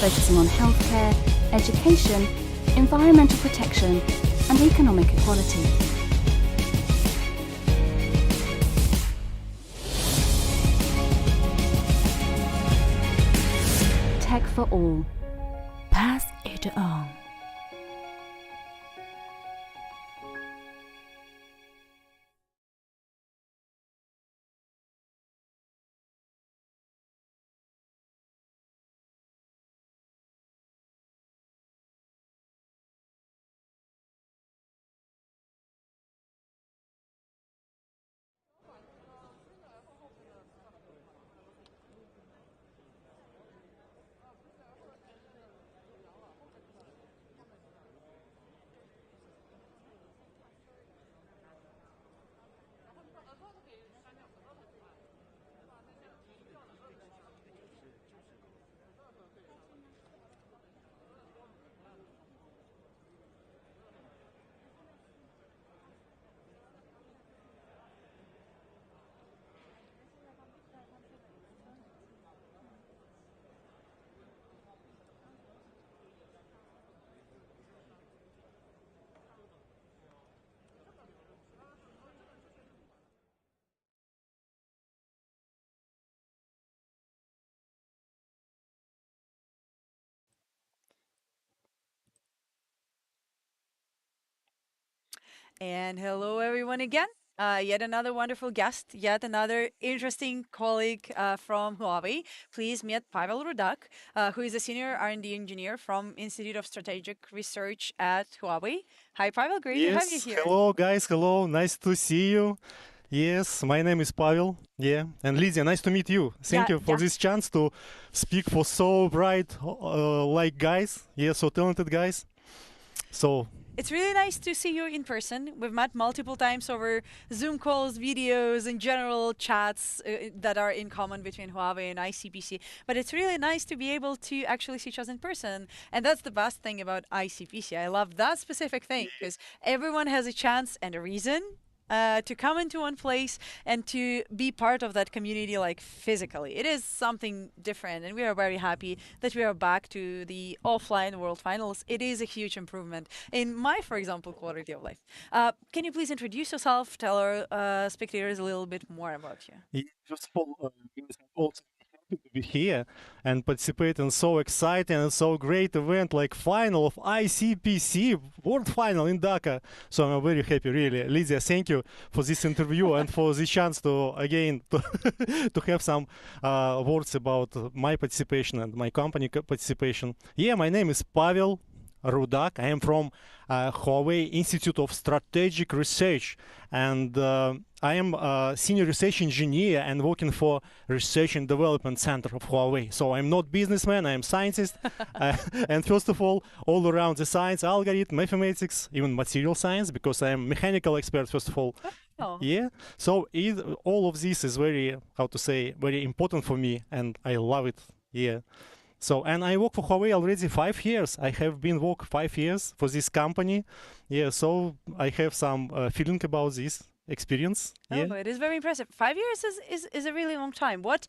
focusing on healthcare, education, environmental protection, and economic equality. Tech for all. Pass it on. And hello, everyone, again. Yet another wonderful guest, yet another interesting colleague from Huawei. Please meet Pavel Rudak, who is a senior R&D engineer from Institute of Strategic Research at Huawei. Hi, Pavel. Great to have you Yes, here. hello guys, hello, nice to see you. Yes, my name is Pavel. Yeah, and Lydia, nice to meet you. Thank you for this chance to speak for so bright, like guys. Yeah, so talented guys. So It's really nice to see you in person. We've met multiple times over Zoom calls, videos, and general chats that are in common between Huawei and ICPC. But it's really nice to be able to actually see each other in person. And that's the best thing about ICPC. I love that specific thing because everyone has a chance and a reason to come into one place and to be part of that community, like physically. It is something different, and we are very happy that we are back to the offline World Finals. It is a huge improvement in my, for example, quality of life. Can you please introduce yourself, tell our spectators a little bit more about you? yeah, first of all, guys, I'm also happy to be here and participate in so exciting and so great event like final of ICPC World Final in Dhaka. So I'm very happy, really. Lydia, thank you for this interview and for the chance to again to have some words about my participation and my company participation. Yeah, my name is Pavel Rudak. I am from Huawei Institute of Strategic Research, and I am a senior research engineer and working for Research and Development Center of Huawei. So I'm not businessman, I am scientist. And first of all around the science, algorithm, mathematics, even material science, because I am mechanical expert, first of all. Oh. Yeah, so all of this is very, how to say, very important for me, and I love it. Yeah. So, and I work for Huawei already 5 years. I have been working 5 years for this company. Yeah, so I have some feeling about this experience. Yeah. Oh, it is very impressive. 5 years is a really long time. What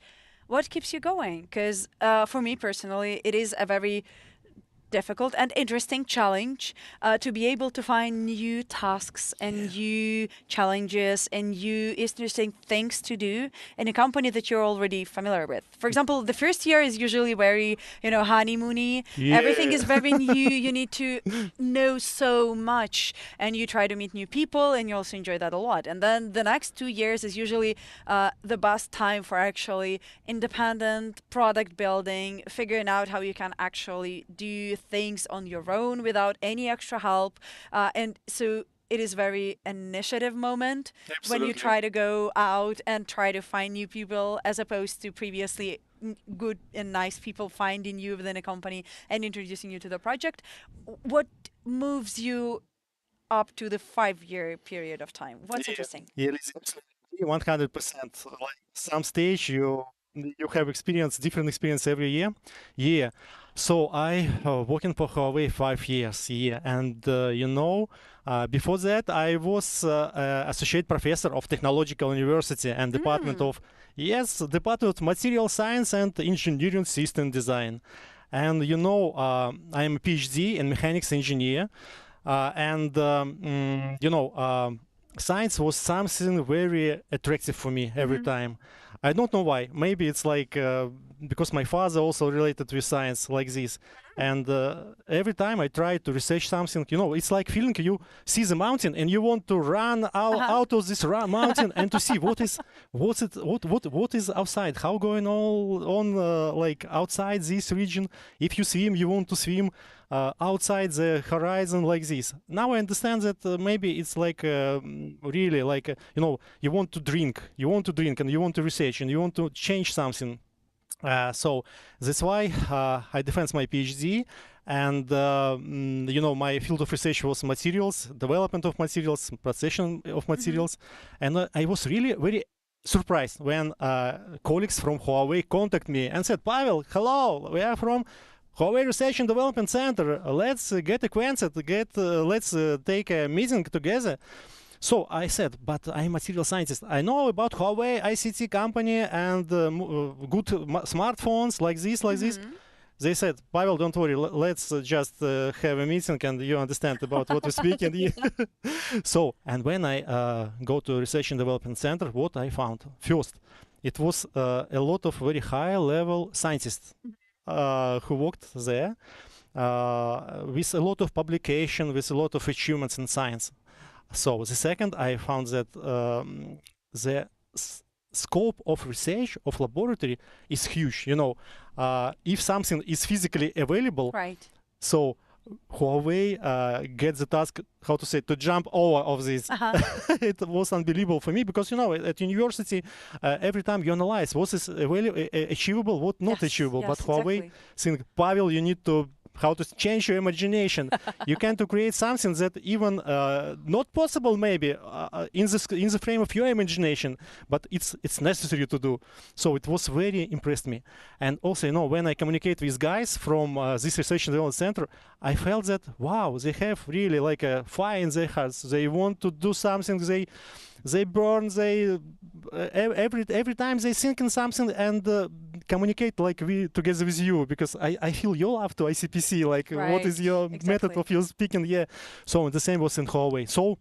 keeps you going? Because for me personally, it is a very difficult and interesting challenge to be able to find new tasks and new challenges and new interesting things to do in a company that you're already familiar with. For example, the first year is usually very, honeymoony. Everything is very new. You need to know so much, and you try to meet new people, and you also enjoy that a lot. And then the next 2 years is usually the best time for actually independent product building, figuring out how you can actually do things on your own without any extra help. And so it is very initiative moment when you try to go out and try to find new people, as opposed to previously good and nice people finding you within a company and introducing you to the project. What moves you up to the 5-year period of time? What's interesting? Yeah, 100%. Like some stage you have different experience every year. Yeah. So I working for Huawei 5 years. Yeah, and before that I was associate professor of technological university and department of material science and engineering system design. And I am a PhD in mechanics engineer. Science was something very attractive for me every time. I don't know why. Maybe it's like because my father also related with science like this. And every time I try to research something, it's like feeling you see the mountain and you want to run out of this mountain and to see what is outside, how going on like outside this region. If you swim, you want to swim outside the horizon like this. Now I understand that maybe it's like really like you want to drink and you want to research and you want to change something. So that's why I defend my PhD, and my field of research was materials, development of materials, processing of materials, and I was really very surprised when colleagues from Huawei contacted me and said, "Pavel, hello, we are from Huawei Research and Development Center. Let's get acquainted. Let's take a meeting together." So I said, but I'm a material scientist. I know about Huawei, ICT company, and good smartphones like this. They said, Pavel, don't worry, let's just have a meeting and you understand about what we're speaking. So, and when I go to Research and Development Center, what I found? First, it was a lot of very high-level scientists who worked there with a lot of publication, with a lot of achievements in science. So the second, I found that the scope of research of laboratory is huge. If something is physically available, so Huawei gets the task, to jump over of this. It was unbelievable for me because at university, every time you analyze what is achievable, what not achievable. But Huawei think, Pavel, you need to change your imagination. You can to create something that even not possible maybe in the frame of your imagination, but it's necessary to do. So it was very impressed me. And also, when I communicate with guys from this research and development center, I felt that wow, they have really like a fire in their hearts. They want to do something. They burn. Every time they think in something and communicate like we together with you, because I feel you love to ICPC. Like what is your method of your speaking? Yeah. So the same was in Huawei. So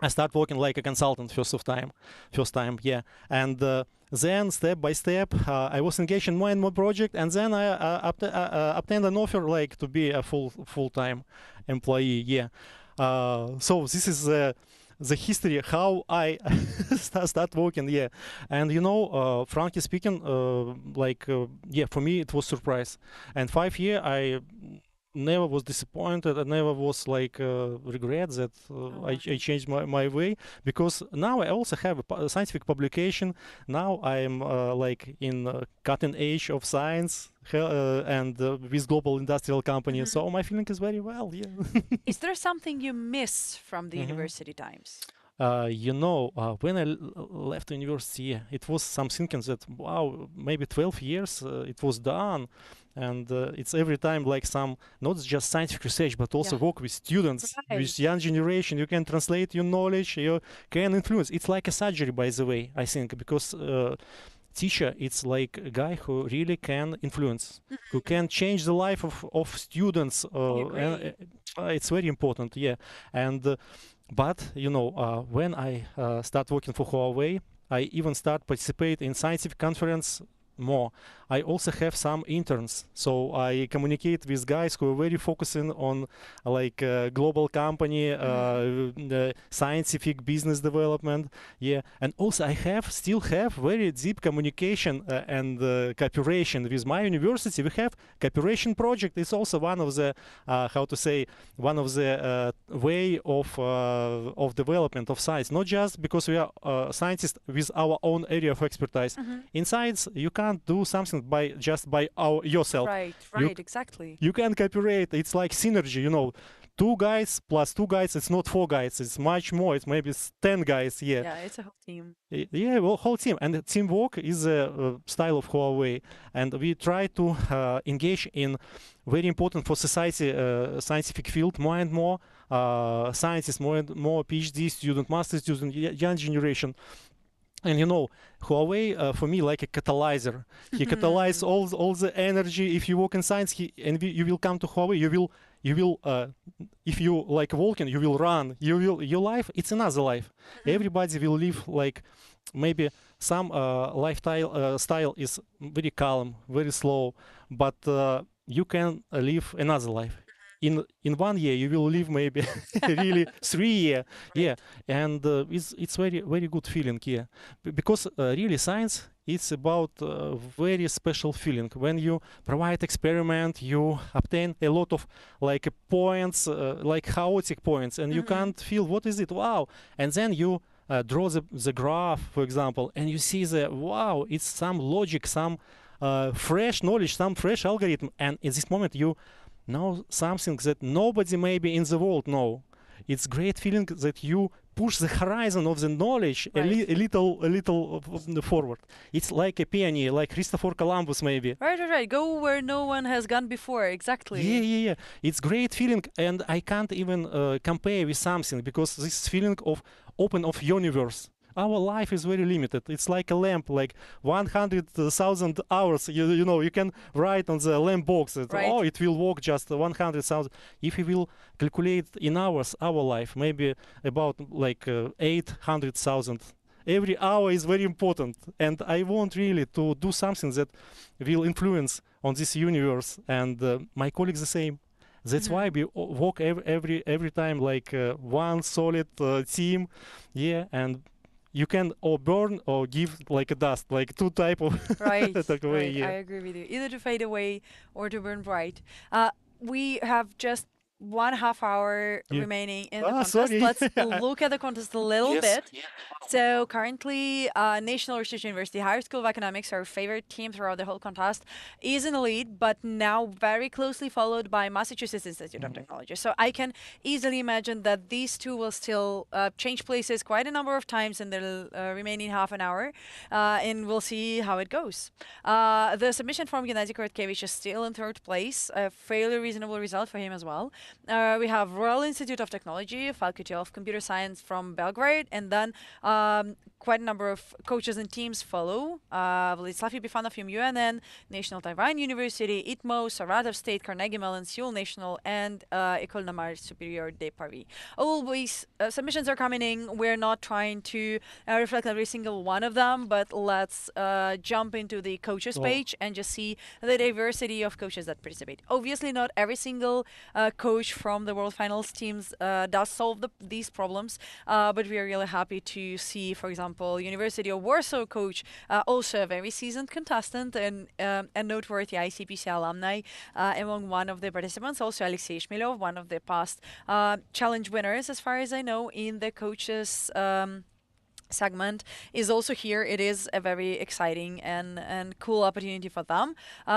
I start working like a consultant first time. Yeah. And then step by step, I was engaged in more and more project, and then I obtained an offer like to be a full-time employee. Yeah. So this is the history how I start working. Yeah. And frankly speaking, for me it was surprise. And 5 years I never was disappointed. I never was like regret that I changed my way, because now I also have a scientific publication. Now I'm like in cutting edge of science and with global industrial companies. So my feeling is very well. Yeah. Is there something you miss from the university times? When I left university, it was some thinking that, wow, maybe 12 years it was done. And it's every time like some, not just scientific research, but also work with students, with young generation. You can translate your knowledge, you can influence. It's like a surgery, by the way, I think, because teacher, it's like a guy who really can influence, who can change the life of students. It's very important, yeah. And but when I start working for Huawei, I even start participate in scientific conference more. I also have some interns, so I communicate with guys who are very focusing on like global company, the scientific business development, yeah. And also I still have very deep communication and cooperation with my university. We have cooperation project. It's also one of the one of the way of development of science. Not just because we are scientists with our own area of expertise. In science, you can't do something by yourself. Right, exactly. You can cooperate. It's like synergy, 2 guys plus 2 guys, it's not 4 guys, it's much more. It's maybe 10 guys. Yeah, it's a whole team. Yeah, well, whole team. And teamwork is a style of Huawei, and we try to engage in very important for society scientific field, more and more scientists, more and more PhD student, master student, young generation. And Huawei for me like a catalyzer. He catalyzes all the energy. If you work in science, you will come to Huawei. You will if you like walking, you will run. Your life, it's another life. Everybody will live like maybe some lifestyle style is very calm, very slow, but you can live another life. In 1 year you will live maybe really 3 years, yeah. And it's very good feeling, yeah, because really science, it's about very special feeling. When you provide experiment, you obtain a lot of like points, like chaotic points, and you can't feel what is it, wow. And then you draw the graph, for example, and you see wow, it's some logic, some fresh knowledge, some fresh algorithm, and in this moment you know something that nobody maybe in the world know. It's great feeling that you push the horizon of the knowledge a little forward. It's like a pioneer, like Christopher Columbus maybe. Right. Go where no one has gone before. Exactly. Yeah. It's great feeling, and I can't even compare with something, because this feeling of open of universe. Our life is very limited. It's like a lamp, like 100,000 hours. You can write on the lamp box that, it will work just 100,000. If we will calculate in hours our life, maybe about like 800,000. Every hour is very important, and I want really to do something that will influence on this universe. And my colleagues the same. That's why we work every time like one solid team, yeah. And you can or burn or give like a dust, like 2 type of right. way, yeah. I agree with you. Either to fade away or to burn bright. We have just 1.5 hour remaining in the contest. Sorry. Let's look at the contest a little bit. Yeah. So currently, National Research University Higher School of Economics, our favorite team throughout the whole contest, is in the lead, but now very closely followed by Massachusetts Institute of Technology. So I can easily imagine that these two will still change places quite a number of times in the remaining half an hour, and we'll see how it goes. The submission from Gennady Korotkevich is still in 3rd place, a fairly reasonable result for him as well. We have Royal Institute of Technology, Faculty of Computer Science from Belgrade, and then quite a number of coaches and teams follow. Vladislav Epifanov from UNN, National Taiwan University, ITMO, Saratov State, Carnegie Mellon, Seoul National, and École Normale Supérieure de Paris. Always submissions are coming in. We're not trying to reflect every single one of them, but let's jump into the coaches page and just see the diversity of coaches that participate. Obviously, not every single coach from the World Finals teams does solve these problems, but we are really happy to see, for example, University of Warsaw coach, also a very seasoned contestant and a noteworthy ICPC alumni among one of the participants. Also, Alexei Shmilov, one of the past challenge winners, as far as I know, in the coaches segment, is also here. It is a very exciting and cool opportunity for them.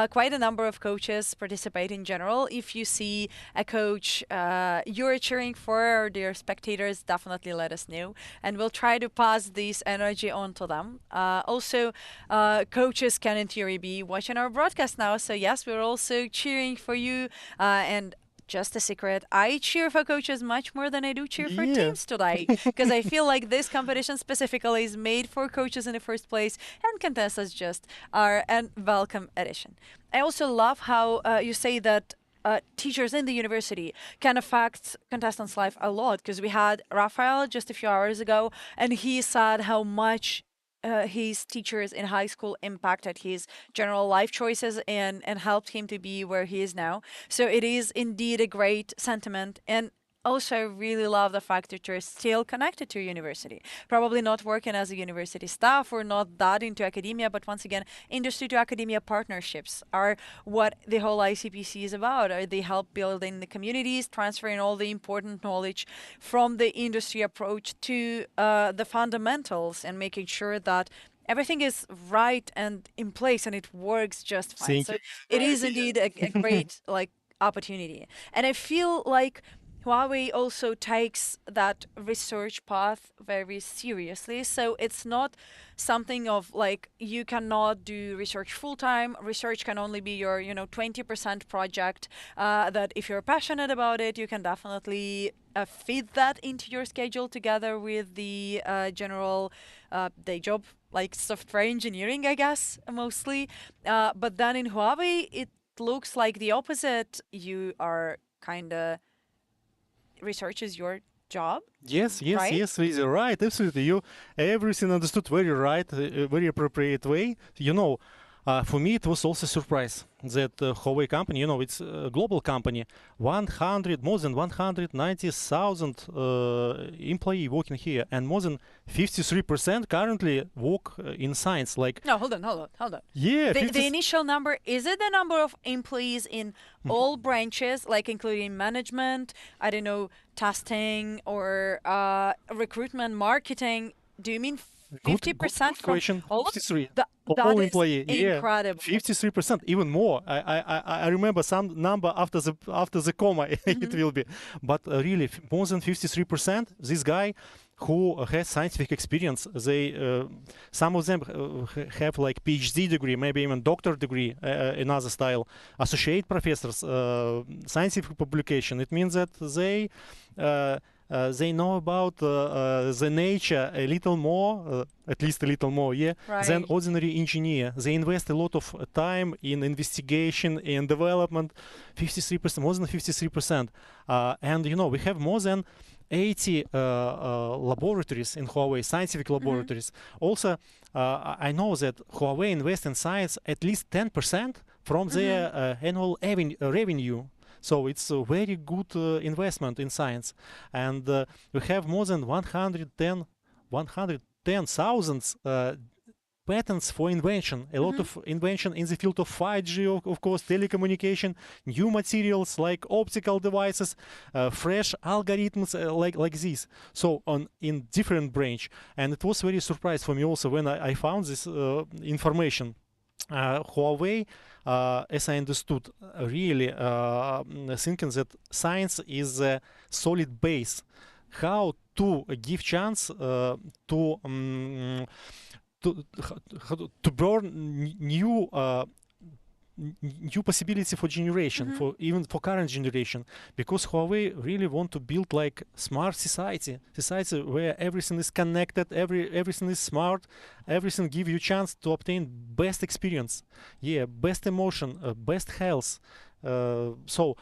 Quite a number of coaches participate in general. If you see a coach you're cheering for, or dear spectators, definitely let us know, and we'll try to pass this energy on to them. Also, coaches can in theory be watching our broadcast now, so yes, we're also cheering for you and just a secret, I cheer for coaches much more than I do cheer for teams today, because I feel like this competition specifically is made for coaches in the first place, and contestants just are a welcome addition. I also love how you say that teachers in the university can affect contestants' life a lot, because we had Rafael just a few hours ago, and he said how much his teachers in high school impacted his general life choices and helped him to be where he is now. So it is indeed a great sentiment. And also, I really love the fact that you're still connected to university. Probably not working as a university staff or not that into academia, but once again, industry to academia partnerships are what the whole ICPC is about. They help building the communities, transferring all the important knowledge from the industry approach to the fundamentals, and making sure that everything is right and in place and it works just fine. So it is indeed a great opportunity. And I feel like Huawei also takes that research path very seriously. So it's not something of like you cannot do research full-time. Research can only be your 20% project, that if you're passionate about it, you can definitely fit that into your schedule together with the general day job, like software engineering, I guess, mostly. But then in Huawei, it looks like the opposite. You are kind of research is your job. Yes, right? Lizzie, right, absolutely. You everything understood very right, very appropriate way. For me, it was also a surprise that Huawei company, it's a global company, more than 190,000 employees working here, and more than 53% currently work in science. No, hold on. Yeah. The initial number, is it the number of employees in all branches, like including management, I don't know, testing or recruitment, marketing? Do you mean 50% good question. from all 53. that All is employee, incredible. 53%, even more. I remember some number after the comma it will be, but really more than 53%. This guy who has scientific experience, they some of them have like PhD degree, maybe even doctor degree, another style, associate professors, scientific publication. It means that they know about the nature a little more, at least a little more, than ordinary engineer. They invest a lot of time in investigation and development, 53%, more than 53%. And we have more than 80 laboratories in Huawei, scientific laboratories. Also, I know that Huawei invests in science at least 10% from their annual revenue. So it's a very good investment in science. And we have more than 110,000 patents for invention, a lot of invention in the field of 5G, of course, telecommunication, new materials like optical devices, fresh algorithms like this. So in different branch. And it was very surprised for me also when I found this information. Huawei, as I understood, really thinking that science is a solid base. How to give chance to burn new possibility for generation, for even for current generation, because Huawei really want to build like smart society where everything is connected, everything is smart, everything give you chance to obtain best experience, best emotion, best health. So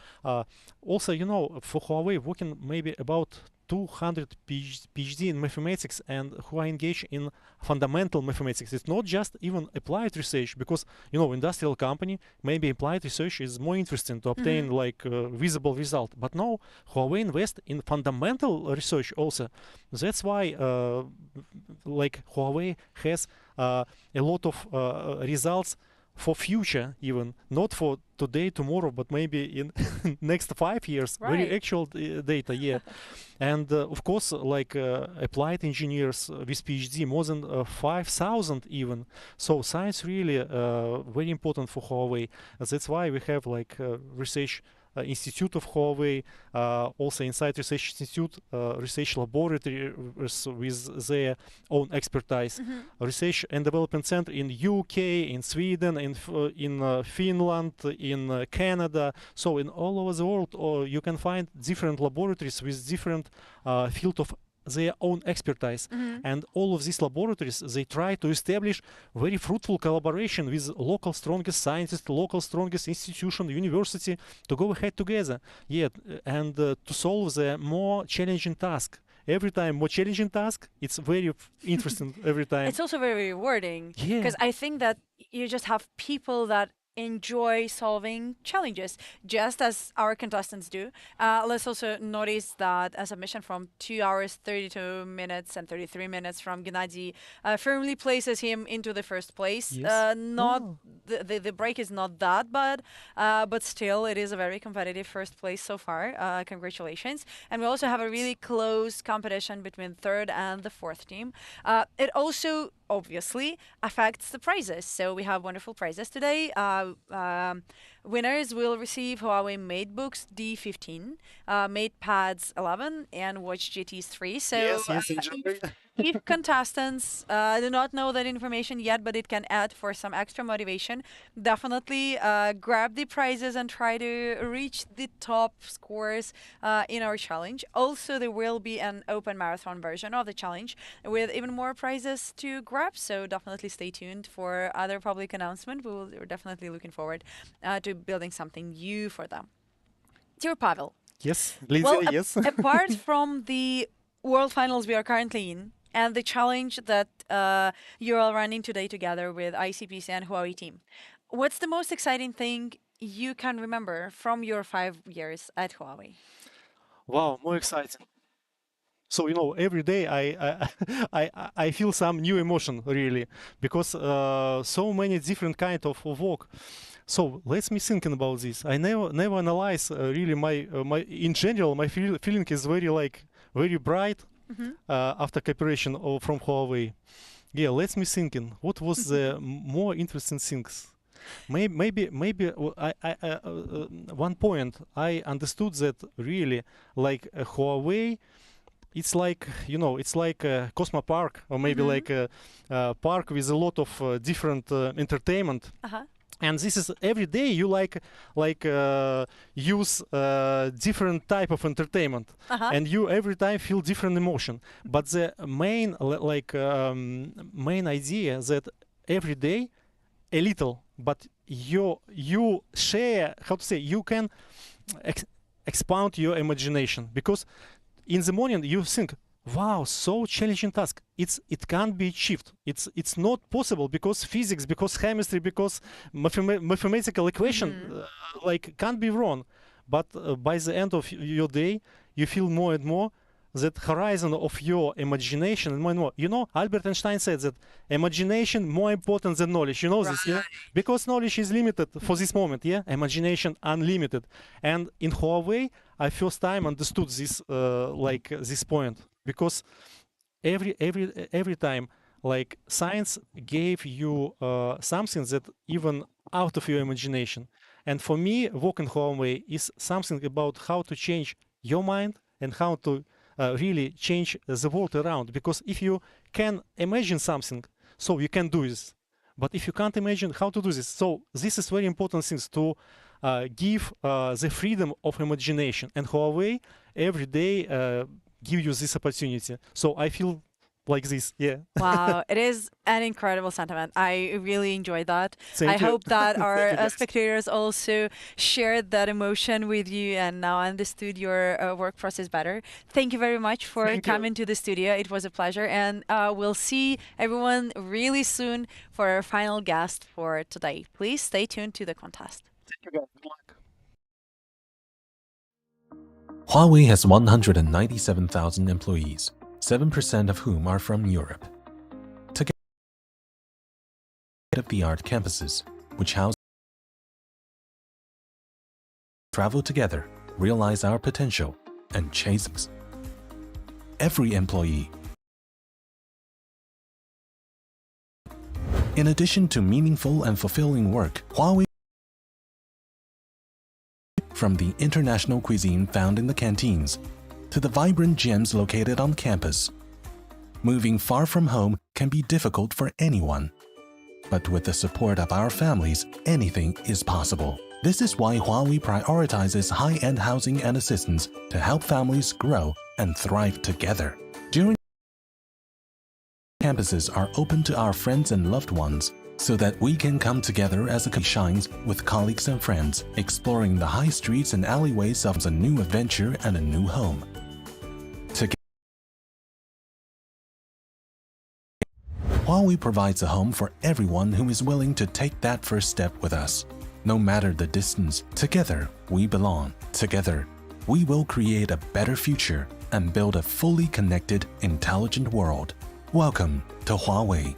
also, for Huawei working maybe about 200 PhD in mathematics and who are engaged in fundamental mathematics. It's not just even applied research, because industrial company, maybe applied research is more interesting to obtain like visible result. But no, Huawei invest in fundamental research also. That's why like Huawei has a lot of results for future, even not for today, tomorrow, but maybe in next 5 years. Very actual data, And of course, like applied engineers with PhD, more than 5,000 even. So science really very important for Huawei. That's why we have like research Institute of Huawei, also inside Research Institute, research laboratories with their own expertise, research and development center in UK, in Sweden, in Finland, in Canada. So in all over the world, you can find different laboratories with different field of their own expertise, and all of these laboratories, they try to establish very fruitful collaboration with local strongest scientists, local strongest institution, university, to go ahead together, and to solve the more challenging task. Every time more challenging task, it's very interesting every time. It's also very rewarding, Yeah. because I think that you just have people that enjoy solving challenges, just as our contestants do. Let's also notice that a submission from 2 hours, 32 minutes and 33 minutes from Gennady firmly places him into the first place. Yes. The break is not that bad, but still it is a very competitive first place so far. Congratulations. And we also have a really close competition between third and the fourth team. It also obviously affects the prizes. So we have wonderful prizes today. Winners will receive Huawei MateBooks D15, MatePads 11, and Watch GTs 3. So yes, enjoy. if contestants do not know that information yet, but it can add for some extra motivation, definitely grab the prizes and try to reach the top scores in our challenge. Also, there will be an open marathon version of the challenge with even more prizes to grab, so definitely stay tuned for other public announcement. We're definitely looking forward to building something new for them. Dear Pavel. Yes, Lydia, Well, yes. apart from the World Finals we are currently in, and the challenge that you're all running today together with ICPC and Huawei team, what's the most exciting thing you can remember from your 5 years at Huawei? Wow, more exciting. So every day I feel some new emotion really, because so many different kind of work. So let me thinking about this. I never analyze really my in general my feeling is very bright after cooperation from Huawei. Yeah, let me thinking. What was the more interesting things? Maybe one point I understood that really Huawei. It's like it's like a Cosmo Park, or maybe like a park with a lot of different entertainment. And this is every day you use different type of entertainment, and you every time feel different emotion. But the main main idea that every day a little, but you share, how to say, you can expand your imagination, because in the morning you think, wow, so challenging task. It can't be achieved. It's not possible because physics, because chemistry, because mathematical equation can't be wrong. But by the end of your day, you feel more and more that horizon of your imagination and more and more. Albert Einstein said that imagination more important than knowledge. You know this, yeah? Because knowledge is limited for this moment, yeah? Imagination unlimited. And in Huawei, I first time understood this this point, because every time science gave you something that even out of your imagination. And for me, work in Huawei is something about how to change your mind and how to really change the world around. Because if you can imagine something, so you can do this. But if you can't imagine how to do this, so this is very important things to give the freedom of imagination. And Huawei every day give you this opportunity. So I feel like this, yeah. Wow, it is an incredible sentiment. I really enjoyed that. Thank you. Hope that our Thank you, guys. spectators also shared that emotion with you and now understood your work process better. Thank you very much for coming to the studio. It was a pleasure, and we'll see everyone really soon for our final guest for today. Please stay tuned to the contest. Thank you, guys. Good luck. Huawei has 197,000 employees, 7% of whom are from Europe. Together, state-of-the-art campuses, which house travel together, realize our potential, and chase us. Every employee. In addition to meaningful and fulfilling work, Huawei From the international cuisine found in the canteens to the vibrant gyms located on campus, moving far from home can be difficult for anyone. But with the support of our families, anything is possible. This is why Huawei prioritizes high-end housing and assistance to help families grow and thrive together. During campuses are open to our friends and loved ones, so that we can come together as a community shines with colleagues and friends, exploring the high streets and alleyways of a new adventure and a new home. Huawei provides a home for everyone who is willing to take that first step with us. No matter the distance, together we belong. Together, we will create a better future and build a fully connected, intelligent world. Welcome to Huawei.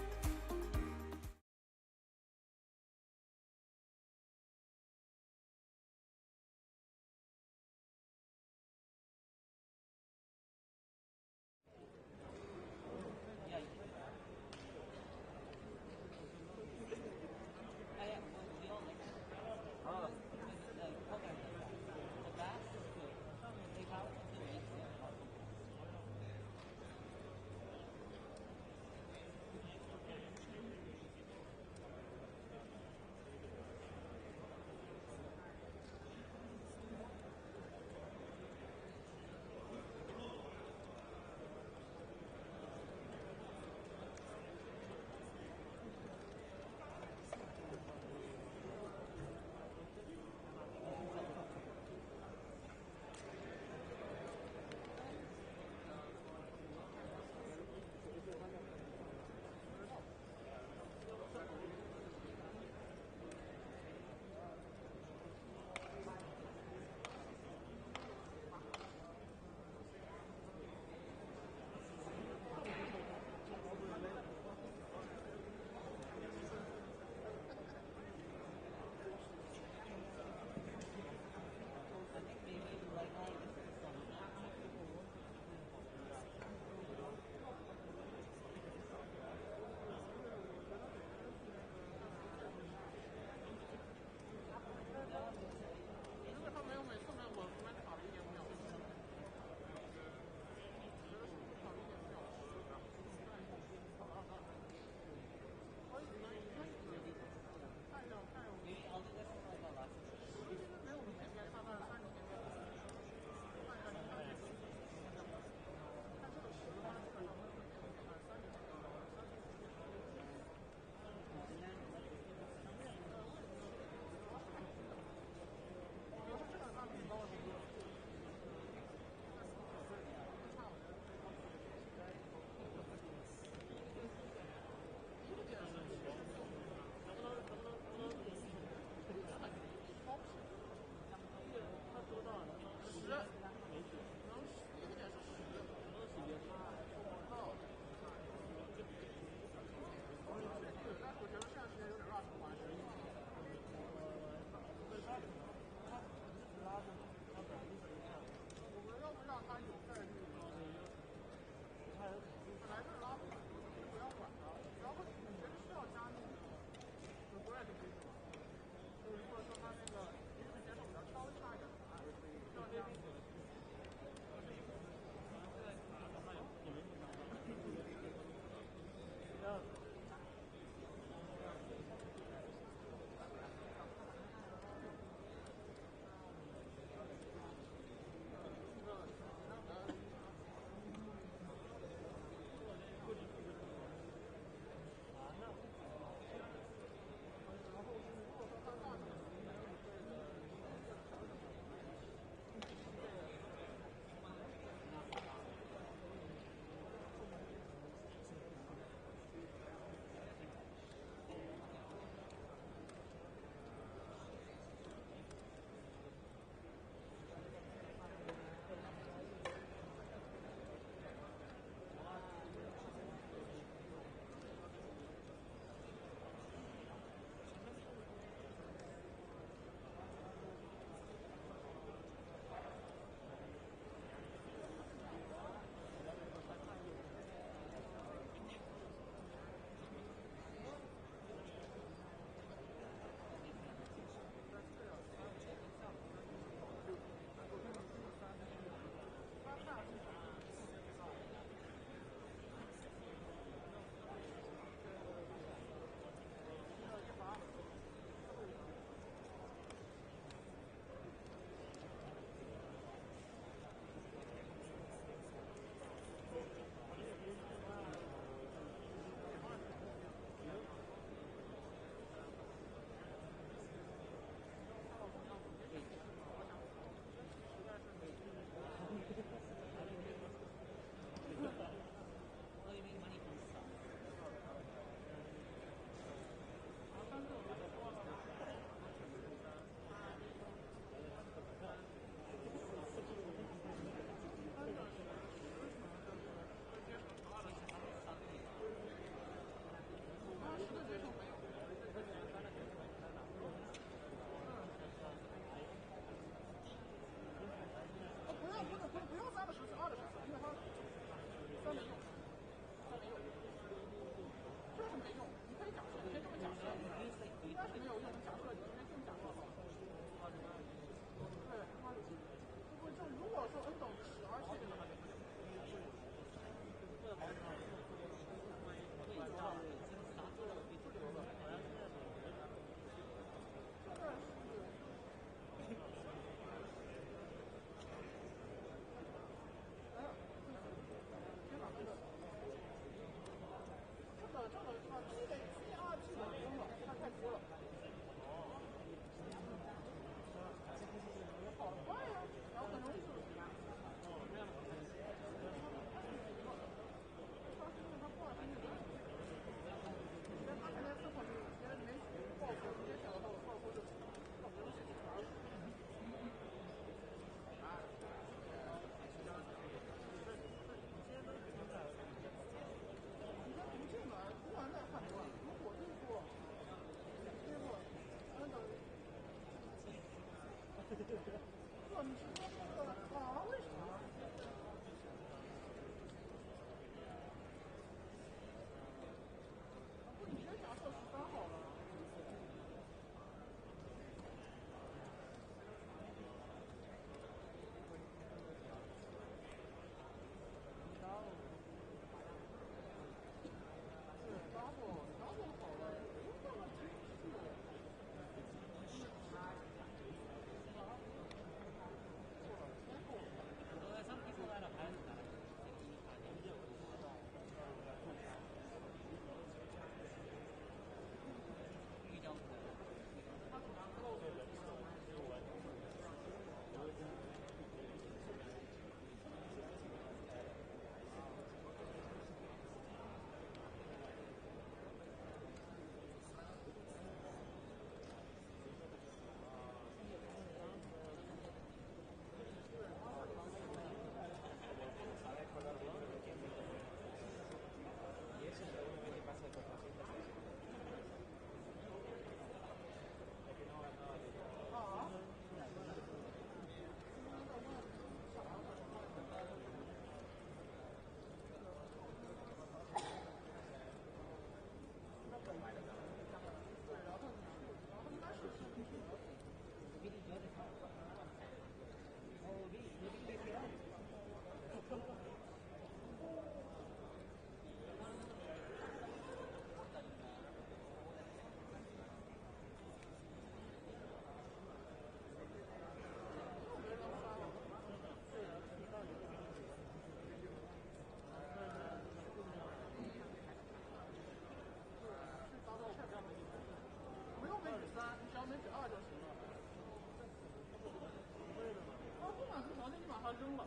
扔了，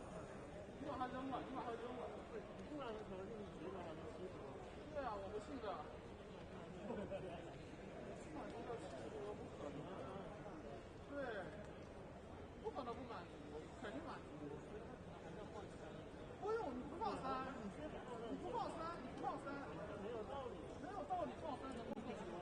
你把它扔了，你把它扔了，不然可能就是直接把它扔死。对啊，我不信的。不可能。对，不可能不满足，肯定满足。不用，你不放3，你不放3，你不放3，没有道理，没有道理放3能不放3？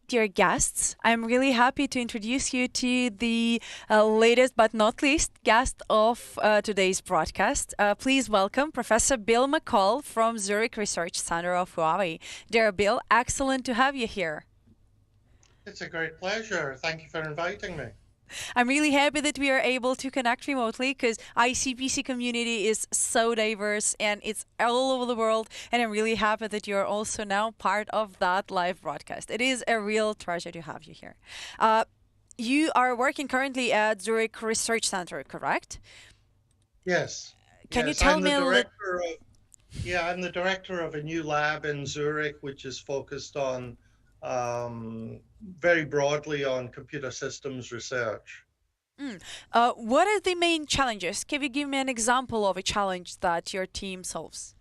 dear guests, I'm really happy to introduce you to the latest but not least guest of today's broadcast. Please welcome Professor Bill McCall from Zurich Research Center of Huawei. Dear Bill, excellent to have you here. It's a great pleasure. Thank you for inviting me. I'm really happy that we are able to connect remotely because ICPC community is so diverse and it's all over the world, and I'm really happy that you're also now part of that live broadcast. It is a real treasure to have you here. You are working currently at Zurich Research Center, correct? Yes. Can you Yes, tell I'm me the a little? director of, I'm the director of a new lab in Zurich, which is focused on very broadly on computer systems research. What are the main challenges? Can you give me an example of a challenge that your team solves?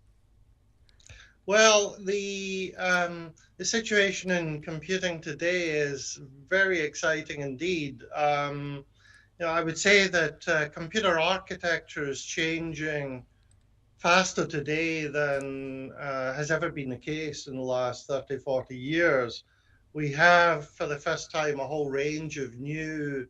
Well, the situation in computing today is very exciting indeed. I would say that computer architecture is changing faster today than has ever been the case in the last 30, 40 years. We have, for the first time, a whole range of new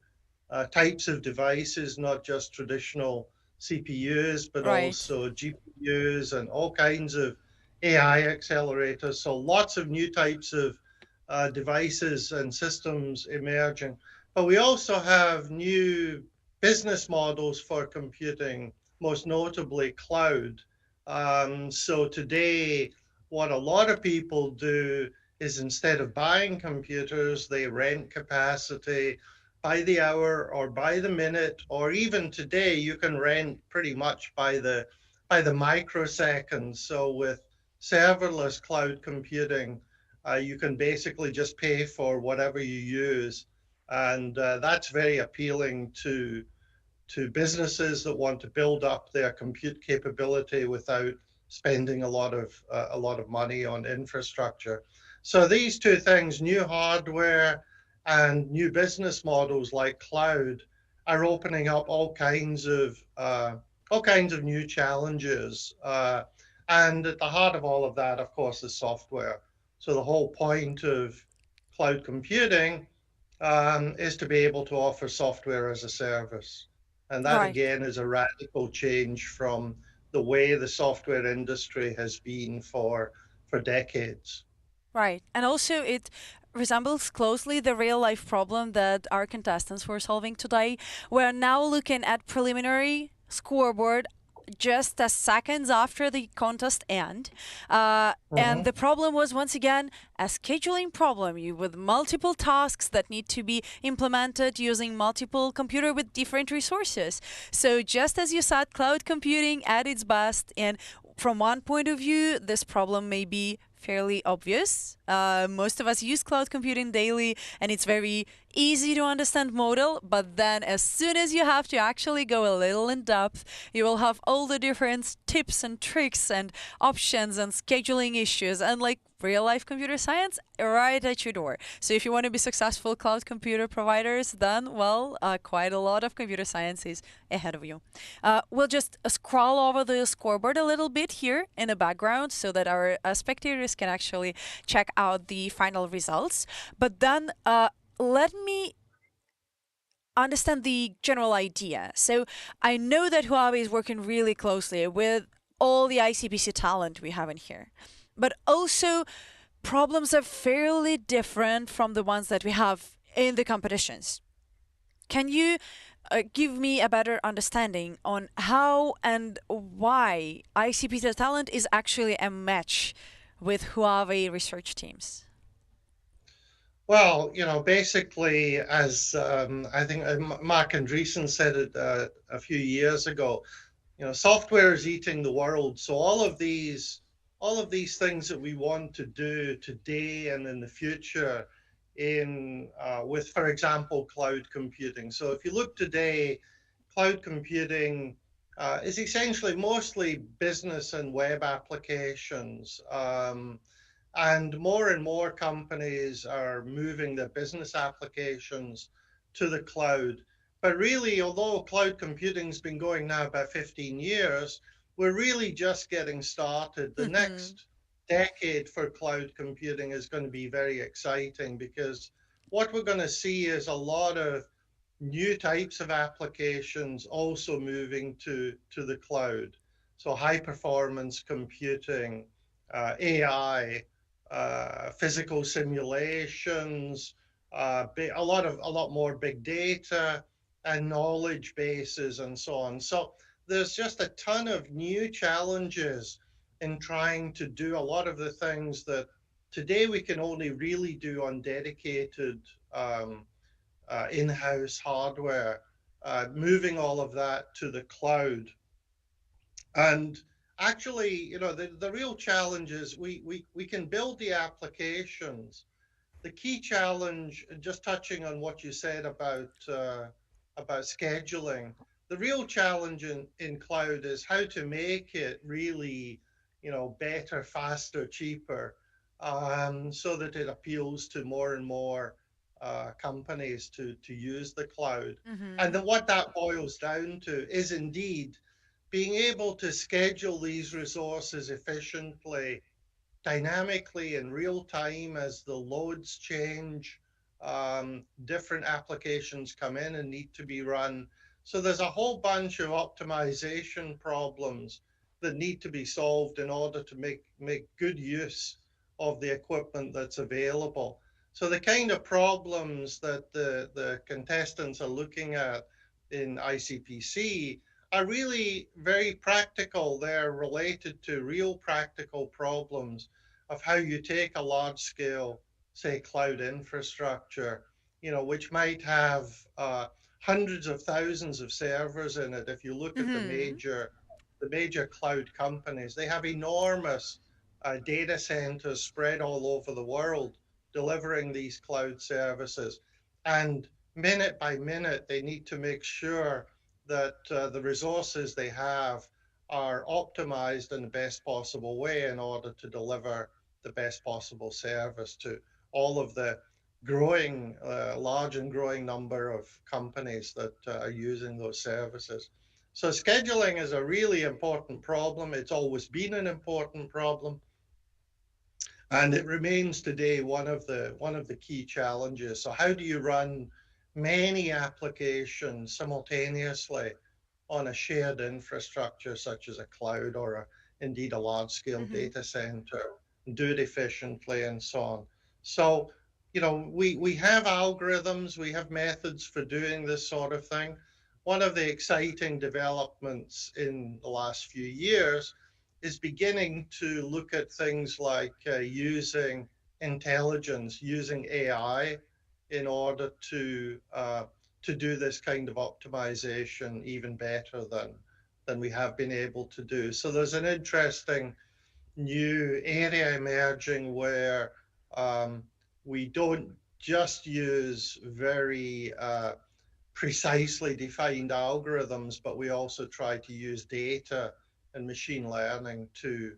types of devices, not just traditional CPUs, but also GPUs and all kinds of AI accelerators. So lots of new types of devices and systems emerging. But we also have new business models for computing, most notably cloud. So today, what a lot of people do is instead of buying computers, they rent capacity by the hour or by the minute, or even today you can rent pretty much by the microsecond. So with serverless cloud computing, you can basically just pay for whatever you use, and that's very appealing to businesses that want to build up their compute capability without spending a lot of money on infrastructure. So these two things, new hardware and new business models like cloud, are opening up all kinds of new challenges. And at the heart of all of that, of course, is software. So the whole point of cloud computing is to be able to offer software as a service. And that, again, is a radical change from the way the software industry has been for decades. Right. And also it resembles closely the real life problem that our contestants were solving today. We're now looking at preliminary scoreboard just as seconds after the contest end. And the problem was, once again, a scheduling problem with multiple tasks that need to be implemented using multiple computers with different resources. So just as you said, cloud computing at its best, and from one point of view, this problem may be fairly obvious. Most of us use cloud computing daily, and it's very easy to understand model, but then as soon as you have to actually go a little in depth, you will have all the different tips and tricks and options and scheduling issues and like real life computer science right at your door. So if you want to be successful cloud computer providers, then, well, quite a lot of computer science is ahead of you. We'll just scroll over the scoreboard a little bit here in the background so that our spectators can actually check out the final results. But then let me understand the general idea. So I know that Huawei is working really closely with all the ICPC talent we have in here, but also problems are fairly different from the ones that we have in the competitions. Can you give me a better understanding on how and why ICPC talent is actually a match with Huawei research teams? Well, basically, as I think Mark Andreessen said it a few years ago, software is eating the world. So all of these things that we want to do today and in the future with, for example, cloud computing. So if you look today, cloud computing is essentially mostly business and web applications. And more companies are moving their business applications to the cloud. But really, although cloud computing's been going now about 15 years, we're really just getting started. The next decade for cloud computing is going to be very exciting, because what we're going to see is a lot of new types of applications also moving to the cloud. So high performance computing, AI, physical simulations, a lot more big data and knowledge bases and so on. So there's just a ton of new challenges in trying to do a lot of the things that today we can only really do on dedicated in-house hardware, moving all of that to the cloud. And actually, you know, the real challenge is we can build the applications. The key challenge, just touching on what you said about scheduling, the real challenge in cloud is how to make it really, you know, better, faster, cheaper, so that it appeals to more and more companies to use the cloud. And then what that boils down to is indeed being able to schedule these resources efficiently, dynamically in real time as the loads change, different applications come in and need to be run. So there's a whole bunch of optimization problems that need to be solved in order to make good use of the equipment that's available. So the kind of problems that the contestants are looking at in ICPC are really very practical. They're related to real practical problems of how you take a large scale, say, cloud infrastructure, you know, which might have hundreds of thousands of servers in it. If you look at the major cloud companies, they have enormous data centers spread all over the world delivering these cloud services. And minute by minute, they need to make sure that the resources they have are optimized in the best possible way in order to deliver the best possible service to all of the growing, large and growing number of companies that are using those services. So scheduling is a really important problem. It's always been an important problem, and it remains today one of the key challenges. So how do you run many applications simultaneously on a shared infrastructure such as a cloud or indeed a large-scale data center, and do it efficiently and so on. So, you know, we have algorithms, we have methods for doing this sort of thing. One of the exciting developments in the last few years is beginning to look at things like using intelligence, using AI in order to do this kind of optimization even better than we have been able to do. So there's an interesting new area emerging where we don't just use very precisely defined algorithms, but we also try to use data and machine learning to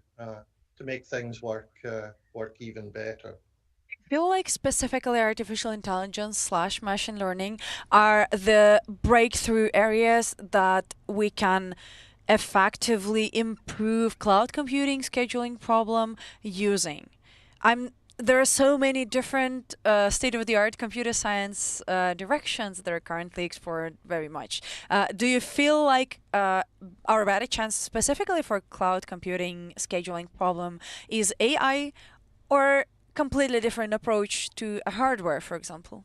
make things work even better. I feel like specifically artificial intelligence / machine learning are the breakthrough areas that we can effectively improve cloud computing scheduling problem using. There are so many different state-of-the-art computer science directions that are currently explored very much. Do you feel like our better chance specifically for cloud computing scheduling problem is AI or completely different approach to a hardware, for example?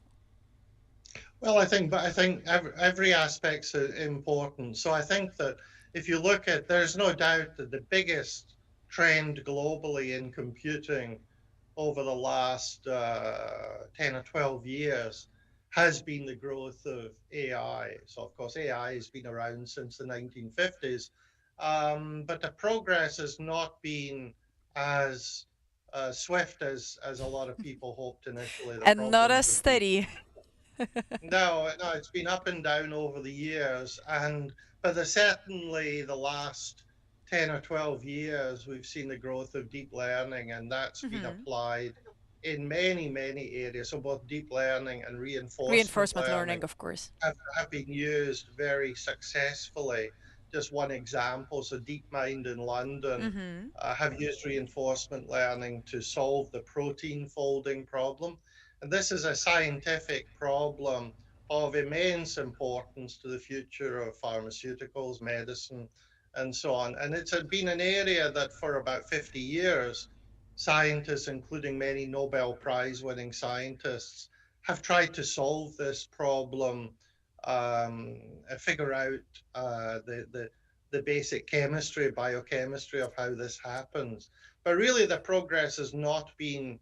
Well, I think every aspect's important. So I think that if you look at, there's no doubt that the biggest trend globally in computing over the last 10 or 12 years has been the growth of AI. So of course AI has been around since the 1950s, but the progress has not been as swift as a lot of people hoped initially. And not as steady. No, it's been up and down over the years, but certainly the last 10 or 12 years, we've seen the growth of deep learning, and that's been applied in many, many areas. So both deep learning and reinforcement learning, of course, have been used very successfully just one example. So DeepMind in London have used reinforcement learning to solve the protein folding problem. And this is a scientific problem of immense importance to the future of pharmaceuticals, medicine, and so on. And it's been an area that for about 50 years, scientists, including many Nobel Prize winning scientists, have tried to solve this problem, figure out the basic chemistry, biochemistry of how this happens. But really the progress has not been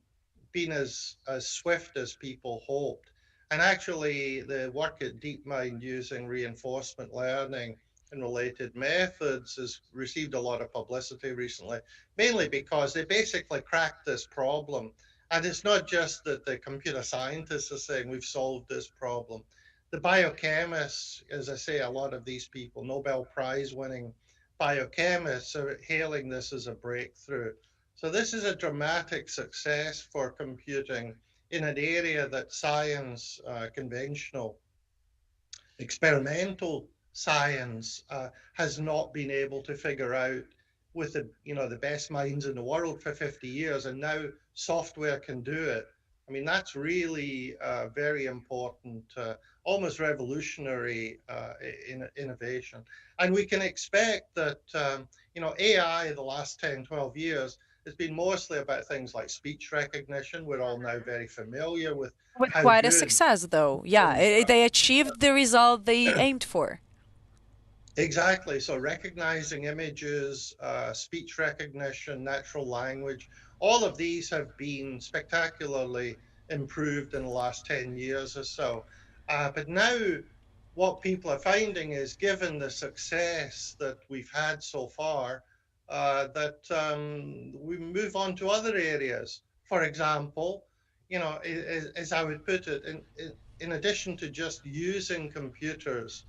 as swift as people hoped. And actually the work at DeepMind using reinforcement learning and related methods has received a lot of publicity recently, mainly because they basically cracked this problem. And it's not just that the computer scientists are saying we've solved this problem. The biochemists, as I say, a lot of these people, Nobel Prize winning biochemists, are hailing this as a breakthrough. So this is a dramatic success for computing in an area that science, conventional, experimental science has not been able to figure out with the best minds in the world for 50 years, and now software can do it. I mean, that's really very important, almost revolutionary innovation. And we can expect that, AI the last 10, 12 years has been mostly about things like speech recognition. We're all now very familiar with how quite a good success, though. Yeah, they achieved the result they aimed for. Exactly. So recognizing images, speech recognition, natural language, all of these have been spectacularly improved in the last 10 years or so. But now what people are finding is, given the success that we've had so far, that we move on to other areas. For example, as I would put it, in addition to just using computers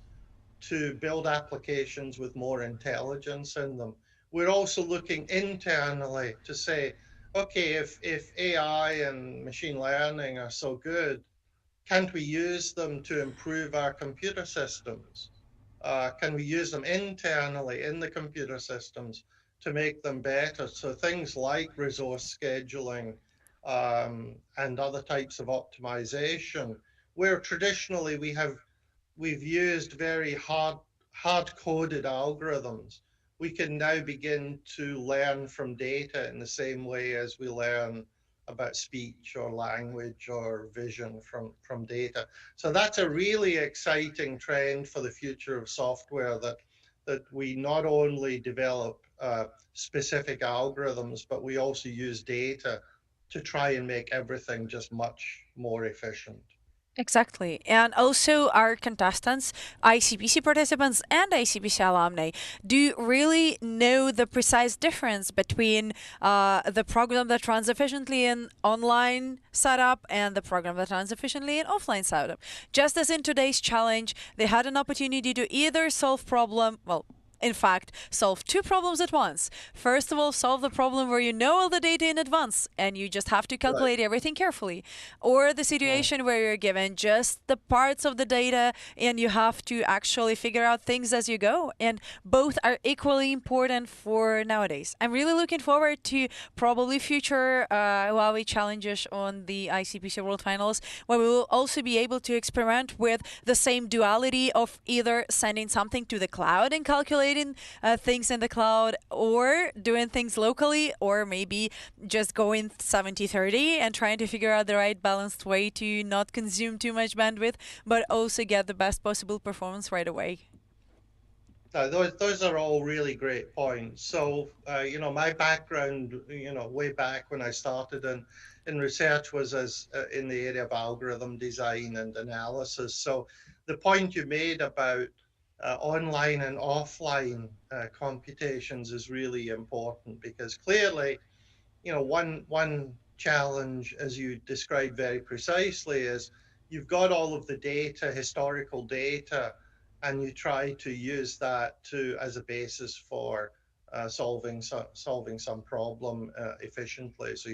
to build applications with more intelligence in them, we're also looking internally to say, okay, if AI and machine learning are so good, can't we use them to improve our computer systems? Can we use them internally in the computer systems to make them better? So things like resource scheduling and other types of optimization, where traditionally we've used very hard-coded algorithms. We can now begin to learn from data in the same way as we learn about speech or language or vision from data. So that's a really exciting trend for the future of software, that we not only develop specific algorithms, but we also use data to try and make everything just much more efficient. Exactly. And also, our contestants, ICPC participants, and ICPC alumni do really know the precise difference between the program that runs efficiently in online setup and the program that runs efficiently in offline setup. Just as in today's challenge, they had an opportunity to either in fact, solve two problems at once. First of all, solve the problem where you know all the data in advance and you just have to calculate everything carefully. Or the situation where you're given just the parts of the data and you have to actually figure out things as you go. And both are equally important for nowadays. I'm really looking forward to probably future Huawei challenges on the ICPC World Finals, where we will also be able to experiment with the same duality of either sending something to the cloud and calculating things in the cloud, or doing things locally, or maybe just going 70-30 and trying to figure out the right balanced way to not consume too much bandwidth, but also get the best possible performance right away. Those are all really great points. So, my background, way back when I started in research was in the area of algorithm design and analysis. So the point you made about online and offline computations is really important, because clearly, one challenge, as you described very precisely, is you've got all of the data, historical data, and you try to use that as a basis for solving some problem efficiently. So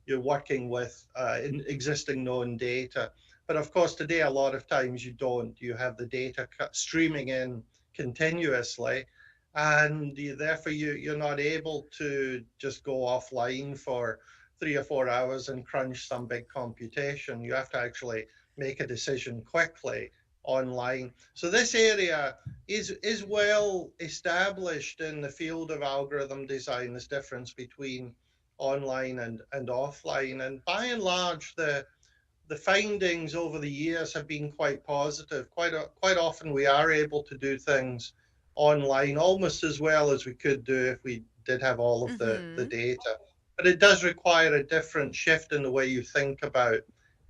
you're working with existing known data. But of course, today, a lot of times you don't. You have the data streaming in continuously, and therefore you're not able to just go offline for 3 or 4 hours and crunch some big computation. You have to actually make a decision quickly online. So this area is well established in the field of algorithm design, this difference between online and offline. And by and large, the findings over the years have been quite positive. Quite often we are able to do things online almost as well as we could do if we did have all of the data. But it does require a different shift in the way you think about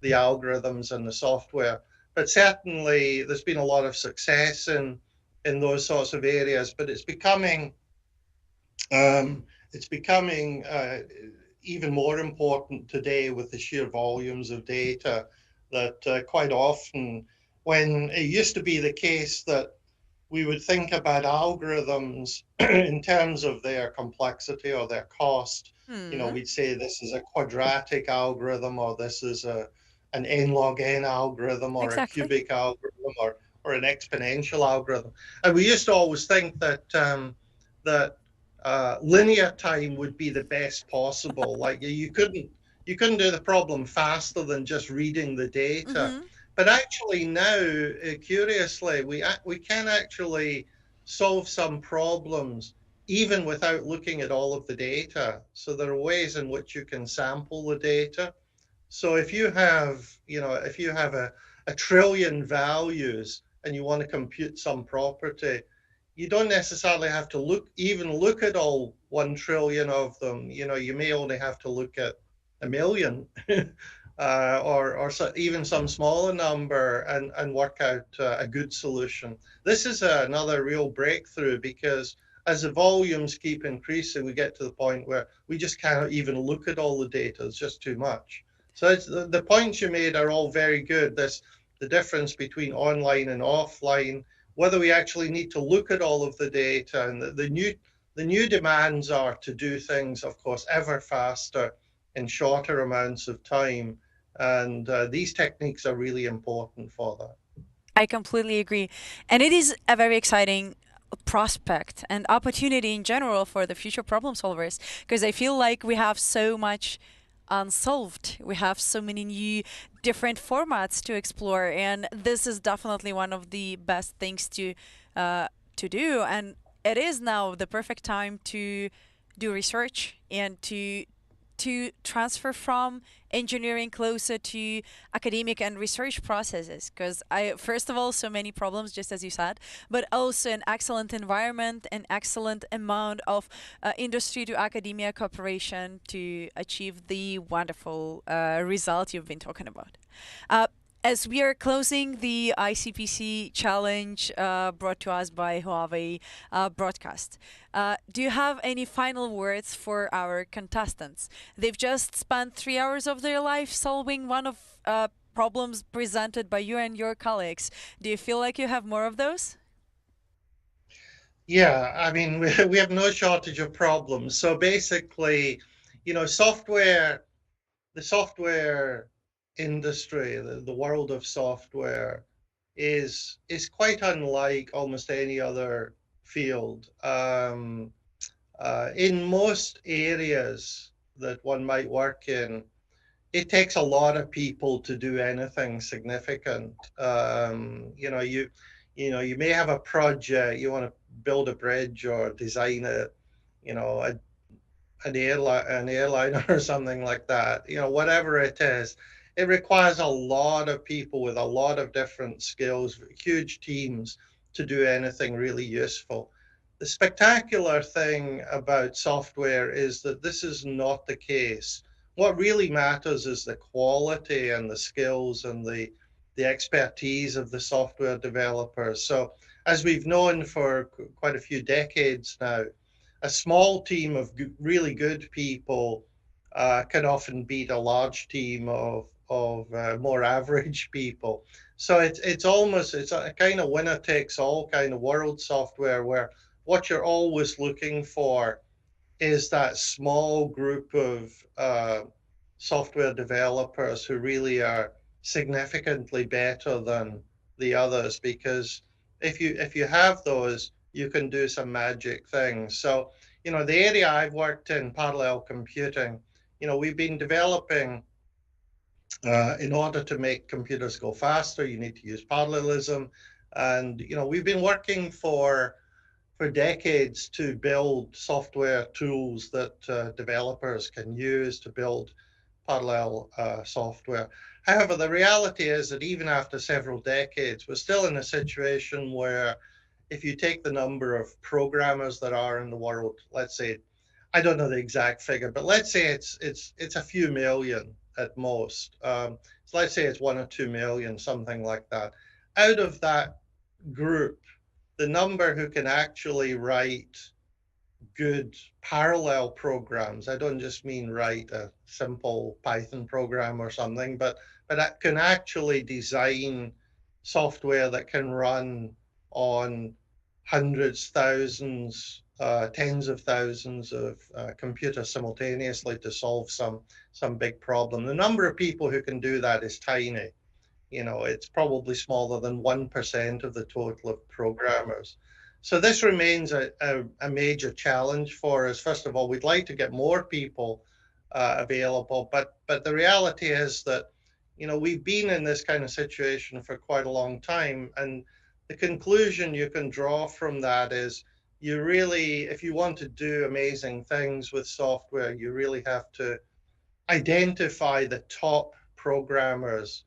the algorithms and the software. But certainly there's been a lot of success in those sorts of areas, but it's becoming even more important today with the sheer volumes of data that quite often, when it used to be the case that we would think about algorithms in terms of their complexity or their cost, we'd say this is a quadratic algorithm, or this is an n log n algorithm, or a cubic algorithm, or an exponential algorithm. And we used to always think that linear time would be the best possible. Like you couldn't do the problem faster than just reading the data. But actually now, curiously, we can actually solve some problems even without looking at all of the data. So there are ways in which you can sample the data. So if you have a trillion values and you want to compute some property, you don't necessarily have to look at all 1 trillion of them. You may only have to look at 1 million or even some smaller number and work out a good solution. This is another real breakthrough, because as the volumes keep increasing, we get to the point where we just cannot even look at all the data. It's just too much. So the points you made are all very good. The difference between online and offline, whether we actually need to look at all of the data, and the new demands are to do things, of course, ever faster in shorter amounts of time. And these techniques are really important for that. I completely agree. And it is a very exciting prospect and opportunity in general for the future problem solvers, because I feel like we have so much unsolved. We have so many new different formats to explore, and this is definitely one of the best things to do. And it is now the perfect time to do research and to transfer from engineering closer to academic and research processes, because first of all, so many problems, just as you said, but also an excellent environment, an excellent amount of industry to academia cooperation to achieve the wonderful result you've been talking about. As we are closing the ICPC challenge brought to us by Huawei broadcast, do you have any final words for our contestants? They've just spent 3 hours of their life solving one of problems presented by you and your colleagues. Do you feel like you have more of those? Yeah, I mean, we have no shortage of problems. So basically, the software industry, the world of software is quite unlike almost any other field. In most areas that one might work in, it takes a lot of people to do anything significant. You may have a project, you want to build a bridge or design an airliner or something like that. Whatever it is, it requires a lot of people with a lot of different skills, huge teams, to do anything really useful. The spectacular thing about software is that this is not the case. What really matters is the quality and the skills and the expertise of the software developers. So as we've known for quite a few decades now, a small team of really good people can often beat a large team of more average people. So it's a kind of winner takes all kind of world software, where what you're always looking for is that small group of software developers who really are significantly better than the others. Because if you have those, you can do some magic things. So, you know, the area I've worked in, parallel computing, you know, we've been developing in order to make computers go faster, you need to use parallelism. And, you know, we've been working for decades to build software tools that developers can use to build parallel software. However, the reality is that even after several decades, we're still in a situation where if you take the number of programmers that are in the world, let's say, I don't know the exact figure, but let's say it's a few million at most. So let's say it's 1 or 2 million, something like that. Out of that group, the number who can actually write good parallel programs, I don't just mean write a simple Python program or something, but that can actually design software that can run on hundreds, thousands, tens of thousands of computers simultaneously to solve some big problem. The number of people who can do that is tiny. You know, it's probably smaller than 1% of the total of programmers. So this remains a major challenge for us. First of all, we'd like to get more people available, but the reality is that, you know, we've been in this kind of situation for quite a long time, and the conclusion you can draw from that is you really, if you want to do amazing things with software, you really have to identify the top programmers,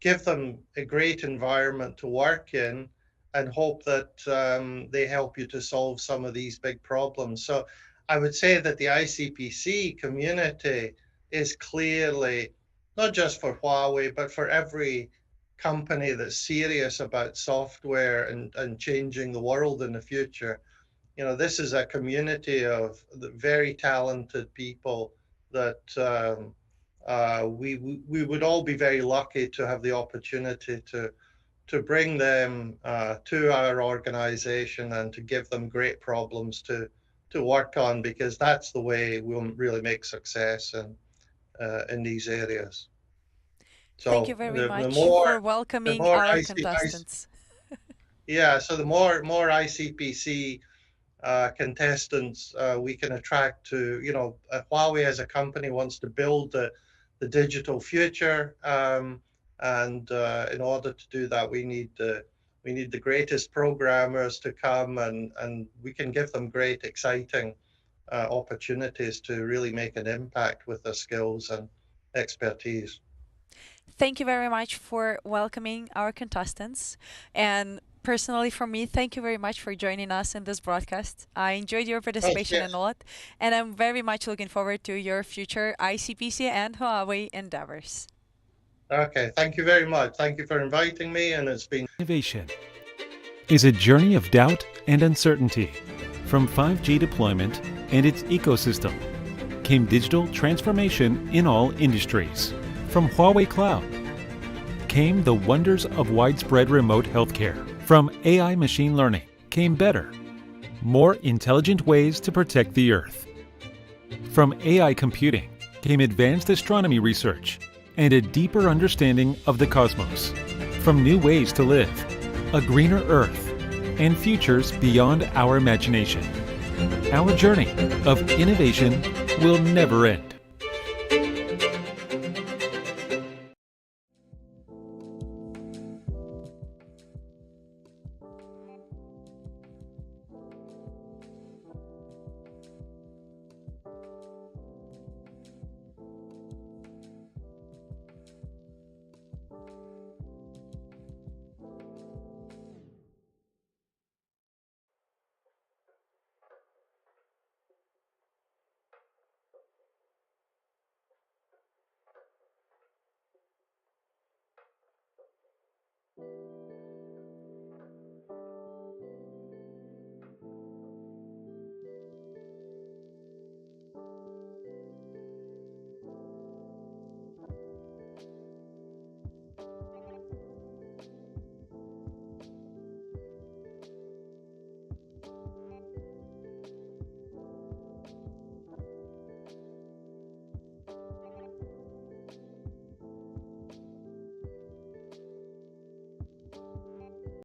give them a great environment to work in, and hope that they help you to solve some of these big problems. So I would say that the ICPC community is clearly, not just for Huawei, but for every company that's serious about software and changing the world in the future. You know, this is a community of very talented people that we would all be very lucky to have the opportunity to bring them to our organization and to give them great problems to work on, because that's the way we'll really make success in these areas. So thank you very much for welcoming our contestants. Yeah, so the more ICPC contestants we can attract to, you know, Huawei as a company wants to build the digital future, and in order to do that, we need the greatest programmers to come, and we can give them great, exciting opportunities to really make an impact with their skills and expertise. Thank you very much for welcoming our contestants. And personally, for me, thank you very much for joining us in this broadcast. I enjoyed your participation a lot, and I'm very much looking forward to your future ICPC and Huawei endeavors. Okay, thank you very much. Thank you for inviting me, and it's been... Innovation is a journey of doubt and uncertainty. From 5G deployment and its ecosystem came digital transformation in all industries. From Huawei Cloud came the wonders of widespread remote healthcare. From AI machine learning came better, more intelligent ways to protect the Earth. From AI computing came advanced astronomy research and a deeper understanding of the cosmos. From new ways to live, a greener Earth, and futures beyond our imagination. Our journey of innovation will never end.